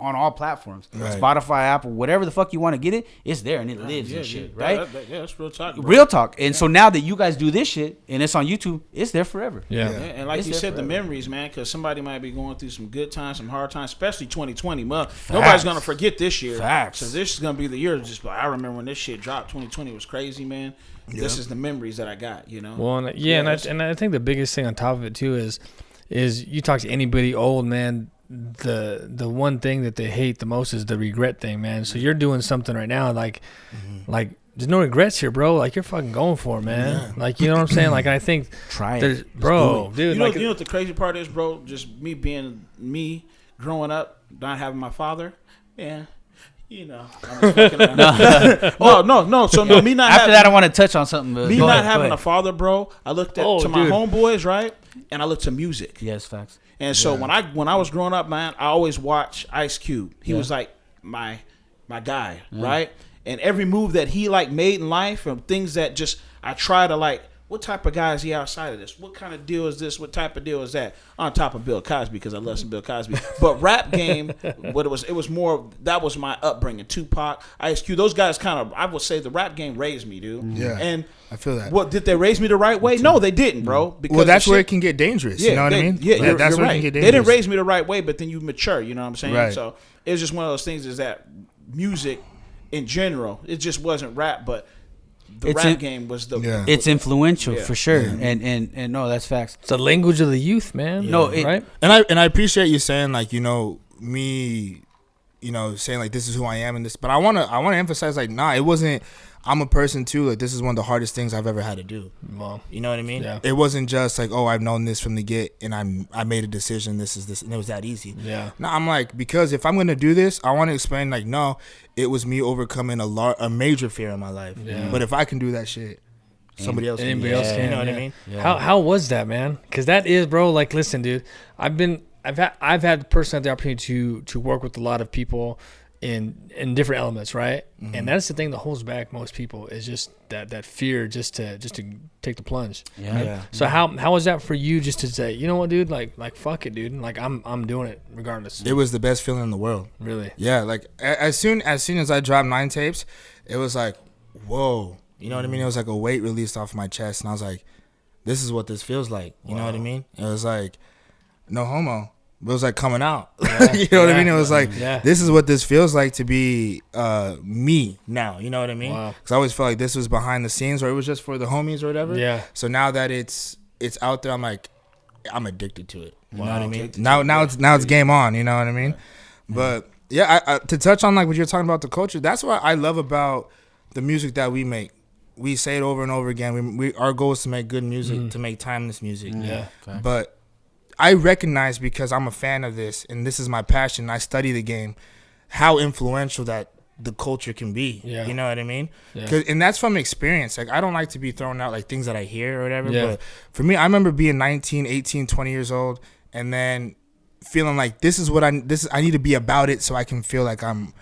all platforms, Right. Spotify, Apple, whatever the fuck you want to get it, it's there and it lives and shit, right? Yeah, that's real talk. Bro. Real talk. And so now that you guys do this shit and it's on YouTube, it's there forever. Yeah. And like It's you there said, the forever. memories, man, because somebody might be going through some good times, some hard times, especially 2020. Nobody's gonna forget this year. Facts. So this is gonna be the year. Just I remember when this shit dropped. 2020 was crazy, man. Yeah. This is the memories that I got. You know. Well, and I think the biggest thing on top of it too is you talk to anybody old, man, the one thing that they hate the most is the regret thing, man. So you're doing something right now like there's no regrets here, bro. Like you're fucking going for it, man. Yeah. Like you know what I'm saying? Like I think try it. Bro, dude. You know what the crazy part is, bro? Just me being me growing up, not having my father, man. You know, I'm fucking no. So no, me not. After that, I want to touch on something. Me not having a father, bro. I looked at to my homeboys, right, and I looked to music. Yes, facts. And so when I was growing up, man, I always watched Ice Cube. He was like my guy, right? And every move that he like made in life, and things that just I try to like. What type of guy is he outside of this? What kind of deal is this? What type of deal is that? On top of Bill Cosby, because I love some Bill Cosby. But rap game, what it was more, that was my upbringing. Tupac, Ice Cube, those guys kind of, I would say the rap game raised me, dude. Yeah, and I feel that. What, did they raise me the right way? No, they didn't, bro. Because that's where it can get dangerous. You know what I mean? Yeah, that's you're where right. it can get dangerous. They didn't raise me the right way, but then you mature, you know what I'm saying? Right. So it's just one of those things is that music in general, it just wasn't rap, but the rap game was the it's influential for sure, and no, that's facts. It's the language of the youth, man. Yeah. No, right? And I appreciate you saying like me, saying like this is who I am and this, but I wanna emphasize like it wasn't. I'm a person too. Like this is one of the hardest things I've ever had to do. Well, you know what I mean? Yeah. It wasn't just like I've known this from the get and I made a decision. This is this, and it was that easy. Yeah. No, I'm like because if I'm gonna do this, I want to explain like it was me overcoming a major fear in my life. Yeah. But if I can do that shit, somebody else can. You know what I mean? Yeah. How was that, man? Because that is, bro. Like, listen, dude. I've had personally the opportunity to work with a lot of people in different elements, right? Mm-hmm. And that's the thing that holds back most people is just that fear just to take the plunge. Yeah. Right? Yeah. So how was that for you just to say, you know what, dude? Like fuck it, dude. Like I'm doing it regardless. It was the best feeling in the world. Really? Yeah. Like as soon as I dropped 9 tapes, it was like, whoa. You know what I mean? It was like a weight released off my chest, and I was like, this is what this feels like. You know what I mean? It was like, no homo. But it was like coming out. You know what I mean? It was like, this is what this feels like to be me now. You know what I mean? Because I always felt like this was behind the scenes, or it was just for the homies or whatever. Yeah. So now that it's out there, I'm like, I'm addicted to it. You know what I mean? Now it's game on. You know what I mean? But I to touch on like what you're talking about, the culture. That's what I love about the music that we make. We say it over and over again. Our goal is to make good music, to make timeless music. Yeah. But I recognize, because I'm a fan of this and this is my passion, I study the game, how influential that the culture can be. Yeah. You know what I mean? Yeah. And that's from experience. Like, I don't like to be throwing out like things that I hear or whatever. Yeah. But for me, I remember being 19, 18, 20 years old and then feeling like this is what I need to be about it, so I can feel like I'm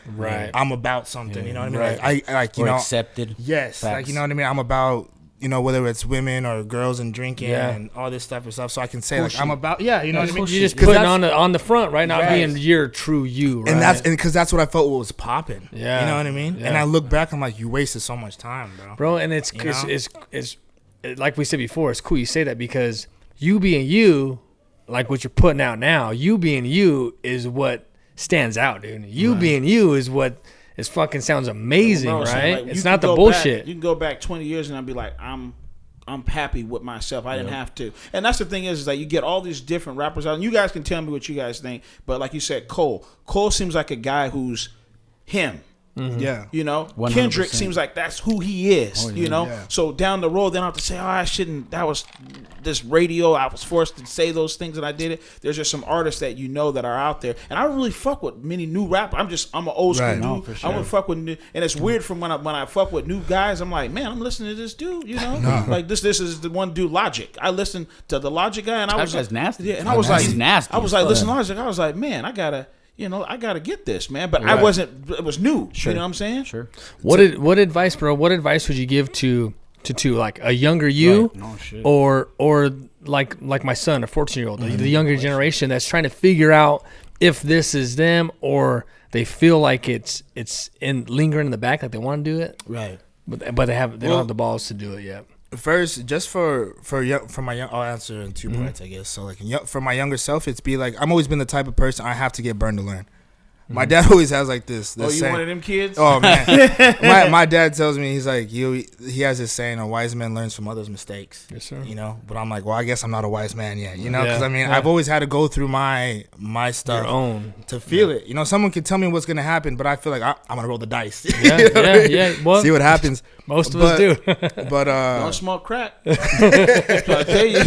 about something. You know what I mean? Like, I like, you know, accepted. Yes. Facts. Like, you know what I mean? I'm about, you know, whether it's women or girls and drinking and all this stuff and stuff. So I can say like I'm about, you know what I mean? You just putting on the front, right? Not being your true you, right? And because that's what I felt was popping. Yeah. You know what I mean? Yeah. And I look back, I'm like, you wasted so much time, bro. And it's like we said before, it's cool you say that, because you being you, like what you're putting out now, you being you is what stands out, dude. You being you is what is fucking sounds amazing, right? Like, it's not the bullshit. You can go back 20 years and I'll be like, I'm happy with myself. I didn't have to. And that's the thing is that you get all these different rappers out, and you guys can tell me what you guys think. But like you said, Cole seems like a guy who's him. Mm-hmm. Yeah, you know, 100%. Kendrick seems like that's who he is. You know, so down the road, then I have to say, I shouldn't. That was this radio. I was forced to say those things, and I did it. There's just some artists that you know that are out there, and I don't really fuck with many new rappers. I'm an old school dude. For sure. I would fuck with new, and it's weird from when I fuck with new guys. I'm like, man, I'm listening to this dude. You know, like this is the one dude, Logic. I listened to the Logic guy, and I was like, nasty. Yeah, and I was like, he's nasty. I was like, listen, Logic. I was like, man, I gotta get this, man. But I wasn't. It was new. Sure. You know what I'm saying? Sure. What advice, bro? What advice would you give to like a younger you, or like my son, a 14-year-old, the younger generation that's trying to figure out if this is them, or they feel like it's lingering in the back, like they want to do it, right? But they don't have the balls to do it yet. First, just for my young, I'll answer in 2 parts, I guess. So like for my younger self, it's be like, I'm always been the type of person I have to get burned to learn. My dad always has like this. You saying, one of them kids? Oh man, my dad tells me, he's like, he has this saying, a wise man learns from others' mistakes. Yes, sir. You know, but I'm like, well, I guess I'm not a wise man yet. You know, because I've always had to go through my stuff your own to feel it. You know, someone can tell me what's gonna happen, but I feel like I'm gonna roll the dice. Well, see what happens. Most of us do. But don't smoke crack. I tell you,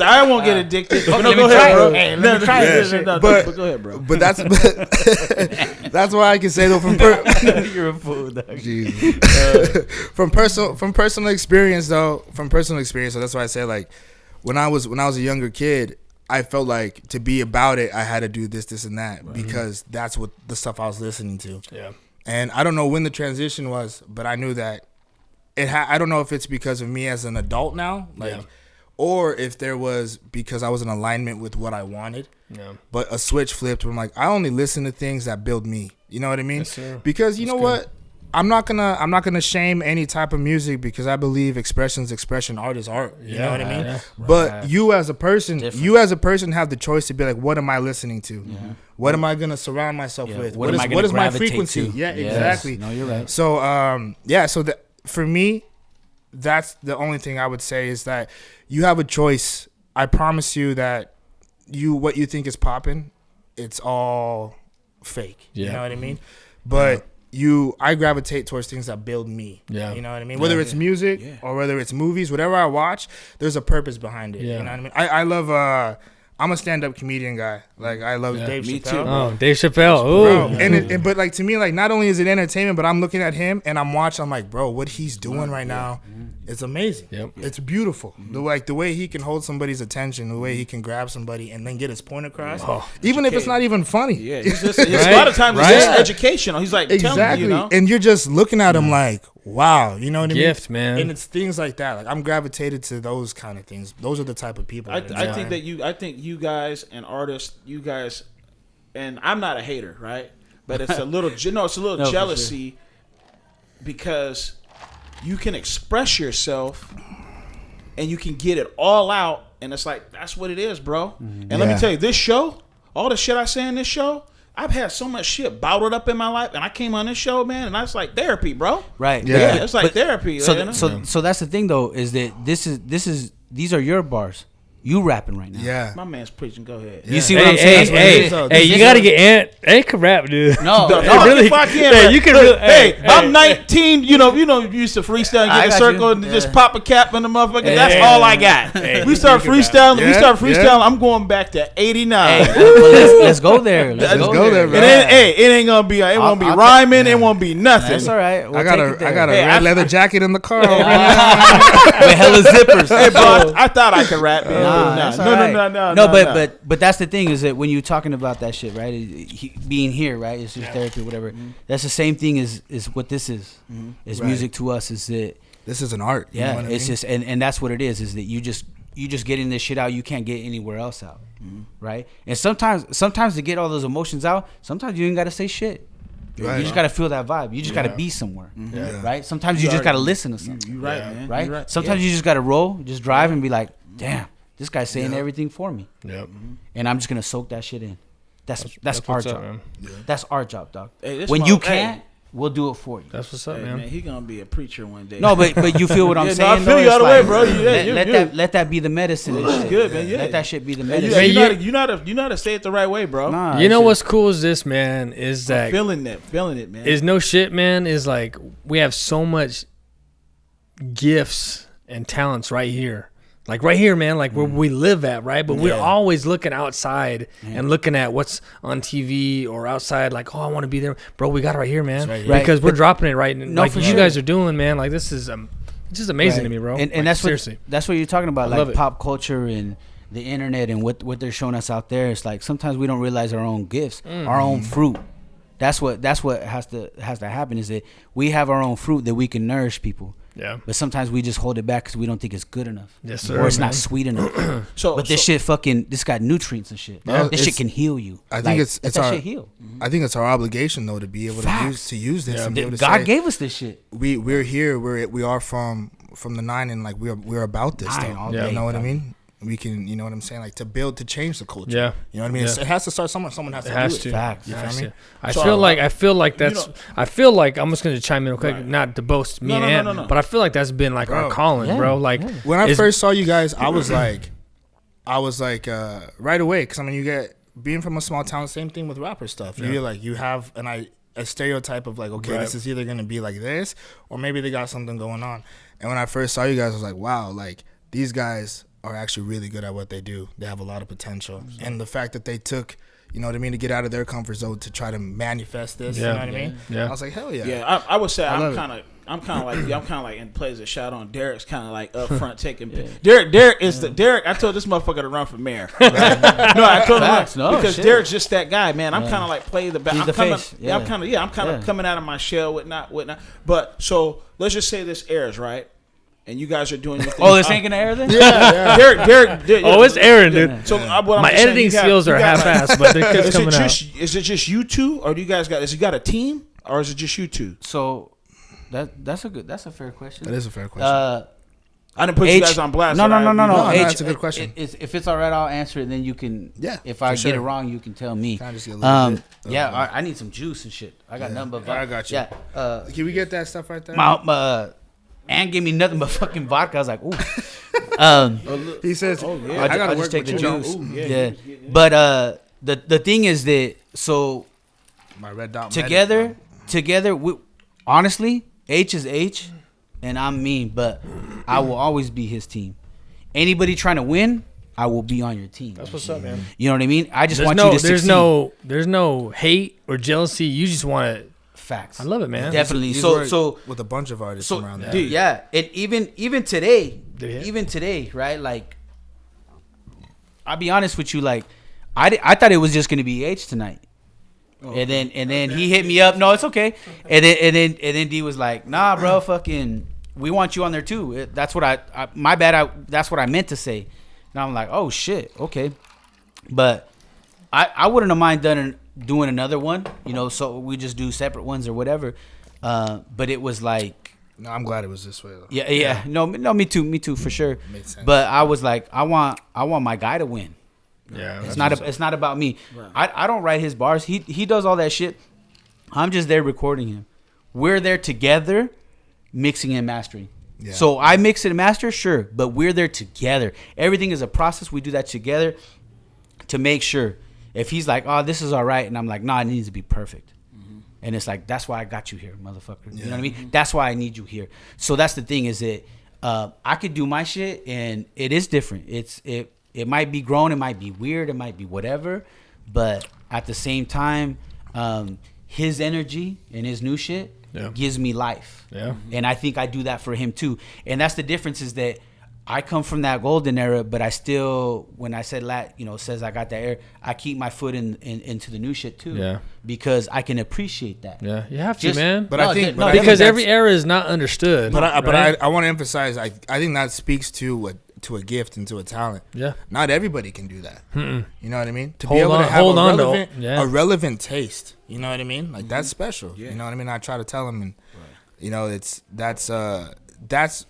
I won't get addicted. Go ahead, bro. Hey, let me try this. But go ahead, bro. But that's why I can say though, you're a fool, dog. from personal experience though. So that's why I say, like, when I was a younger kid, I felt like to be about it, I had to do this and that, because that's what the stuff I was listening to. Yeah. And I don't know when the transition was, but I knew that I don't know if it's because of me as an adult now, or if there was because I was in alignment with what I wanted. Yeah. But a switch flipped where I'm like, I only listen to things that build me. You know what I mean? Yes, sir. Because you know what? I'm not gonna shame any type of music, because I believe expression, art is art. You know what I mean? Yeah. But you as a person have the choice to be like, what am I listening to? Yeah. What am I gonna surround myself with? What is my frequency? To? Yeah, exactly. No, you're right. So so for me, that's the only thing I would say, is that you have a choice. I promise you that what you think is popping, it's all fake. Yeah. You know what I mean? But I gravitate towards things that build me. Yeah. You know what I mean? Whether it's music or whether it's movies, whatever I watch, there's a purpose behind it. Yeah. You know what I mean? I love I'm a stand-up comedian guy. Like, I love Dave Chappelle. Me too. Oh, Dave Chappelle. Ooh. Bro, but like, to me, like, not only is it entertainment, but I'm looking at him and I'm watching. I'm like, bro, what he's doing right now, it's amazing. Yep. It's beautiful. The way he can hold somebody's attention, the way he can grab somebody and then get his point across, even if it's not even funny. Yeah, a lot of times it's just educational. He's like, exactly. You know? And you're just looking at him like, wow, you know what I mean? Gift, man. And it's things like that. Like, I'm gravitated to those kind of things. Those are the type of people. I think you guys and artists, and I'm not a hater, right? But it's a little, jealousy, because you can express yourself and you can get it all out, and it's like, that's what it is, bro. Mm-hmm. And let me tell you, this show, all the shit I say in this show, I've had so much shit bottled up in my life, and I came on this show, man, and that's like therapy, bro. Right. Yeah, it's like therapy. So that's the thing, though, is that these are your bars. You rapping right now. Yeah. My man's preaching. Go ahead. You see what I'm saying? Hey, you gotta get Ant. Ant can rap, dude. No, really. Fuck him. Hey, you can. Really, hey, I'm 19. You know, you used to freestyle and get in a circle and just pop a cap in the motherfucker. That's all I got. We start freestyling. Yeah, We start freestyling. I'm going back to '89. Let's go there. Let's go there, bro. It ain't gonna be. It won't be rhyming. It won't be nothing. That's all right. I got a red leather jacket in the car. With hella zippers. Hey, bro, I thought I could rap, man. No, but that's the thing, is that when you're talking about that shit, right? Being here, right? It's just therapy, whatever. Mm-hmm. That's the same thing as what this is. Mm-hmm. It's music to us. Is that this is an art? Yeah, you know it's just and that's what it is. Is that you just getting this shit out you can't get anywhere else out, right? And sometimes to get all those emotions out, sometimes you ain't got to say shit. Right. You just got to feel that vibe. You just got to be somewhere, right? Sometimes you just got to listen to something. You're right, man. Right? Right? Sometimes you just got to roll, just drive and be like, damn. This guy's saying everything for me. Yep. And I'm just gonna soak that shit in. That's our job. Man. Yeah. That's our job, dog. Hey, when you can't, we'll do it for you. That's what's up, man. He gonna be a preacher one day. No, but you feel what I'm saying. No, I feel you all the way, bro. Let that be the medicine. It's good, man. Yeah. Let that shit be the medicine. You know how to say it the right way, bro. Nah, you know what's cool is this, man, is that feeling it, man. Is no shit, man. Is like we have so much gifts and talents right here. Like right here, man, like where we live at, right? But we're always looking outside and looking at what's on TV or outside, like, oh, I want to be there. Bro, we got it right here, man. Right. Because we're dropping it right now. Like you guys are doing, man. Like this is it's just amazing to me, bro. And like, that's seriously. That's what you're talking about, like pop culture and the internet and what they're showing us out there. It's like sometimes we don't realize our own gifts, our own fruit. That's what has to happen, is that we have our own fruit that we can nourish people. Yeah. But sometimes we just hold it back because we don't think it's good enough. Yes, sir. Or it's not sweet enough. This shit this got nutrients and shit. Yeah, this shit can heal you. I think it's our shit heal. I think it's our obligation though to be able to use this. And be able to God say, gave us this shit. We're here. We are from the 9, and like we're about this though. You know what I mean? We can, you know what I'm saying, like to change the culture. Yeah, you know what I mean. Yeah. It has to start somewhere. Someone has to do it. Fact. You feel me? I feel like that's. I feel like I'm just gonna chime in real quick, not to boast me and Ant, but I feel like that's been like our calling, bro. Like when I first saw you guys, I was like, right away, because I mean, you get being from a small town, same thing with rapper stuff. You like you have a stereotype of like, okay, this is either gonna be like this, or maybe they got something going on. And when I first saw you guys, I was like, wow, like these guys are actually really good at what they do. They have a lot of potential. And the fact that they took, you know what I mean, to get out of their comfort zone to try to manifest this, you know what I mean? Yeah. I was like, hell yeah. Yeah, I would say I'm kind of like and plays a shot on Derek's kind of like up front taking. Derek is Derek. I told this motherfucker to run for mayor. Right? No, I told him because Derek's just that guy, man. I'm kind of like play the back. I'm kind of coming out of my shell, whatnot. But so let's just say this airs, right? And you guys are doing your thing. Oh, this ain't gonna air then? Yeah. Derek. Oh, it's airing, dude. So my editing skills are half-assed, but it's coming out. Is it just you two, or do you guys got a team, or is it just you two? So that's a fair question. That is a fair question. I didn't put you guys on blast. No. That's a good question. If it's all right, I'll answer it. Then you can. Yeah. If I get it wrong, you can tell me. I need some juice and shit. I got nothing but vodka. I got you. Yeah. Can we get that stuff right there? And gave me nothing but fucking vodka. I was like, ooh. He says, I gotta just take the juice. Yeah. But the thing is that my red dot together, we, honestly, H is H, and I'm me. But I will always be his team. Anybody trying to win, I will be on your team. That's what's up, man. You know what I mean? I just want you to succeed. There's no hate or jealousy. You just want to. Facts. I love it, man. Definitely. So with a bunch of artists around there. Dude, yeah. And even today, right? Like, I'll be honest with you. Like, I thought it was just gonna be H tonight, and then he hit me up. No, it's okay. And then D was like, nah, bro, fucking, we want you on there too. That's what my bad. That's what I meant to say. And I'm like, oh shit, okay. But I wouldn't have mind doing another one, you know, so we just do separate ones or whatever. But it was like, no, I'm glad it was this way though. Yeah. No, me too for sure. Makes sense. But I was like, I want my guy to win. Yeah, it's not about me. Right. I don't write his bars. He does all that shit. I'm just there recording him. We're there together, mixing and mastering. Yeah. So I mix and master, sure, but we're there together. Everything is a process. We do that together to make sure. If he's like, oh, this is all right, and I'm like, no, it needs to be perfect. Mm-hmm. And it's like, that's why I got you here, motherfucker. Yeah. You know what I mean? Mm-hmm. That's why I need you here. So that's the thing is that I could do my shit, and it is different. It might be grown, it might be weird, it might be whatever, but at the same time, his energy and his new shit gives me life. Yeah. And I think I do that for him too. And that's the difference is that I come from that golden era, but I still, when I said says I got that era, I keep my foot into the new shit too. Yeah. Because I can appreciate that. Yeah. You have to, man. But I think because every era is not understood. But I want to emphasize, I think that speaks to a gift and to a talent. Yeah. Not everybody can do that. Mm-mm. You know what I mean? To be able to have a relevant taste. You know what I mean? Like that's special. Yeah. You know what I mean? I try to tell him, and that's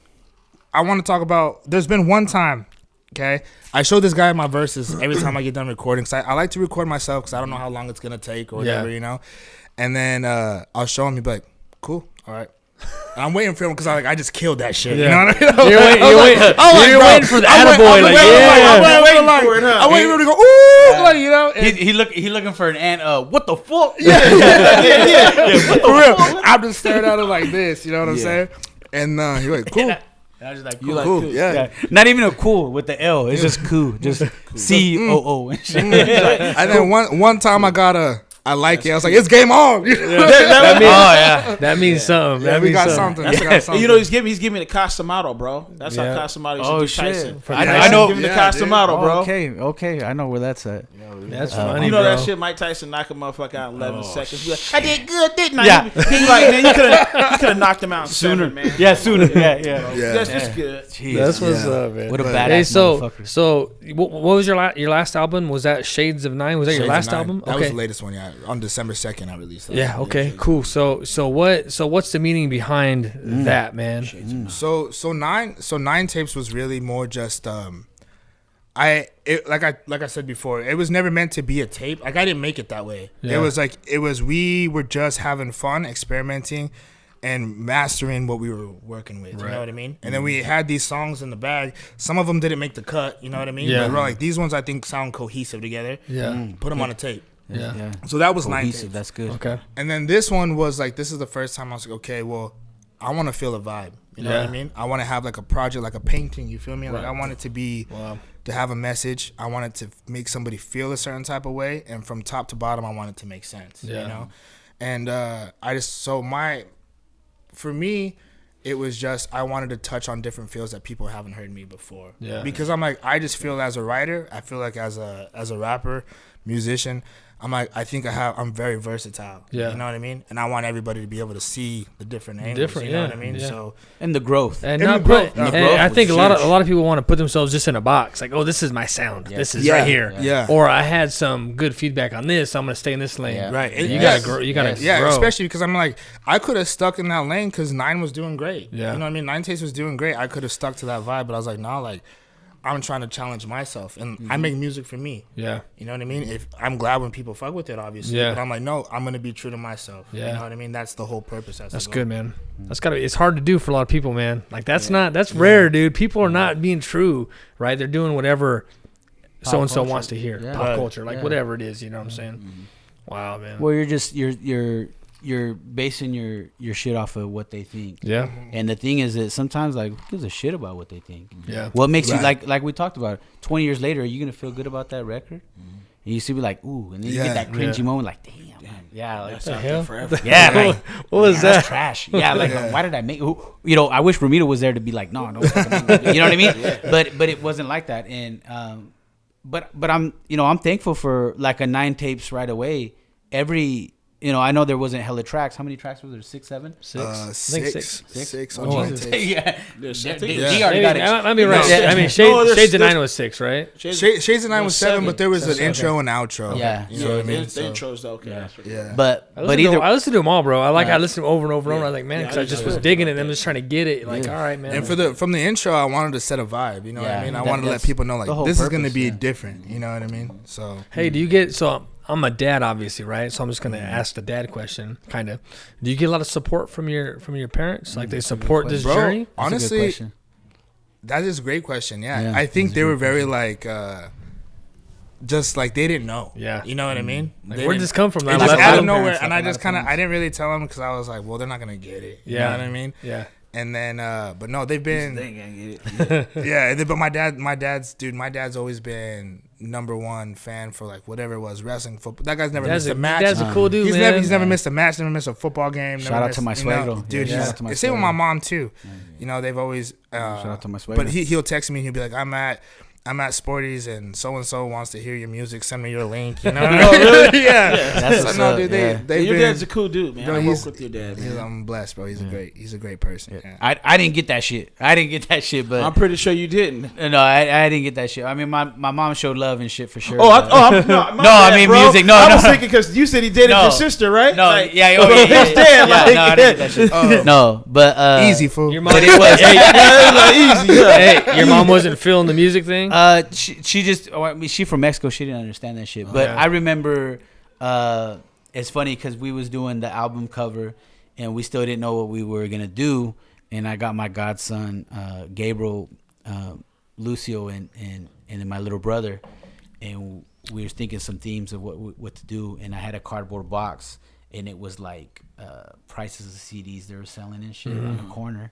I want to talk about. There's been one time, okay, I show this guy my verses every time I get done recording. So I like to record myself because I don't know how long it's gonna take or whatever, And then I'll show him. He'll be like, "Cool, all right." And I'm waiting for him because I just killed that shit. Yeah. You know what I mean? You're waiting for the attaboy. I'm waiting for him to go, ooh, He looking for an ant. What the fuck? Yeah. For real. I'm just staring at him like this. You know what I'm saying? And he's like, cool. And I was just like, cool. Yeah. Not even a cool with the L. It's just cool. Just COO and shit. And then one time I like it. I was like, it's game on. That means something. Yeah, we got something. You know, he's giving me the Casamado, bro. That's how Casamado used to do Tyson. I know. Give him the Casamado, bro. Okay. I know where that's at. That's funny, you know bro. that shit Mike Tyson knock a motherfucker out in 11 seconds. Like, I did good, didn't I? Yeah. He's like, man, you could have knocked him out sooner, man. Yeah, sooner. Yeah. That's just good. Jeez, that's what's up, man. What a badass motherfucker. So what was your last album? Was that Shades of Nine? Was that your last album? That was the latest one, yeah. On December 2nd, I released that. Yeah, okay, cool. So what's the meaning behind that, man? So nine tapes was really more just like I said before, it was never meant to be a tape. Like I didn't make it that way. Yeah. We were just having fun, experimenting, and mastering what we were working with. Right. You know what I mean? And then we had these songs in the bag. Some of them didn't make the cut. You know what I mean? Yeah. But we're like, these ones I think sound cohesive together. Yeah. Put them on a tape. Yeah. So that was cohesive. 9 tapes. That's good. Okay. And then this one was like, this is the first time I was like, okay, well, I want to feel a vibe. You know what I mean? I want to have like a project, like a painting. You feel me? Like I want it to be to have a message. I want it to make somebody feel a certain type of way, and from top to bottom, I want it to make sense. Yeah. You know, and for me, it was just I wanted to touch on different feels that people haven't heard me before. Yeah. Because I'm like, I just feel as a writer, I feel like as a rapper, musician, I'm like, I think I'm very versatile. Yeah. You know what I mean? And I want everybody to be able to see the different angles. You know what I mean? Yeah. So and the growth. And I think a lot of people want to put themselves just in a box. Like, oh, this is my sound. Yeah. This is right here. Yeah. Or I had some good feedback on this, so I'm gonna stay in this lane. Yeah. Right. You gotta grow. You gotta grow. Yeah, especially because I'm like, I could have stuck in that lane because 9 was doing great. Yeah. You know what I mean? 9 Taste was doing great. I could have stuck to that vibe, but I was like, nah, like I'm trying to challenge myself, and I make music for me. Yeah, you know what I mean. If I'm glad when people fuck with it, obviously. Yeah. But I'm like, no, I'm gonna be true to myself. Yeah. You know what I mean. That's the whole purpose. That's good, man. That's gotta. It's hard to do for a lot of people, man. Like that's rare, dude. People are not being true, right? They're doing whatever so and so wants to hear. Yeah. Pop culture, like whatever it is. You know what I'm saying? Wow, man. Well, you're basing your shit off of what they think. Yeah. And the thing is that sometimes, like, who gives a shit about what they think? Yeah. What makes you, like we talked about, 20 years later, are you going to feel good about that record? And you see me like, ooh, and then you get that cringy moment, like, damn. Yeah, like, that's the hell? Forever. Yeah, like, what was that? That's trash. Yeah, like, why did I make, you know, I wish Ramiro was there to be like, no, don't fucking make it. You know what I mean? But it wasn't like that. And, but I'm, you know, I'm thankful for like a 9 tapes right away. you know, I know there wasn't hella tracks. How many tracks was there? 6, 7? Six on Oh, Yeah. Yeah. already got it. I mean, right. Yeah. I mean, Shades of 9 was 6, right? Shades of 9 was 7, but there was an intro and outro. Yeah. You know what I mean? The intro's okay. Yeah. But I listened to them all, bro. I listened over and over and over. I was like, man, because I just was digging it. I'm just trying to get it. Like, all right, man. And from the intro, I wanted to set a vibe. You know what I mean? I wanted to let people know, like, this is going to be different. You know what I mean? So. Hey, do you get so? I'm a dad, obviously, right? So I'm just gonna ask the dad question, kind of. Do you get a lot of support from your parents? Like they support this journey? Honestly, that is a great question. Yeah. I think they were very like, just like they didn't know. Yeah, you know what I mean? Like, where did this come from? It just out of nowhere, and I just I didn't really tell them because I was like, well, they're not gonna get it. You know what I mean? Yeah. And then, but no, they've been. They ain't gonna get it. Yeah, but my dad's always been #1 fan for like whatever it was, wrestling, football. That guy's never missed a match. That's a cool dude, he's man. He's never missed a match, never missed a football game. Shout out to my suegro. Dude, same with my mom too. You know, they've always. Shout out to my suegro. But he'll text me. He'll be like, I'm at Sporty's and so wants to hear your music. Send me your link. You know? Really? Yeah. That's what's up. Dude, your dad's a cool dude, man. Bro, I work with your dad, man. I'm blessed, bro. He's a great person. Yeah. I didn't get that shit. But I'm pretty sure you didn't. No, I didn't get that shit. I mean, my mom showed love and shit for sure. I mean music. No, I was thinking because you said he dated your sister, right? No, like, yeah, his dad. No, I didn't get that shit. No, but easy fool. Your mom, but it was easy. Hey, your mom wasn't feeling the music thing. She just, I mean, she from Mexico. She didn't understand that shit. But I remember, it's funny because we was doing the album cover, and we still didn't know what we were gonna do. And I got my godson, Gabriel, Lucio, and then my little brother, and we were thinking some themes of what to do. And I had a cardboard box, and it was like prices of CDs they were selling and shit on the corner.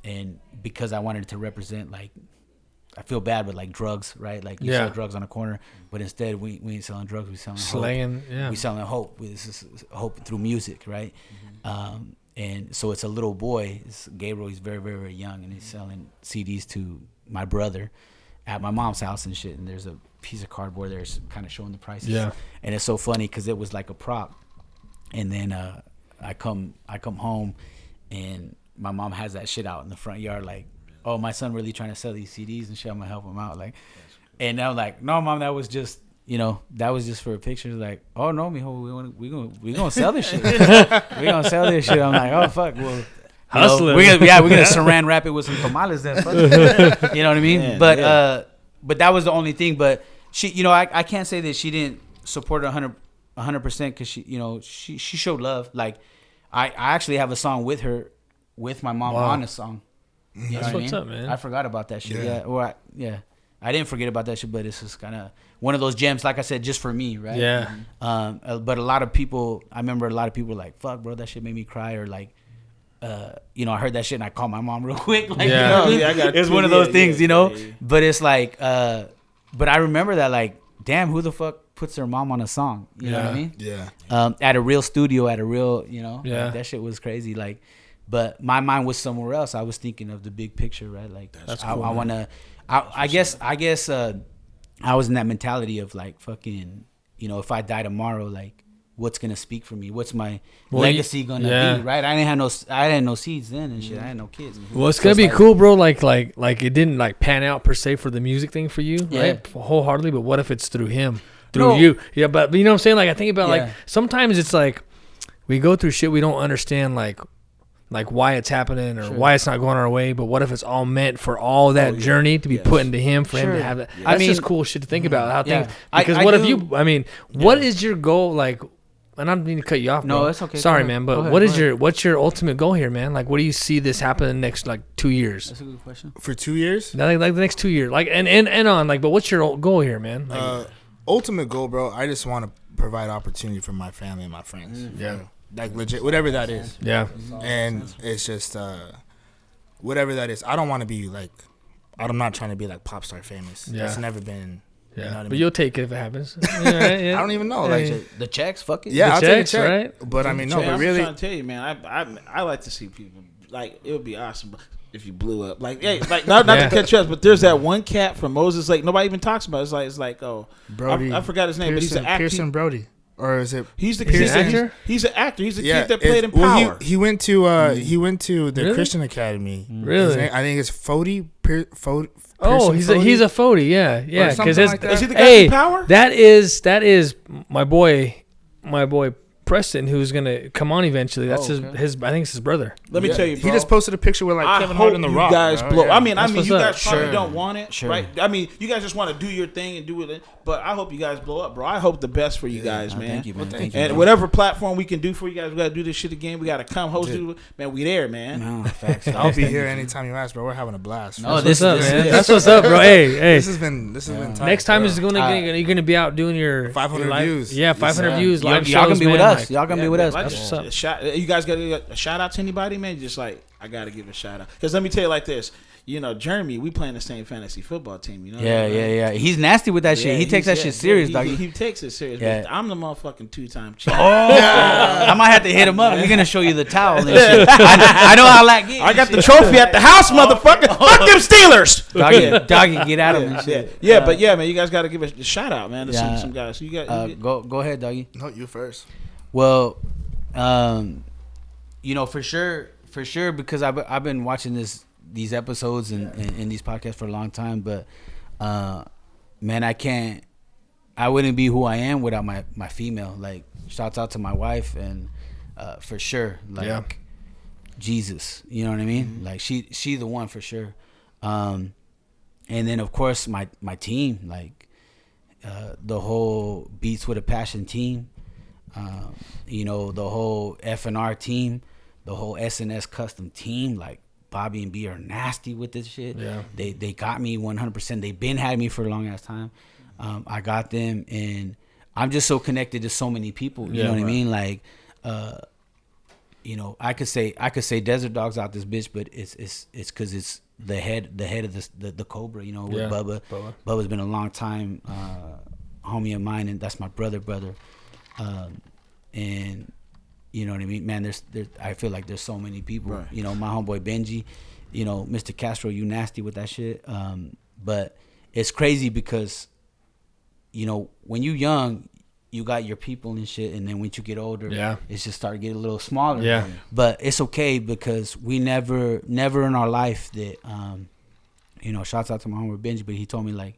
And because I wanted to represent, like, I feel bad with like drugs, right? Like you sell drugs on the corner, but instead we ain't selling drugs. We selling slaying, hope. We selling hope. This is hope through music, right? And so it's a little boy. It's Gabriel. He's very, very, very young, and he's selling CDs to my brother at my mom's house and shit. And there's a piece of cardboard there, kind of showing the prices. Yeah. And it's so funny because it was like a prop. And then I come home, and my mom has that shit out in the front yard, like, oh, my son really trying to sell these CDs and shit. I'm gonna help him out, like. And I'm like, no, mom, that was just, that was just for a picture. Like, oh no, mijo, we gonna sell this shit. We gonna sell this shit. I'm like, oh fuck, well, hustling. We're gonna saran wrap it with some tamales then. Fuck. You know what I mean? Yeah, but that was the only thing. But she, I can't say that she didn't support it 100% because she showed love. Like, I actually have a song with her, with my mom on a song. You That's what's up, man. I forgot about that shit. Yeah. I didn't forget about that shit, but it's just kind of one of those gems, like I said, just for me, right? Yeah. But a lot of people, I remember a lot of people were like, fuck, bro, that shit made me cry. Or like, I heard that shit and I called my mom real quick. Like, it's one of those things, But it's like, but I remember that, like, damn, who the fuck puts their mom on a song? You know what I mean? Yeah. At a real studio, at a real, like, that shit was crazy. Like, but my mind was somewhere else. I was thinking of the big picture, right? Like, that's cool, I want to. I guess I was in that mentality of like, fucking, if I die tomorrow, like, what's gonna speak for me? What's my legacy gonna be? Right? I didn't know seeds then and shit. I had no kids. Well, it's gonna be cool, bro. Like it didn't like pan out per se for the music thing for you, right? Wholeheartedly. But what if it's through him, through you? Yeah, but you know what I'm saying? Like, I think about like sometimes it's like we go through shit we don't understand, like why it's happening or why it's not going our way, but what if it's all meant for all that journey to be put into him, for him to have that? That's just cool shit to think about. How things, because what is your goal? Like, and I don't mean to cut you off. No, bro. it's okay. Sorry, man, but what's your ultimate goal here, man? Like, what do you see this happen in the next like 2 years? That's a good question. For 2 years? Like the next 2 years, like and on, like, but what's your goal here, man? Like, ultimate goal, bro. I just want to provide opportunity for my family and my friends. Yeah. Like, legit, whatever that is. Yeah. And it's just, whatever that is. I don't want to be like, I'm not trying to be like pop star famous. Yeah. It's never been. Yeah. You know what I but mean? you'll take it if it happens. I don't even know. Like, the checks, fuck it. Yeah, I'll checks, take a check. Right? But I mean, no, but really. I'm trying to tell you, man, I like to see people, like, it would be awesome if you blew up. Like, hey, like, not to catch up, but there's that one cat from Moses Lake. Nobody even talks about it. It's like, oh, Brody. I forgot his name, but he's an actor. Pearson Brody. Or is it? He's the He's an actor. He's an actor. He's the kid that played in Power. Well, he went to the Christian Academy. Really? I think it's Fody. Oh, he's a Fody. Yeah. Because like that. Is he the guy in Power? That is my boy Preston, who's gonna come on eventually. That's his. I think it's his brother. Let me tell you, bro. He just posted a picture with like Kevin Hart and The Rock. You guys blow. Yeah. I mean, you guys probably Sure. don't want it, right? I mean, you guys just want to do your thing and do it. But I hope you guys blow up, bro. I hope the best for you guys, man. Thank you, man. Thank you, and man. whatever platform we can do for you guys, we gotta do this shit again. We gotta come host it, man. We there, man. No, facts. I'll be here anytime you ask, bro. We're having a blast. No, That's what's up, man. That's what's up, bro. Hey. This has been tight, Next time bro. is you're gonna be out doing your 500 live, views. Yeah, 500 views. Live Y'all shows, gonna be with man, us. Y'all gonna be with us. That's what's up. You guys got a shout out to anybody, man? Just like I gotta give a shout out because let me tell you like this. You know, Jeremy, we playing the same fantasy football team. You know. Yeah. He's nasty with that shit. He takes that shit serious, dog. He takes it serious. Yeah. But I'm the motherfucking 2-time champ. I might have to hit him up. We're gonna show you the towel and shit. I know how that gets. I got the trophy at the house, motherfucker. Fuck them Steelers. Doggy, get out of him. And shit. But man, you guys got to give a shout out, man, to some guys. So you got go ahead, doggy. No, you first. Well, for sure, because I've been watching these episodes and these podcasts for a long time, but man, I wouldn't be who I am without my female. Like, shouts out to my wife, and for sure, like Jesus, you know what I mean? Like she the one for sure. And then of course my team, like the whole Beats with a Passion team, the whole F&R team, the whole SNS custom team, like Bobby and B are nasty with this shit. Yeah. They got me 100%. They've been had me for a long ass time. I got them, and I'm just so connected to so many people. You know what I mean? Like, I could say Desert Dog's out this bitch, but it's because it's the head of the Cobra. With Bubba. Bubba's been a long time homie of mine, and that's my brother. And you know what I mean, man. There's I feel like there's so many people. Right. My homeboy Benji, Mr. Castro, you nasty with that shit. But it's crazy because, when you young, you got your people and shit, and then once you get older, it's just start getting a little smaller. Yeah. But it's okay because we never in our life that, shouts out to my homeboy Benji, but he told me like,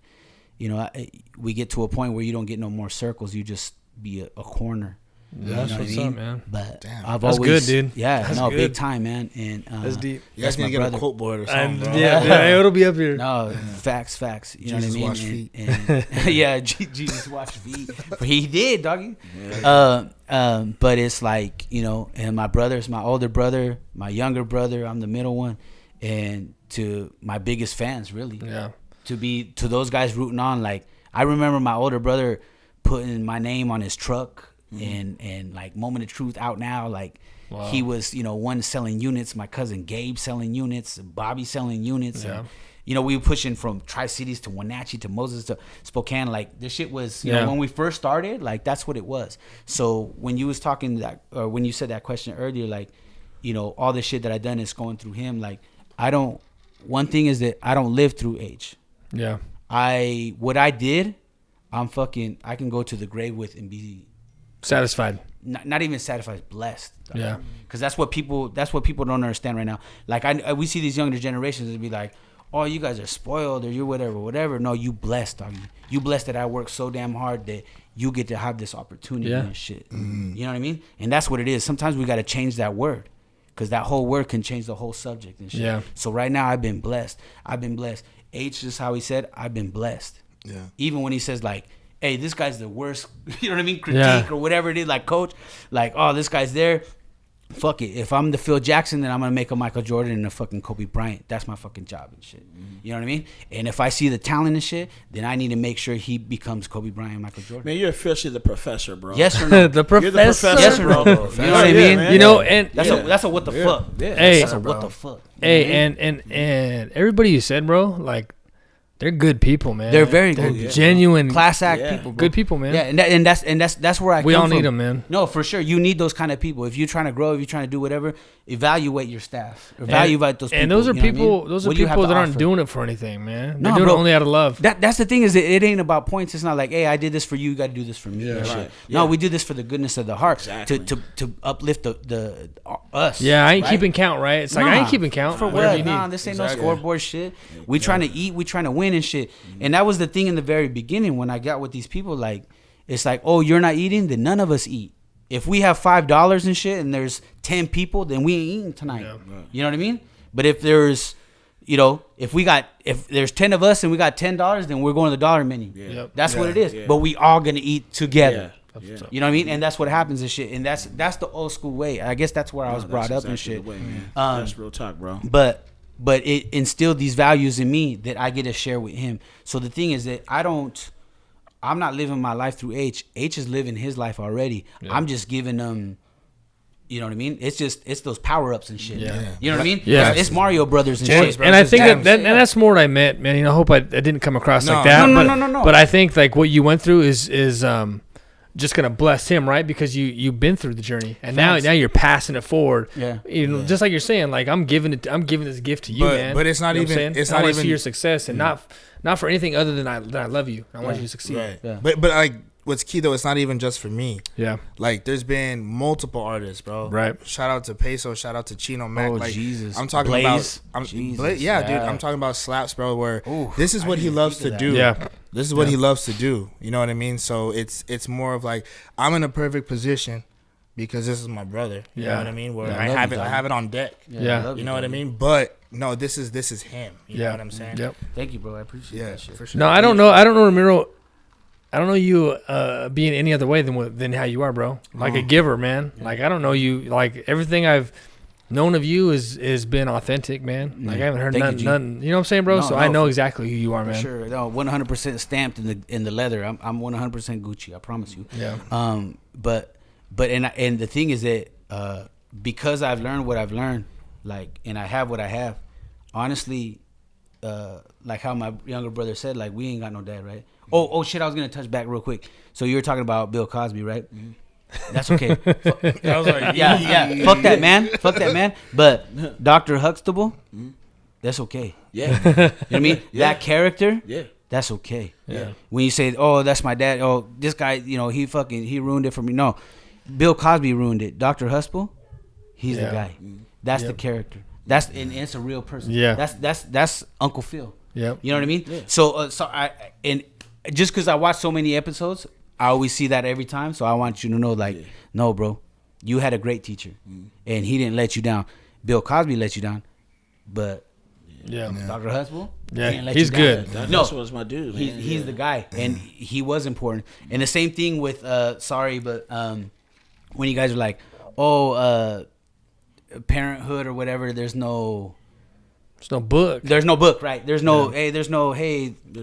we get to a point where you don't get no more circles, you just be a corner. That's what's up, man. But that's good, dude. Yeah, that's good. Big time, man. And that's deep. You guys need to get a quote board or something. Bro. Yeah, it'll be up here. No, facts. You Jesus know what I mean? Wash feet. And Jesus wash feet. He did, doggy. But it's like, and my brothers, my older brother, my younger brother, I'm the middle one, and to my biggest fans, really. Yeah. To those guys rooting on, like I remember my older brother putting my name on his truck. And like Moment of Truth out now, like he was one selling units, my cousin Gabe selling units, Bobby selling units, and we were pushing from Tri-Cities to Wenatchee to Moses to Spokane. Like this shit was when we first started, like that's what it was. So when you was talking that, or when you said that question earlier, like all the shit that I done is going through him. Like one thing is that I don't live through age. Yeah. What I did, I can go to the grave with and be satisfied. Not even satisfied, blessed. Yeah. Because that's what people don't understand right now. Like we see these younger generations and be like, oh, you guys are spoiled or you're whatever. No, you blessed, doggy. You blessed that I work so damn hard that you get to have this opportunity and shit. Mm-hmm. You know what I mean? And that's what it is. Sometimes we got to change that word because that whole word can change the whole subject and shit. Yeah. So right now I've been blessed. H, just how he said, I've been blessed. Yeah. Even when he says like, hey, this guy's the worst, you know what I mean, critique or whatever it is, like coach, like, oh, this guy's there. Fuck it. If I'm the Phil Jackson, then I'm going to make a Michael Jordan and a fucking Kobe Bryant. That's my fucking job and shit. Mm-hmm. You know what I mean? And if I see the talent and shit, then I need to make sure he becomes Kobe Bryant and Michael Jordan. Man, you're officially the professor, bro. Yes or no? The professor. You're the professor, yes or no? bro. You know what I mean? Man. And that's a what the fuck. Yeah. Hey, that's a what the fuck. Hey, and everybody you said, bro, like, They're good people, man. They're very They're good, genuine, class act people, bro. good people, man. Yeah, and that's where we come all from. need them, man. No, for sure, you need those kind of people. If you're trying to grow, if you're trying to do whatever, evaluate your staff, evaluate those people. And those are people. I mean? Those are people that aren't doing it for anything, man. They're No, doing bro, it only out of love. That's the thing is it ain't about points. It's not like, hey, I did this for you. You got to do this for me. Yeah, and right. shit. Yeah. No, we do this for the goodness of the heart. Exactly. To uplift the us. Yeah, I ain't right? keeping count, right? It's like I ain't keeping count For whatever what? you Nah, need. this ain't Exactly. no scoreboard shit. We trying to eat. We trying to win and shit. And that was the thing in the very beginning when I got with these people. Like, it's like, oh, you're not eating, then none of us eat. If we have $5 and shit, and there's 10 people, then we ain't eating tonight. Yeah, right. You know what I mean? But if there's, if there's 10 of us and we got $10, then we're going to the dollar menu. Yeah. Yep. That's what it is. Yeah. But we all gonna eat together. Yeah. Yeah. You know what I mean? And that's what happens and shit. And that's the old school way. I guess that's where I was brought up and shit. The way, man. That's real talk, bro. But it instilled these values in me that I get to share with him. So the thing is that I'm not living my life through H. H is living his life already. Yeah. I'm just giving them, you know what I mean? It's those power ups and shit. Yeah. You know what I mean? Yeah. It's Mario Brothers and Gems, shit. bro. And I think Gems. and that's more what I meant, man. I hope I didn't come across like No. that. No. But I think like what you went through is just gonna bless him, right? Because you've been through the journey, and now you're passing it forward. Yeah. Just like you're saying, like I'm giving this gift to you, man. But it's not You know what I'm even. saying? It's I not want even to see your success, and not for anything other than I love you. I want you to succeed. Right. Yeah. But like, what's key though? It's not even just for me. Yeah. Like, there's been multiple artists, bro. Right. Shout out to Peso. Shout out to Chino Mac. Oh, like, Jesus. I'm talking Blaze. about. Jesus. Yeah, dude. Yeah. I'm talking about slaps, bro. Where Ooh, this is what he loves to do. Yeah. This is what he loves to do. You know what I mean? So it's more of like, I'm in a perfect position because this is my brother. You know what I mean? Where Yeah, I have it on deck. Yeah. I love You know what I mean? But no, this is him. You know what I'm saying? Yep. Thank you, bro. I appreciate that shit. for sure. No, I don't know. I don't know Ramiro. I don't know you being any other way than how you are, bro. Like a giver, man. Yeah. Like I don't know you. Like everything I've known of you is been authentic, man. Like I haven't heard nothing. You know what I'm saying, bro? So I know exactly who you are, man. For sure. No, 100% stamped in the leather. I'm 100% Gucci. I promise you. Yeah. But the thing is that because I've learned what I've learned, like, and I have what I have. Honestly, like how my younger brother said, like we ain't got no dad, right? Oh shit! I was gonna touch back real quick. So you were talking about Bill Cosby, right? Mm-hmm. That's okay. I was like, yeah. Fuck that man. But Dr. Huxtable, that's okay. Yeah. You know what I mean? Yeah. That character, Yeah. that's okay. Yeah. When you say, oh, that's my dad. Oh, this guy, he ruined it for me. No, Bill Cosby ruined it. Dr. Huxtable, he's the guy. That's the character. And it's a real person. Yeah. That's Uncle Phil. Yep. You know what I mean? Yeah. So just because I watch so many episodes, I always see that every time. So I want you to know, like, no, bro, you had a great teacher, and he didn't let you down. Bill Cosby let you down, but Dr. Huxtable, he's good. That was my dude. Man. He's the guy, and he was important. And the same thing with when you guys are like, parenthood or whatever, there's no book, right? There's no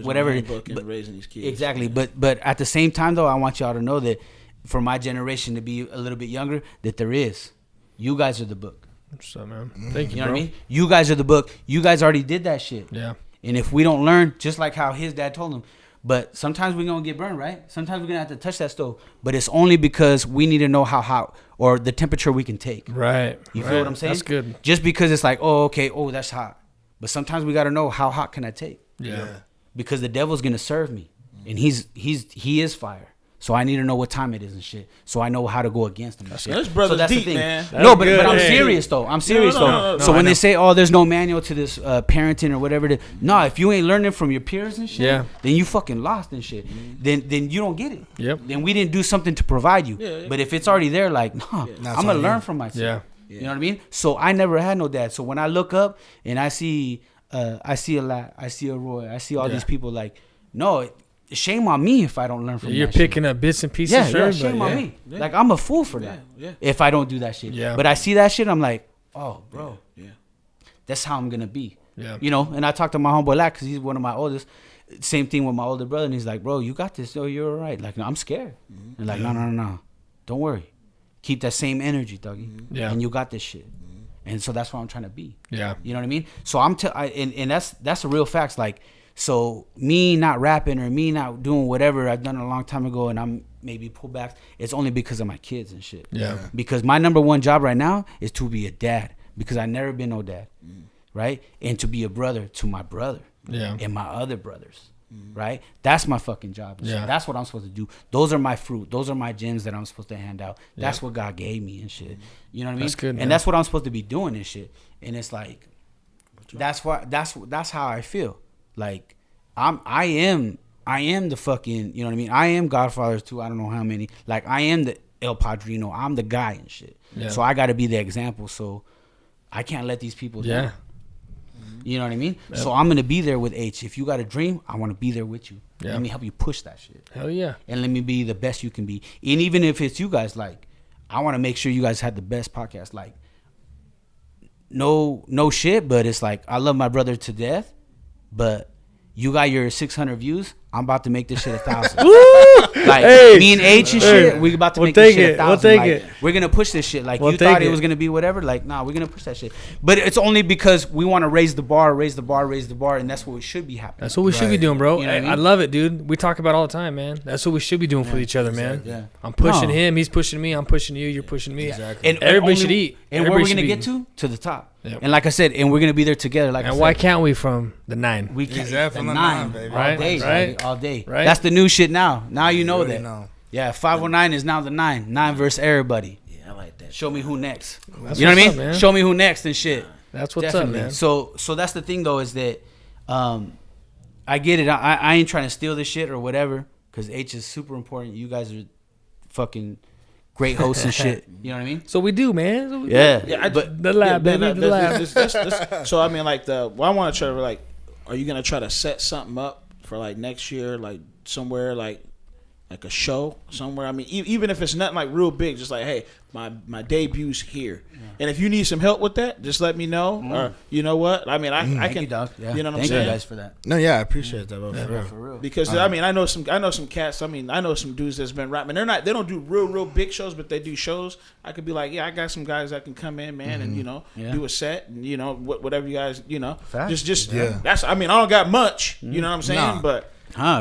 whatever no book in raising these kids. Exactly. But at the same time though, I want y'all to know that for my generation to be a little bit younger, that there is. You guys are the book. So man, thank you. You know what I mean? You guys are the book. You guys already did that shit. Yeah. And if we don't learn, just like how his dad told him, but sometimes we're gonna get burned, right? Sometimes we're gonna have to touch that stove. But it's only because we need to know how hot or the temperature we can take. Right. You feel what I'm saying? That's good. Just because it's like, that's hot. But sometimes we gotta know how hot can I take. Yeah. Because the devil's gonna serve me. And he is fire. So I need to know what time it is and shit. So I know how to go against him and shit. That's brother so deep, man. No, but I'm serious though. I'm serious though. No, so when they say, there's no manual to this parenting or whatever, if you ain't learning from your peers and shit, then you fucking lost and shit. Then you don't get it. Yep. Then we didn't do something to provide you. Yeah. But if it's already there, like, I'm gonna learn from myself. Yeah. You know what I mean? So I never had no dad. So when I look up and I see a Lat, I see a Roy, I see all these people, like, no. Shame on me if I don't learn from You're that picking shit. up bits and pieces. Yeah, shame on me. Yeah. Like, I'm a fool for that. Yeah. If I don't do that shit. Yeah. But I see that shit, I'm like, oh, bro. Yeah. That's how I'm gonna be. Yeah. You know. And I talked to my homeboy Lat because he's one of my oldest. Same thing with my older brother, and he's like, bro, you got this. Oh, you're all right. Like, no, I'm scared. And like, no. Don't worry. Keep that same energy, doggy. Yeah. And you got this shit. And so that's what I'm trying to be. Yeah. You know what I mean? So and that's the real facts. Like, So me not rapping or me not doing whatever I've done a long time ago, and I'm maybe pull back, it's only because of my kids and shit. Yeah. Because my number one job right now is to be a dad, because I never been no dad, right? And to be a brother to my brother and my other brothers, right? That's my fucking job. And shit. That's what I'm supposed to do. Those are my fruit. Those are my gems that I'm supposed to hand out. That's what God gave me and shit. You know what I mean? That's good, man. And that's what I'm supposed to be doing and shit. And it's like, that's how I feel. Like I am the fucking, you know what I mean? I am Godfather too. I don't know how many. Like I am the El Padrino. I'm the guy and shit. Yeah. So I got to be the example. So I can't let these people down. You know what I mean? Yep. So I'm going to be there with H. If you got a dream, I want to be there with you. Yep. Let me help you push that shit. Hell yeah. And let me be the best you can be. And even if it's you guys, like, I want to make sure you guys have the best podcast. Like, no shit, but it's like, I love my brother to death, but you got your 600 views. I'm about to make this shit 1,000. Like me and H and shit, we about to make this shit 1,000. Like, we're gonna push this shit. Like you thought it was gonna be whatever. Like nah, we're gonna push that shit. But it's only because we want to raise the bar, and that's what should be happening. That's what we should be doing, bro. You know what I mean? I love it, dude. We talk about it all the time, man. That's what we should be doing for each other, man. Yeah. I'm pushing him, he's pushing me, I'm pushing you, you're pushing me. Exactly. And everybody should eat. And where we're gonna get to the top. Yep. And like I said, and we're gonna be there together. Like, and why can't we from the 9? We can't exactly from the 9, baby. All day, right? All day. Right. That's the new shit now. Now you know that. Know. Yeah, 509 is now the 9. 9 versus everybody. Yeah, I like that. Show me who next. That's you know what I mean? Up, man. Show me who next and shit. That's what's Definitely. up, man. So that's the thing though, is that I get it. I ain't trying to steal this shit or whatever, because H is super important. You guys are fucking great hosts and shit. You know what I mean? So we do, man. So we yeah, but the lab, baby, the lab. So I mean, like I want to try to like, are you gonna try to set something up for like next year, like somewhere, like a show somewhere? I mean, even if it's nothing like real big, just like, hey, my debut's here, and if you need some help with that, just let me know. Or you know what? I mean, I can. Thank you, dog. Yeah. You know what I'm Thank saying? you guys for that. No, yeah, I appreciate that, bro. For real. Because I mean, I know some cats. I mean, I know some dudes that's been rapping. They don't do real big shows, but they do shows. I could be like, yeah, I got some guys that can come in, man, and do a set, and whatever you guys, just that's. I mean, I don't got much. You know what I'm saying? But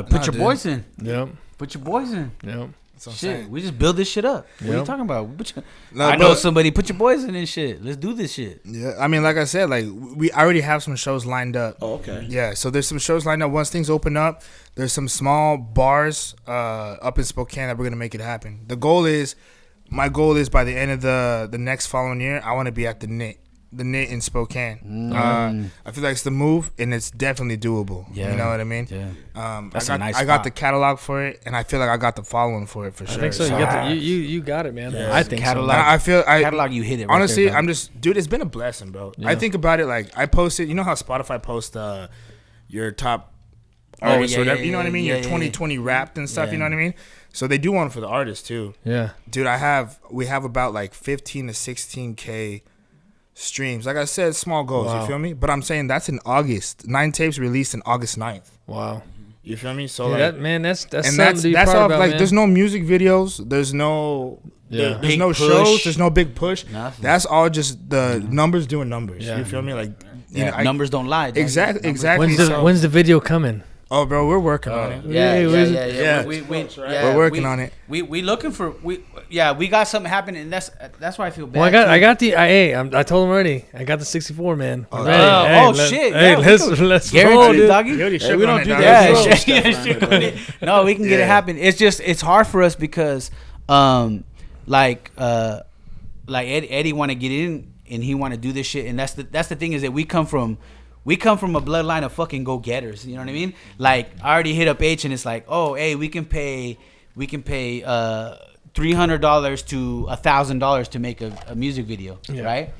put your boys in. Yep. Put your boys in. Yep. Shit, we just build this shit up. What are you talking about? No, I know somebody. Put your boys in this shit. Let's do this shit. Yeah, I mean, like I said, like I already have some shows lined up. Oh, okay. Yeah, so there's some shows lined up. Once things open up, there's some small bars up in Spokane that we're gonna make it happen. My goal is by the end of the next following year, I want to be at the Knit in Spokane. I feel like it's the move, and it's definitely doable. Yeah. You know what I mean? Yeah. That's a nice I got the catalog for it, and I feel like I got the following for it for sure. I think so. You got it, man. Yeah. I think catalog. So. I feel catalog. You hit it. Right honestly, there, I'm just, dude. It's been a blessing, bro. Yeah. I think about it like I posted. You know how Spotify posts your top artists or whatever. You know what I mean? Your 2020 Wrapped and stuff. You know what I mean? So they do one for the artists too. Yeah. Dude, we have about like 15 to 16K streams. Like I said, small goals. Wow. You feel me? But I'm saying that's in August. 9 tapes released in August 9th. Wow. You feel me? So that's something to be that's proud all. about, Like man. there's no music videos. There's no. Yeah. There's no shows. There's no big push. Nothing. That's all just the numbers doing numbers. Yeah. You feel me? Like numbers don't lie. Exactly. When's the video coming? Oh, bro, we're working on it. Yeah. We're working on it. We looking for we got something happening, and that's why I feel bad. Well, I told him already. I got the 64, man. Shit. Hey, let's roll, dude. Doggy. We don't do that. No, we can get it happen. It's hard for us because like Eddie want to get in and he want to do this shit, and that's the thing is that we come from a bloodline of fucking go-getters. You know what I mean? Like I already hit up H and it's like, oh, hey, we can pay $300 to $1,000 to make a music video, right?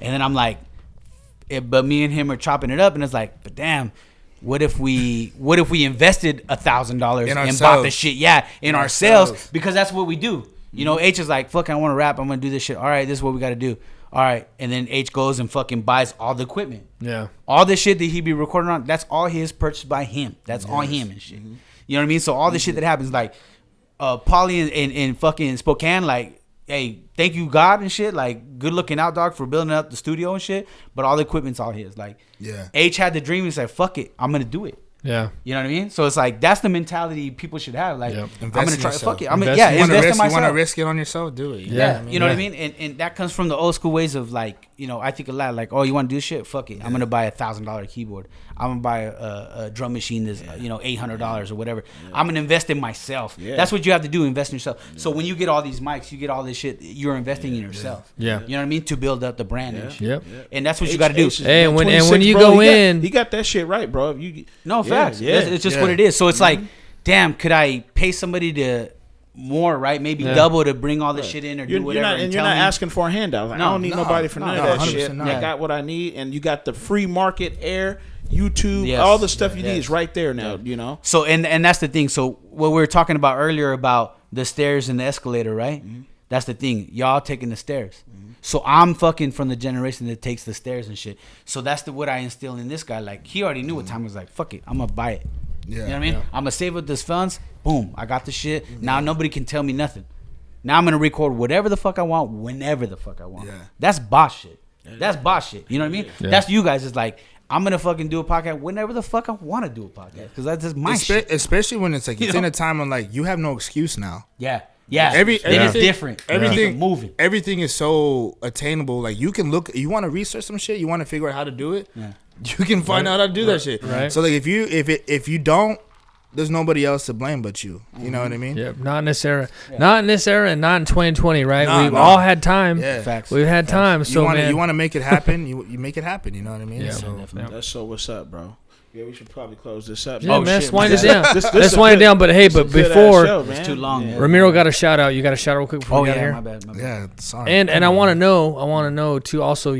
And then I'm like, but me and him are chopping it up, and it's like, but damn, what if we invested $1,000 and bought the shit, in ourselves, because that's what we do. You know, H is like, fuck, I want to rap, I'm gonna do this shit. All right, this is what we got to do. All right, and then H goes and fucking buys all the equipment. Yeah, all the shit that he be recording on, that's all his purchased by him. That's all him and shit. Mm-hmm. You know what I mean? So all the shit that happens, like Paulie in fucking Spokane, like, hey, thank you God and shit. Like, good looking out, dog, for building up the studio and shit. But all the equipment's all his. Like, H had the dream. He's like, fuck it, I'm gonna do it. Yeah. You know what I mean? So it's like that's the mentality people should have. Like I'm gonna try. Fuck it. Invest in myself. You want to risk it on yourself? Do it. Yeah. You know what I mean? And that comes from the old school ways of like, you know, I think a lot like, oh, you want to do shit? Fuck it. I'm gonna buy $1,000 keyboard. I'm gonna buy a drum machine that's you know $800 or whatever. I'm gonna invest in myself. That's what you have to do. Invest in yourself. So when you get all these mics, you get all this shit. You're investing in yourself. Yeah. You know what I mean? To build up the brand. And shit. Yep. And that's what you got to do. Hey, and when you go in, he got that shit right, bro. No facts. It's just what it is. So it's like, damn, could I pay somebody to more, right? Maybe double to bring all this shit in or do whatever. You're not asking for a handout. Like, I don't need nobody for none of that shit. I got what I need, and you got the free market, air, YouTube, all the stuff you need is right there now. You know. So and that's the thing. So what we were talking about earlier about the stairs and the escalator, right? That's the thing. Y'all taking the stairs. So I'm fucking from the generation that takes the stairs and shit. So that's what I instill in this guy. Like he already knew what time was. Like fuck it, I'm gonna buy it. You know what I mean? I'm gonna save up this funds. Boom, I got the shit. Now nobody can tell me nothing. Now I'm gonna record whatever the fuck I want, whenever the fuck I want. That's boss shit. That's boss shit. You know what I mean? That's you guys. It's like I'm gonna fucking do a podcast whenever the fuck I want to do a podcast because that's just my shit. Especially when it's like it's in a time when like you have no excuse now. Yeah. It's different. Everything moving. Everything is so attainable. Like you can look. You want to research some shit. You want to figure out how to do it. You can find out how to do that shit. Right. So like if you don't, there's nobody else to blame but you. You know what I mean? Yeah. Not in this era. Not in this era, and not in 2020. Right. We've all had time. Yeah. Facts. We've had time. So you want to make it happen. You make it happen. You know what I mean? Yeah. So That's so what's up, bro. Yeah, we should probably close this up. Yeah, man, let's wind it down. Let's wind it down. But hey, but before it's too long. Ramiro got a shout out. You got a shout out real quick before we get here. My bad. Yeah, sorry. And I want to know too. Also,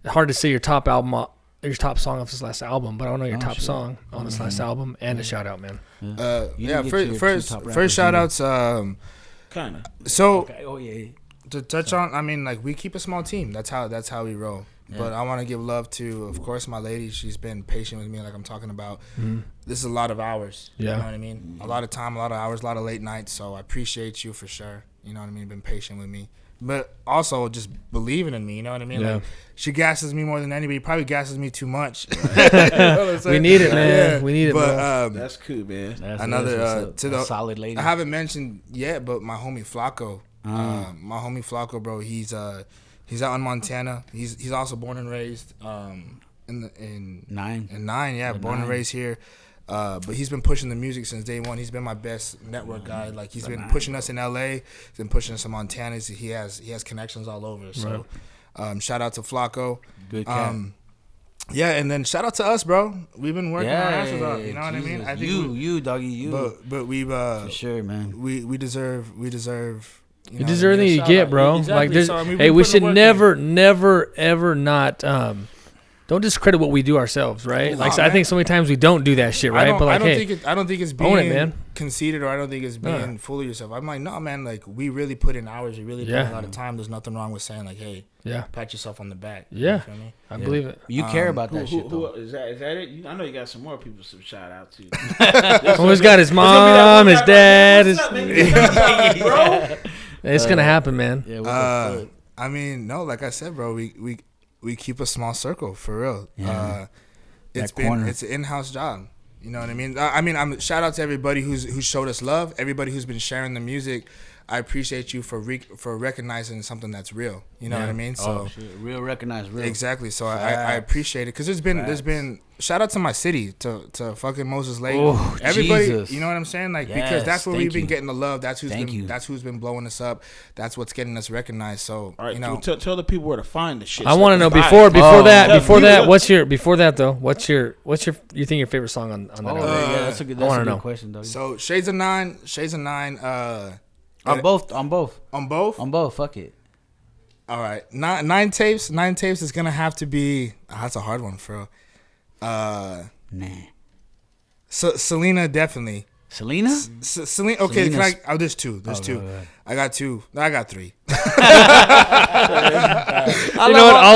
hard to say your top album, your top song off this last album, but I want to know your top song on this last album and a shout out, man. First shout outs. Kind of. So okay. to touch on, I mean, like we keep a small team. That's how we roll. Yeah. But I want to give love to, of course, my lady. She's been patient with me, like I'm talking about. This is a lot of hours. Yeah. You know what I mean? A lot of time, a lot of hours, a lot of late nights. So I appreciate you for sure. You know what I mean? Been patient with me. But also just believing in me. You know what I mean? Yeah. Like she gasses me more than anybody. Probably gasses me too much. We need it, man. Yeah. We need it, but that's cool, man. Another to the solid lady. I haven't mentioned yet, but my homie Flacco. My homie Flacco, bro. He's out in Montana. He's also born and raised in Nine. Yeah, born and raised here. But he's been pushing the music since day one. He's been my best network guy. Like he's been pushing us in LA. He's been pushing us in Montana. He has connections all over. So shout out to Flacco. Good cat. Yeah, and then shout out to us, bro. We've been working our asses off. You know what I mean? I think you doggy. But we've for sure, man. We deserve. You deserve anything you get, bro. Exactly. Like we should never, ever not. Don't discredit what we do ourselves, right? Like I think so many times we don't do that shit, right? But like, I don't think it's being conceited, or I don't think it's being full of yourself. I'm like, no, man. Like we really put in hours. We really put in a lot of time. There's nothing wrong with saying like, hey, pat yourself on the back. Yeah, you feel me? I believe it. You care about that shit. Who is that it? I know you got some more people to shout out to. Always got his mom, his dad. Bro. It's gonna happen, man. Yeah. I mean, no, like I said, bro, we keep a small circle for real. Yeah. It's an in-house job. You know what I mean? I'm shout out to everybody who's showed us love. Everybody who's been sharing the music. I appreciate you for recognizing something that's real. You know what I mean? So real, recognize real. Exactly. So I appreciate it because there's been shout out to my city to fucking Moses Lake. Oh, everybody, Jesus. You know what I'm saying? Like because that's where we've been getting the love. That's who's been blowing us up. That's what's getting us recognized. So all right, tell the people where to find the shit. I want to know before that. What's your you think your favorite song on that album? That's a good question, though. So Shades of Nine. On both. On both. Fuck it. All right. Nine tapes is gonna have to be. That's a hard one, bro. So Selena definally. Selena. Selena. Okay. There's two. There's two. Right. I got two. No, I got three. All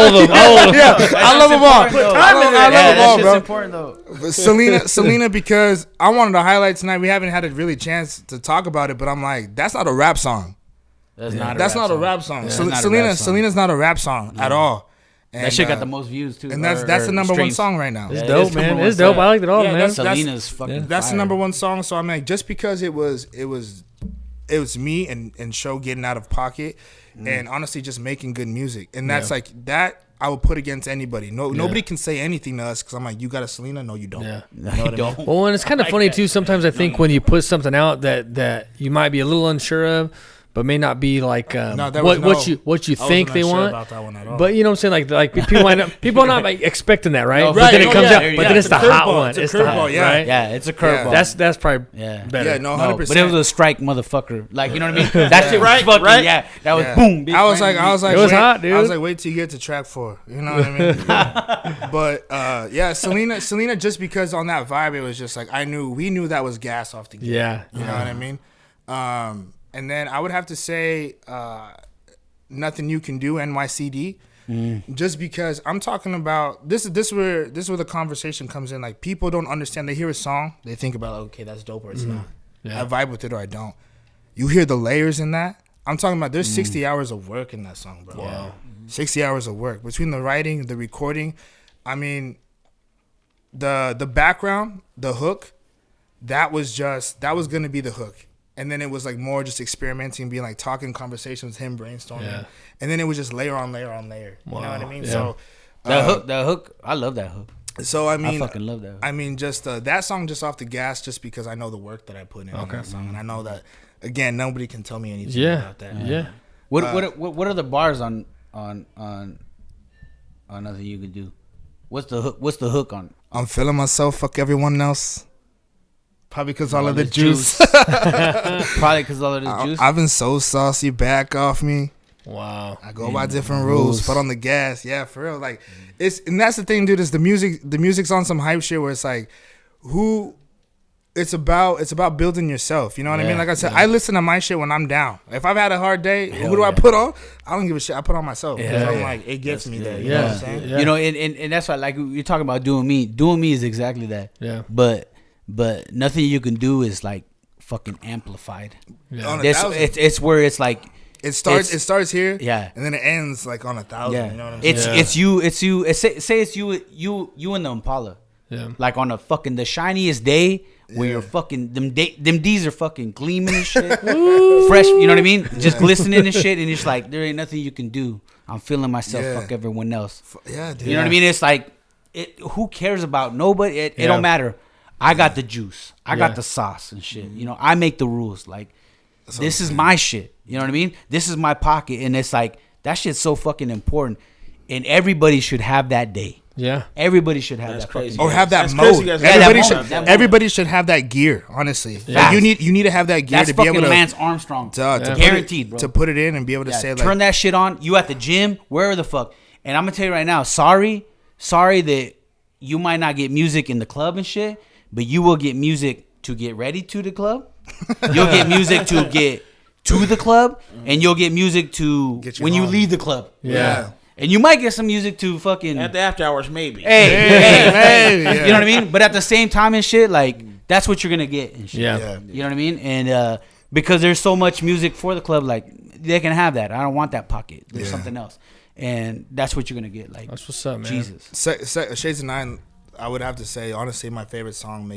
of them. Yeah, I love them all. I love them all, bro. Important though. But Selena, because I wanted to highlight tonight. We haven't had a really chance to talk about it, but I'm like, that's not a rap song. That's not a rap song. Selena's not a rap song at all. And, that shit got the most views too. And that's the number one song right now. It's dope, man. It's dope. I like it all, man. Selena's fucking. That's the number one song. So I'm like, just because it was me and Show getting out of pocket, and honestly just making good music, and that's like that. I would put against anybody. Nobody can say anything to us because I'm like, you got a Selena? No, you don't. Yeah. You know what I mean? Well, and it's kind of funny too. Sometimes I think when you put something out that you might be a little unsure of, but may not be like what you think they want. About that one at all. But you know what I'm saying? Like people are not like, expecting that, right? No, but then it comes out. But then it's the hot one. It's a curveball, yeah. Right? Yeah, it's a curveball. That's probably better. Yeah, no, 100%. But it was a strike, motherfucker. Like, you know what I mean? That shit was fucking, yeah. That was boom. I was like, it was hot, dude. I was like, wait till you get to track 4. You know what I mean? But yeah, Selena, just because on that vibe, it was just like we knew that was gas off the gate. Yeah, you know what I mean? And then I would have to say, Nothing You Can Do, NYCD. Just because I'm talking about this is where the conversation comes in. Like, people don't understand. They hear a song, they think about, okay, that's dope or it's not. Yeah. I vibe with it or I don't. You hear the layers in that. I'm talking about there's 60 hours of work in that song, bro. Wow. 60 hours of work between the writing, the recording. I mean, the background, the hook, that was gonna be the hook. And then it was like more just experimenting, being like talking conversations, him brainstorming. Yeah. And then it was just layer on layer on layer. Wow. You know what I mean? Yeah. So the hook, I love that hook. So I mean, I fucking love that hook. I mean, just that song just off the gas, just because I know the work that I put in on that song, and I know that again, nobody can tell me anything about that. Yeah. What are the bars on Nothing You Can Do? What's the hook on? I'm feeling myself, fuck everyone else. Probably because all of the juice. Probably because all of the juice. I've been so saucy, back off me. Wow. I go by different rules, but on the gas, yeah, for real. Like, and that's the thing, dude. Is the music's on some hype shit where it's like, it's about building yourself. You know what I mean? Like I said, I listen to my shit when I'm down. If I've had a hard day, who do I put on? I don't give a shit. I put on myself. Yeah, I'm like, it gets me there. You know what I'm saying? Yeah. You know, and that's why, like, you're talking about doing me. Doing me is exactly that. Yeah. But Nothing You Can Do is like fucking amplified. Yeah. It's where it's like it starts here, yeah, and then it ends like on 1,000. Yeah. You know what I'm saying? It's you. Say it's you and the Impala. Yeah. Like on the shiniest day where you're fucking them D's are fucking gleaming and shit, fresh. You know what I mean? Just glistening and shit, and it's like there ain't nothing you can do. I'm feeling myself. Fuck everyone else. Yeah, dude. You know what I mean? It's like who cares about nobody? It don't matter. I got the juice. I got the sauce and shit. You know, I make the rules. Like, this is my shit. You know what I mean? This is my pocket. And it's like, that shit's so fucking important. And everybody should have that day. Yeah. Everybody should have that fucking or have that mode. Everybody should have that gear, honestly. Yeah. Like, you need to have that gear to be able to. That's fucking Lance Armstrong. Guaranteed, bro. To put it in and be able to say, like. Turn that shit on. You at the gym, wherever the fuck. And I'm going to tell you right now, sorry that you might not get music in the club and shit. But you will get music to get ready to the club. You'll get music to get to the club. And you'll get music to when you leave the club. Yeah. And you might get some music to fucking... At the after hours, maybe. Hey. You know what I mean? But at the same time and shit, like, that's what you're going to get and shit. Yeah. You know what I mean? And because there's so much music for the club, like, they can have that. I don't want that pocket. There's something else. And that's what you're going to get. Like, that's what's up, man. Jesus. Shades of Nine... I would have to say, honestly, my favorite song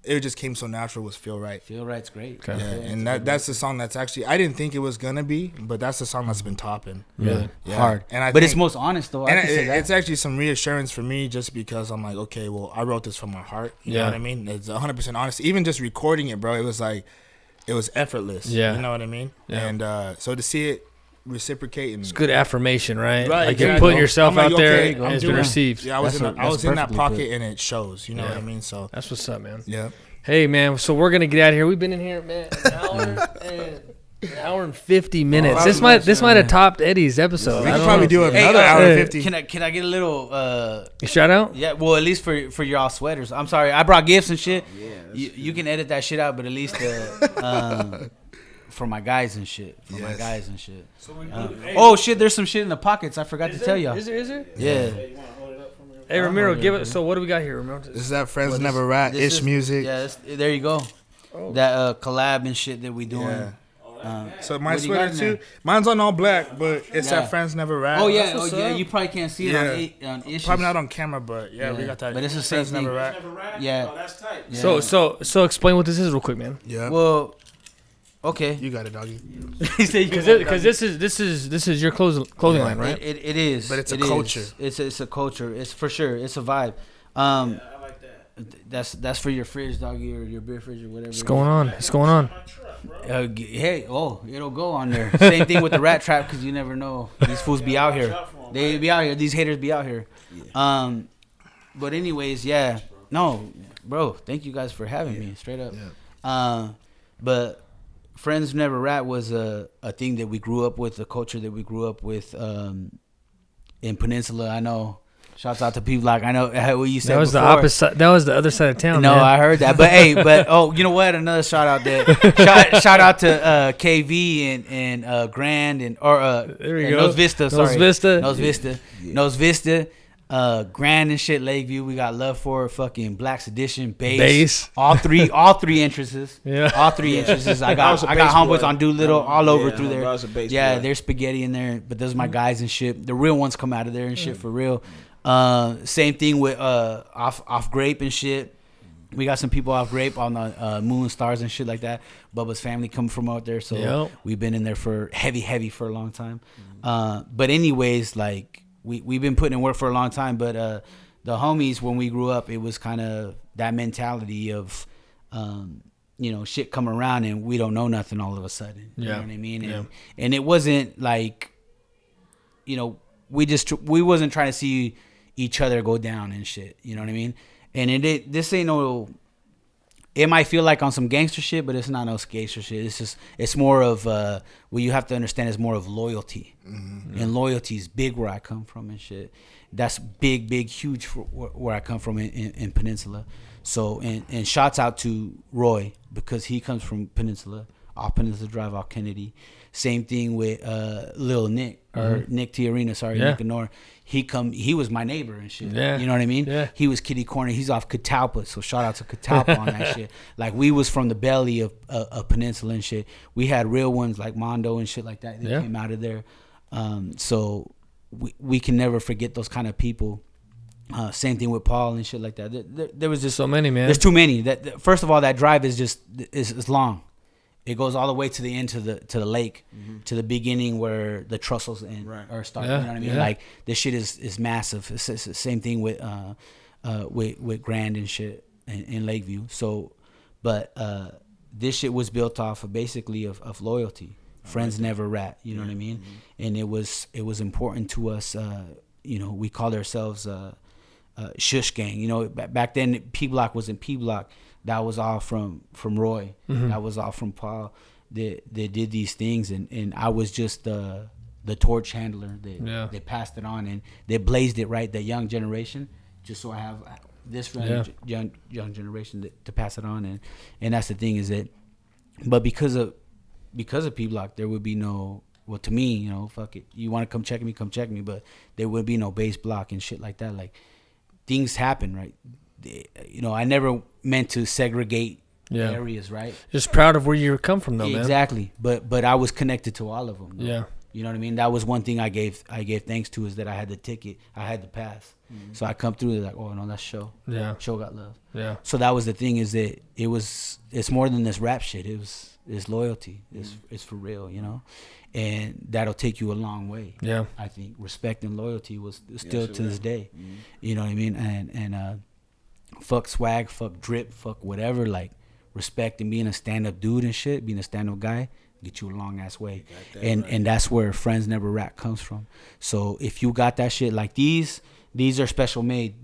it just came so natural was Feel Right. Feel Right's great. Okay. Yeah, and that's the song that's actually, I didn't think it was going to be, but that's the song that's been topping. Really? Yeah. Hard. But it's most honest, though. It's actually some reassurance for me just because I'm like, okay, well, I wrote this from my heart. You know what I mean? It's 100% honest. Even just recording it, bro, it was like, it was effortless. Yeah. You know what I mean? Yeah. And so to see it, reciprocating. It's good affirmation, right? Like you're putting yourself out there and it's been received. Yeah, I was in that pocket and it shows. You know what I mean? So that's what's up, man. Yeah. Hey, man. So we're gonna get out of here. We've been in here, man, an hour and 50 minutes. This might have topped Eddie's episode. We could probably do another hour and 50. Can I get a little shout out? Yeah, well, at least for y'all sweaters. I'm sorry, I brought gifts and shit. You can edit that shit out, but at least for my guys and shit. So shit, there's some shit in the pockets. I forgot to tell y'all. Is there? Yeah. Hey, Ramiro, give it. So what do we got here, Ramiro? This is that Friends Never Rat ish music. Yeah, there you go. That collab and shit that we doing. Yeah. So my sweater too. Mine's on all black, but it's that Friends Never Rat. Oh yeah, You probably can't see it on issues. Probably not on camera, but we got that. But it's the same thing. Never Rat. Yeah. Oh, that's tight. Yeah. So explain what this is real quick, man. Yeah. Well, okay. You got it, doggy. Because this is your clothing line, right? It is. But it's a culture. It's a culture. It's for sure. It's a vibe. I like that. That's for your fridge, doggy, or your beer fridge or whatever. What's going on? What's going on? It'll go on there. Same thing with the rat trap, because you never know. These fools be out here. They be out here. These haters be out here. But anyways, yeah. No, bro. Thank you guys for having me. Straight up. Yeah. But Friends Never Rat was a thing that we grew up with, a culture that we grew up with in Peninsula. I know. Shouts out to people like I know what you said. That was before. the opposite. That was the other side of town. No, man. I heard that. But you know what? Another shout out there. shout out to KV and Grand and there we go. Nose Vista. Sorry, Nose Vista. Grand and shit. Lakeview. We got love for fucking Black Sedition bass. All three entrances. Yeah, all three entrances. I got homeboys on Doolittle all over through there. Yeah, there's spaghetti in there. But those are my guys and shit. The real ones come out of there and shit for real. Same thing with off Grape and shit. We got some people off Grape on the Moon Stars and shit like that. Bubba's family come from out there, so we've been in there for heavy for a long time. But anyways, like we've been putting in work for a long time. But the homies, when we grew up, it was kind of that mentality of shit come around and we don't know nothing all of a sudden. You know what I mean? And it wasn't like we wasn't trying to see each other go down and shit. You know what I mean? And this ain't no. It might feel like on some gangster shit, but it's not no gangster shit. It's more of what you have to understand is more of loyalty, and loyalty is big where I come from and shit. That's big, huge for where I come from in Peninsula. So and shouts out to Roy because he comes from Peninsula, off Peninsula Drive, off Kennedy. Same thing with Lil Nick or Nick Tiarina. Sorry, Nick Honor. He was my neighbor and shit. Yeah. You know what I mean? Yeah. He was Kitty Corner. He's off Catalpa. So shout out to Catalpa on that shit. Like we was from the belly of Peninsula and shit. We had real ones like Mondo and shit like that. They came out of there. So we can never forget those kind of people. Same thing with Paul and shit like that. There was just so many, man. There's too many. That first of all, that drive is long. It goes all the way to the end to the lake, to the beginning where the trussels are starting. You know what I mean? Yeah. Like this shit is massive. It's the same thing with Grand and shit in Lakeview. So, but this shit was built off of basically of loyalty. Friends never rat. You know what I mean? And it was important to us. We called ourselves Shush Gang. Back then P Block wasn't P Block. That was all from Roy. That was all from Paul. They did these things, and I was just the torch handler. They passed it on, and they blazed it right. That young generation, just so I have this young generation to pass it on, and that's the thing is that. But because of P Block, there would be no. Well, to me, fuck it. You want to come check me, but there would be no base block and shit like that. Like things happen, right? I never meant to segregate areas, right? Just proud of where you come from, though, man. Exactly, but I was connected to all of them. Though. Yeah, you know what I mean. That was one thing I gave thanks to is that I had the ticket, I had the pass, so I come through like, oh no, that's show. Yeah, show got love. Yeah. So that was the thing is that it's more than this rap shit. It's loyalty. It's for real, and that'll take you a long way. Yeah, I think respect and loyalty was still to this day. You know what I mean, and fuck swag, fuck drip, fuck whatever. Like respect and being a stand-up dude and shit, being a stand-up guy, get you a long ass way. And that's where Friends Never Rat comes from. So if you got that shit, like these are special made.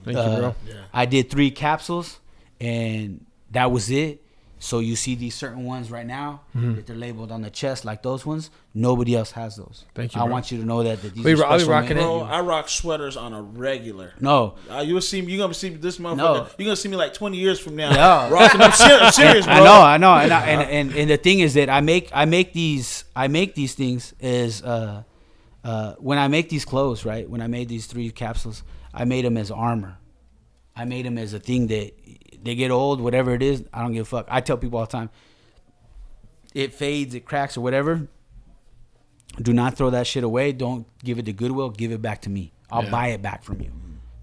Thank you, bro. Yeah. I did 3 capsules, and that was it. So you see these certain ones right now that they're labeled on the chest like those ones. Nobody else has those. Thank you, I bro. want you to know that these are special rocking made. it. Bro, I rock sweaters on a regular. No. You're gonna see this motherfucker. No. You're gonna see me like 20 years from now. No. Rocking. I'm serious, bro. I know. And the thing is that I make these things is when I make these clothes, right? When I made these 3 capsules, I made them as armor. I made them as a thing that they get old, whatever it is. I don't give a fuck. I tell people all the time, it fades, it cracks or whatever, do not throw that shit away. Don't give it to Goodwill. Give it back to me. I'll buy it back from you.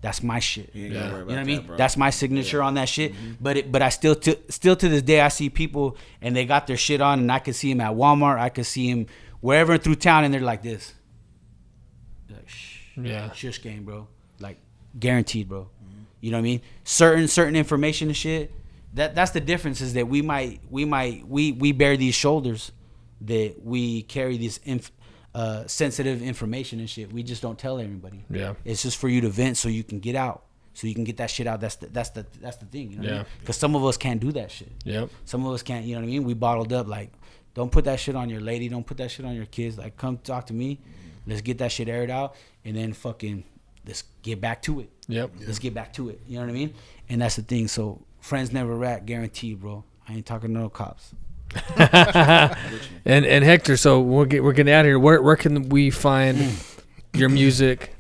That's my shit. You know what I mean? That's my signature on that shit. But I still to this day I see people and they got their shit on, and I could see them at Walmart. I could see them wherever through town, and they're like this. Like, shush game, bro. Like guaranteed, bro. You know what I mean? Certain information and shit. That's the difference, is that we bear these shoulders, that we carry this sensitive information and shit. We just don't tell everybody. Yeah, it's just for you to vent, so you can get out, so you can get that shit out. That's the thing. You know what I mean? Because some of us can't do that shit. Yep. Some of us can't. You know what I mean? We bottled up. Like, don't put that shit on your lady. Don't put that shit on your kids. Like, come talk to me. Let's get that shit aired out, and then fucking let's get back to it. Yep. Let's get back to it. You know what I mean? And that's the thing. So friends never rat, guaranteed, bro. I ain't talking to no cops. and Hector, so we're getting out of here. Where can we find your music?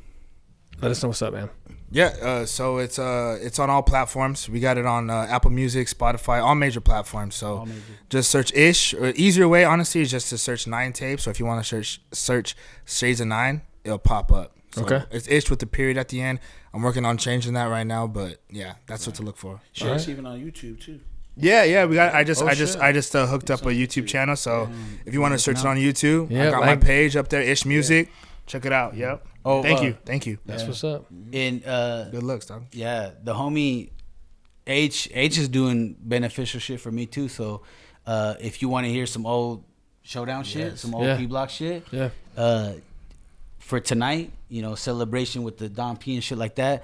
Let us know what's up, man. Yeah, so it's on all platforms. We got it on Apple Music, Spotify, all major platforms. So just search Ish. Or easier way, honestly, is just to search 9 Tapes. So if you want to search Shades of 9, it'll pop up. So it's Ish with the period at the end. I'm working on changing that right now, but yeah, that's what to look for. Sure, it's even on YouTube too. Yeah, we got. I just hooked up a YouTube channel. So if you want to search it on YouTube, I got my page up there, Ish Music. Check it out. Yep. Oh, thank you. That's what's up. And good looks, dog. Yeah, the homie H is doing beneficial shit for me too. So if you want to hear some old Showdown shit, some old P-Block shit, for tonight, celebration with the Don P and shit like that,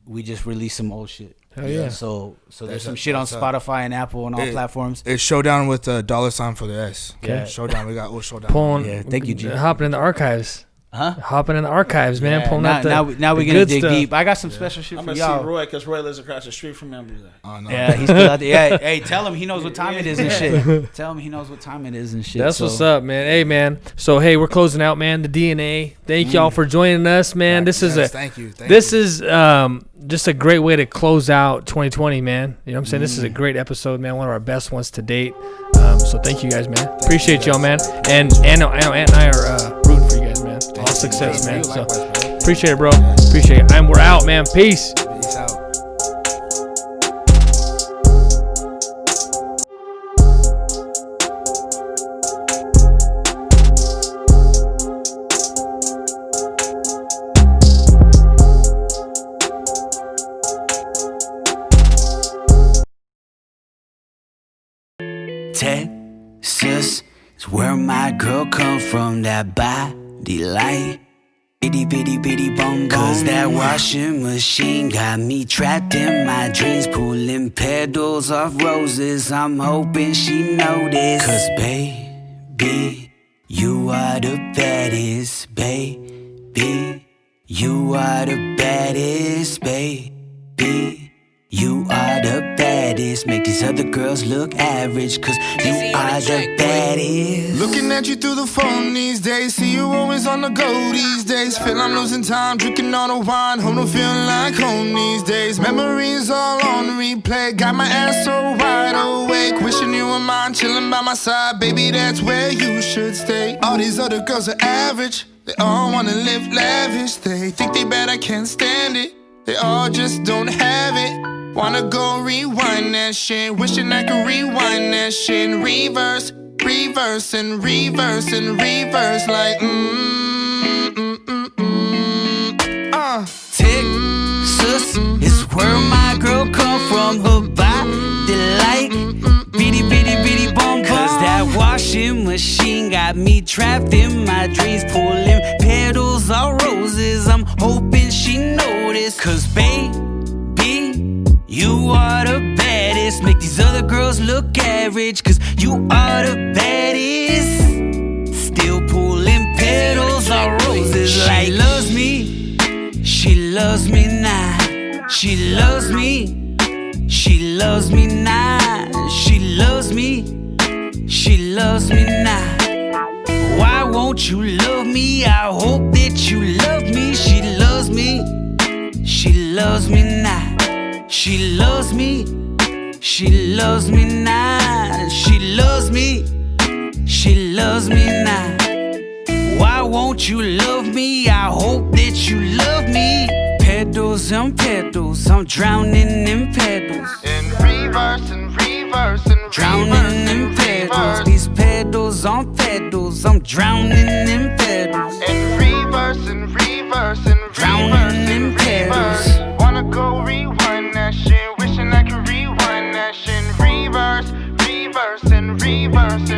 we just released some old shit. Hell yeah. So there's some shit on Spotify and Apple and all platforms. It's Showdown with a $sign for the S. Okay. Yeah. Showdown. We got Showdown. Thank you, G. Hopping in the archives. Hopping in the archives, man. Pulling out now we're gonna dig deep. I got some special shit I'm for gonna y'all. see Roy, because Roy lives across the street from him. Oh no. Yeah, he's still out there. Yeah, hey, tell him he knows what time it is and shit. Tell him he knows what time it is and shit. That's what's up, man. Hey, man. So hey, we're closing out, man. The DNA. Thank y'all for joining us, man. This is thank you. This is just a great way to close out 2020, man. You know what I'm saying? This is a great episode, man. One of our best ones to date. So thank you guys, man. Appreciate y'all, man. And I know Ant and I are rooting for you guys, man. All success, man. So appreciate it, bro. Appreciate it. And we're out, man. Peace. Peace out. Texas is where my girl come from. That body like bitty bitty bitty bum bum. Cause that washing machine got me trapped in my dreams, pulling petals off roses. I'm hoping she noticed. Cause baby, you are the baddest, baby. You are the baddest, baby. You are the baddest. Make these other girls look average, cause you are the baddest. Looking at you through the phone these days, see you always on the go these days. Feel I'm losing time, drinking all the wine. Home don't feel like home these days. Memories all on replay, got my ass so wide awake. Wishing you were mine, chilling by my side. Baby, that's where you should stay. All these other girls are average, they all wanna live lavish. They think they bad, I can't stand it. They all just don't have it. Wanna go rewind that shit, wishing I could rewind that shit. Reverse, reverse, and reverse, and reverse, like Texas is where my girl come from. Her body like bitty bitty bitty bum bum. Cause that washing machine got me trapped in my dreams, pulling petals of roses. I'm hoping she noticed. Cause baby, you are the baddest. Make these other girls look average, cause you are the baddest. Still pulling petals of roses. Like loves me, she loves me now. She loves me, she loves me now. She loves me, she loves me now. Why won't you love me? I hope that you love me. She loves me, she loves me now. She loves me, she loves me now. She loves me now. Why won't you love me? I hope that you love me. Pedals and pedals, I'm drowning in pedals. In reverse and reverse and Drowning in pedals, these pedals on pedals, I'm drowning in pedals. In reverse and reverse and Drowning in pedals. Wanna go rewind that shit, wishing I could rewind that shit. Reverse, reverse and reverse